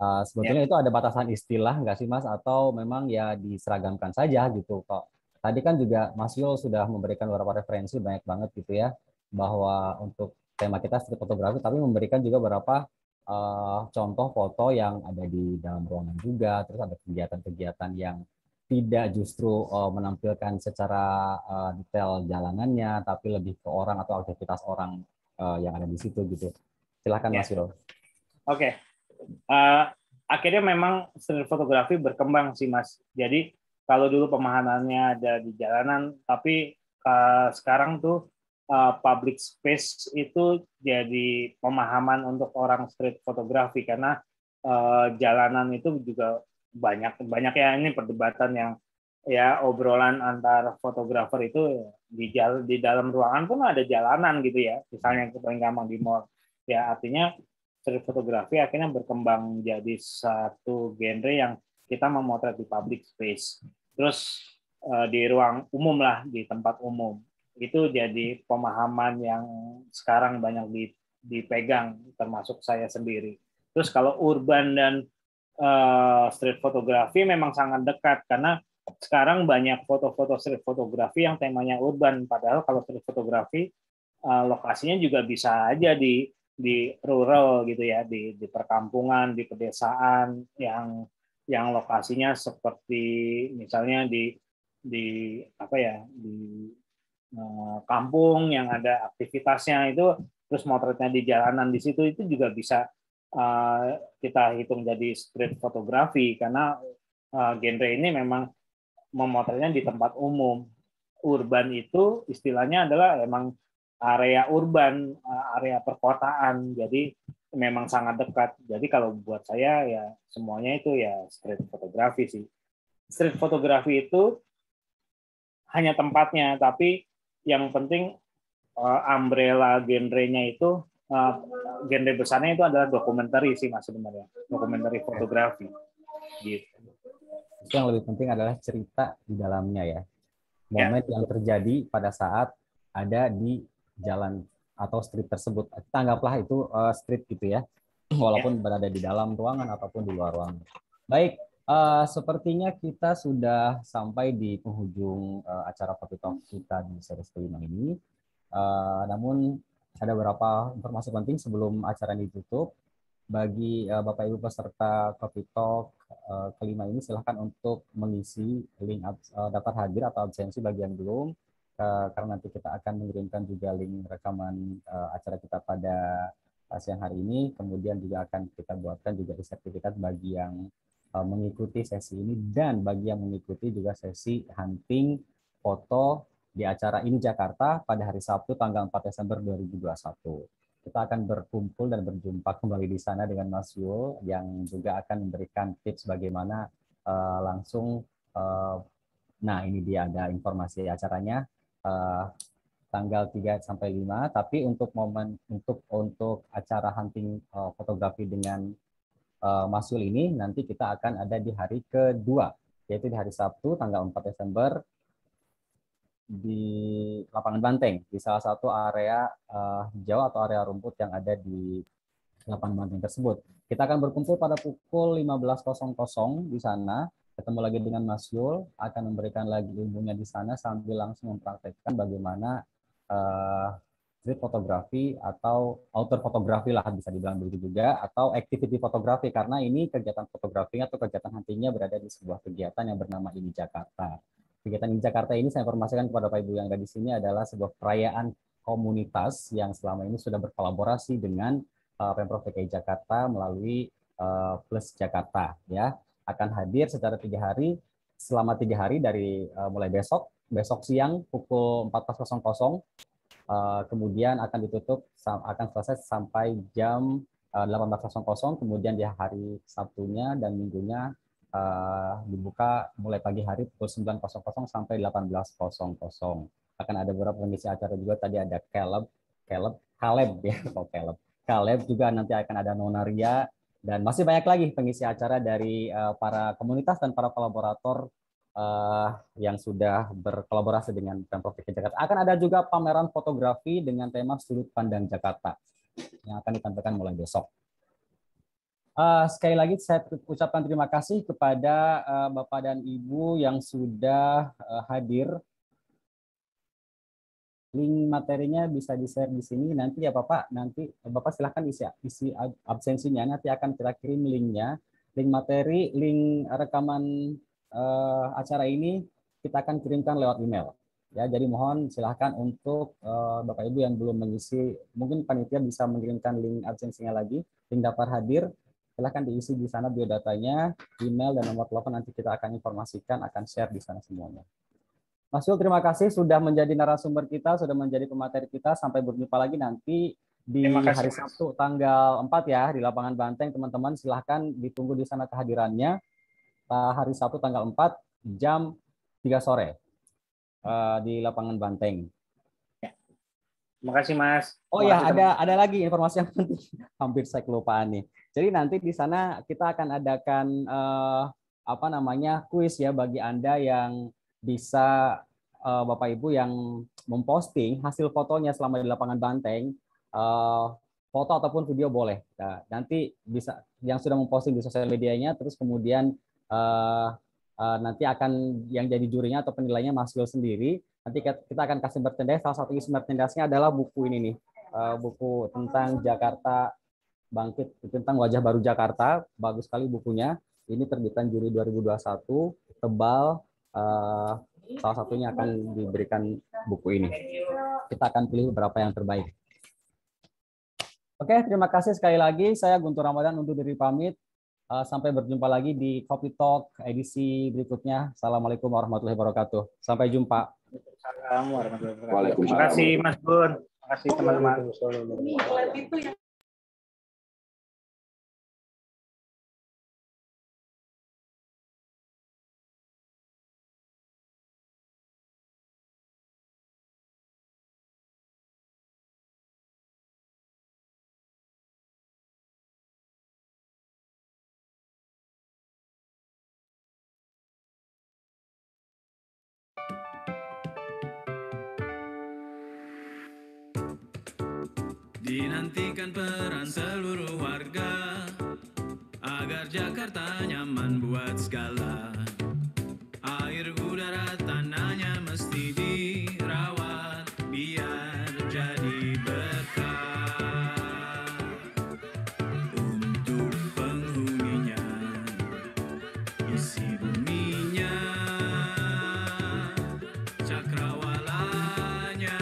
Sebetulnya itu ada batasan istilah nggak sih Mas, atau memang ya diseragamkan saja gitu kok? Tadi kan juga Mas Yul sudah memberikan beberapa referensi banyak banget gitu ya, bahwa untuk tema kita street fotografi, tapi memberikan juga beberapa contoh foto yang ada di dalam ruangan juga, terus ada kegiatan-kegiatan yang tidak justru menampilkan secara detail jalanannya, tapi lebih ke orang atau aktivitas orang yang ada di situ gitu. Silahkan Mas Yul. Oke. Akhirnya memang street fotografi berkembang sih Mas. Jadi kalau dulu pemahamannya ada di jalanan, tapi sekarang tuh public space itu jadi pemahaman untuk orang street fotografi, karena jalanan itu juga banyak ya, ini perdebatan yang ya obrolan antar fotografer itu di dalam ruangan pun ada jalanan gitu ya, misalnya yang paling gampang di mall ya. Artinya street fotografi akhirnya berkembang jadi satu genre yang kita memotret di public space, terus di ruang umum lah, di tempat umum. Itu jadi pemahaman yang sekarang banyak dipegang, termasuk saya sendiri. Terus kalau urban dan street fotografi memang sangat dekat, karena sekarang banyak foto-foto street fotografi yang temanya urban, padahal kalau street fotografi lokasinya juga bisa aja di rural gitu ya, di perkampungan, di pedesaan yang lokasinya seperti misalnya di apa ya, di kampung yang ada aktivitasnya itu, terus motretnya di jalanan di situ, itu juga bisa kita hitung jadi street fotografi, karena genre ini memang memotretnya di tempat umum. Urban itu istilahnya adalah emang area urban, area perkotaan, jadi memang sangat dekat. Jadi kalau buat saya ya semuanya itu ya street fotografi sih. Street fotografi itu hanya tempatnya, tapi yang penting umbrella genrenya itu, genre besarnya itu adalah dokumenter sih Mas sebenarnya, dokumenter fotografi gitu. Itu yang lebih penting adalah cerita di dalamnya ya. Momen yang terjadi pada saat ada di jalan atau street tersebut. Kita anggaplah itu street gitu ya, walaupun berada di dalam ruangan ataupun di luar ruangan. Baik, sepertinya kita sudah sampai di penghujung acara Kopi Talk kita di seri kelima ini. Namun ada beberapa informasi penting sebelum acara ini ditutup. Bagi Bapak Ibu peserta Kopi Talk kelima ini, silahkan untuk mengisi link daftar hadir atau absensi bagi yang belum, karena nanti kita akan mengirimkan juga link rekaman acara kita pada siang hari ini. Kemudian juga akan kita buatkan juga sertifikat bagi yang mengikuti sesi ini, dan bagi yang mengikuti juga sesi hunting foto di acara ini Jakarta pada hari Sabtu tanggal 4 Desember 2021. Kita akan berkumpul dan berjumpa kembali di sana dengan Mas Yul yang juga akan memberikan tips bagaimana langsung. Nah, ini dia ada informasi acaranya tanggal 3 sampai 5, tapi untuk acara hunting fotografi dengan Mas Yul ini nanti kita akan ada di hari kedua, yaitu di hari Sabtu tanggal 4 Desember di lapangan Banteng, di salah satu area hijau atau area rumput yang ada di lapangan Banteng tersebut. Kita akan berkumpul pada pukul 15.00 di sana, ketemu lagi dengan Mas Yul, akan memberikan lagi ilmunya di sana sambil langsung mempraktekkan bagaimana street fotografi atau outdoor fotografi lah bisa dibilang begitu juga, atau activity fotografi, karena ini kegiatan fotografinya atau kegiatan huntingnya berada di sebuah kegiatan yang bernama INI Jakarta. Kegiatan INI Jakarta ini saya informasikan kepada Bapak Ibu yang ada di sini adalah sebuah perayaan komunitas yang selama ini sudah berkolaborasi dengan Pemprov DKI Jakarta melalui Plus Jakarta, ya. Akan hadir secara 3 hari, selama 3 hari dari mulai besok siang pukul 14.00, kemudian akan ditutup, akan selesai sampai jam 18.00, kemudian di hari Sabtunya dan Minggunya dibuka mulai pagi hari pukul 9.00 sampai 18.00. Akan ada beberapa pengisi acara juga, tadi ada Caleb ya, atau Caleb juga, nanti akan ada Nonaria, dan masih banyak lagi pengisi acara dari para komunitas dan para kolaborator yang sudah berkolaborasi dengan Pemprov DKI Jakarta. Akan ada juga pameran fotografi dengan tema sudut pandang Jakarta yang akan ditampilkan mulai besok. Sekali lagi saya ucapkan terima kasih kepada Bapak dan Ibu yang sudah hadir. Link materinya bisa di-share di sini nanti ya Bapak. Nanti Bapak silahkan isi absensinya, nanti akan kita kirim linknya. Link materi, link rekaman acara ini kita akan kirimkan lewat email. Ya, jadi mohon silahkan untuk Bapak Ibu yang belum mengisi, mungkin panitia bisa mengirimkan link absensinya lagi, link daftar hadir. Silahkan diisi di sana biodatanya, email, dan nomor telepon, nanti kita akan informasikan, akan share di sana semuanya. Mas Yul, terima kasih sudah menjadi narasumber kita, sudah menjadi pemateri kita. Sampai berjumpa lagi nanti di hari Sabtu tanggal 4 ya, di lapangan Banteng. Teman-teman silahkan ditunggu di sana kehadirannya. Hari Sabtu tanggal 4 jam 3 sore di lapangan Banteng. Terima kasih Mas. Oh ya, ada lagi informasi yang penting. Hampir saya kelupaan nih. Jadi nanti di sana kita akan adakan kuis ya bagi Anda yang bisa Bapak Ibu yang memposting hasil fotonya selama di lapangan Banteng, foto ataupun video boleh. Nah, nanti bisa yang sudah memposting di sosial medianya, terus kemudian nanti akan yang jadi jurinya atau penilainya Mas Yul sendiri. Nanti kita akan kasih merchandise. Salah satu isi merchandise-nya adalah buku ini nih, buku tentang Jakarta Bangkit, tentang wajah baru Jakarta. Bagus sekali bukunya. Ini terbitan Juli 2021, tebal. Salah satunya akan diberikan buku ini. Kita akan pilih beberapa yang terbaik. Oke, terima kasih sekali lagi. Saya Guntur Ramadan undur diri pamit. Sampai berjumpa lagi di Kopi Talk edisi berikutnya. Assalamualaikum warahmatullahi wabarakatuh. Sampai jumpa. Assalamualaikum warahmatullahi wabarakatuh. Waalaikumsalam. Terima kasih Mas Gun. Terima kasih teman-teman. Dinantikan peran seluruh warga agar Jakarta nyaman buat segala. Air, udara, tanahnya mesti dirawat biar jadi berkah untuk penghuninya, isi buminya, cakrawalanya.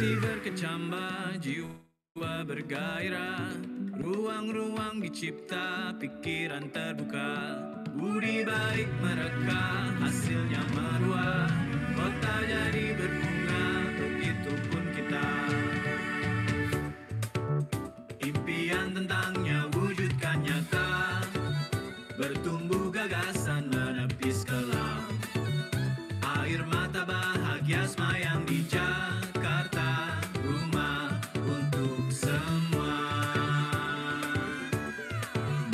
Berkecambah, jiwa bergairah, ruang-ruang dicipta, pikiran terbuka, budi baik mereka, hasilnya meruah, kota jadi berbunga, begitupun kita. Impian tentangnya wujudkan nyata, bertumbuh gagasan menepis kelam, air mata bahagia semayang di Jakarta, rumah untuk semua.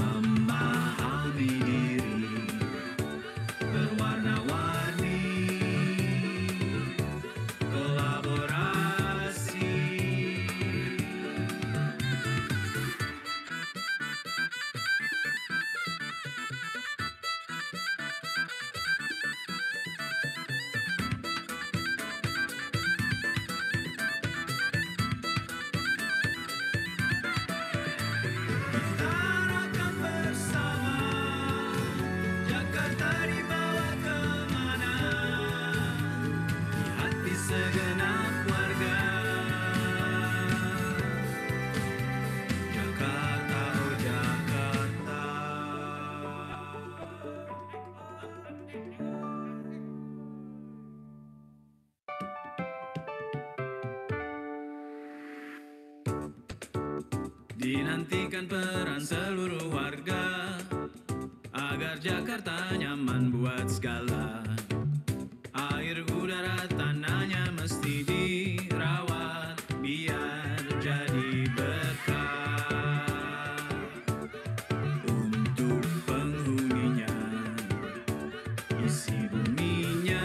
Memahami diri, berwarna-warni, kolaborasi. Segenap warga Jakarta, oh Jakarta. Dinantikan peran seluruh warga agar Jakarta nyaman buat segala. Air, udara, tanahnya mesti dirawat biar jadi berkah untuk penghuninya, isi buminya,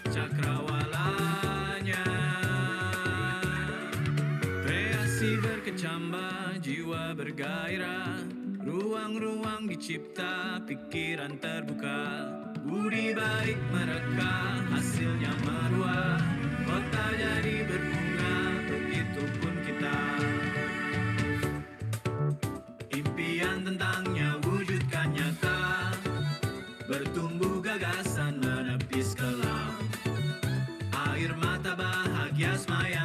cakrawalanya. Kreasi berkecambah, jiwa bergairah, ruang-ruang dicipta, pikiran terbuka, budi baik mereka, hasilnya meruah, kota jadi berbunga, begitupun kita. Impian tentangnya wujudkan nyata, bertumbuh gagasan menepis kelam, air mata bahagia semayang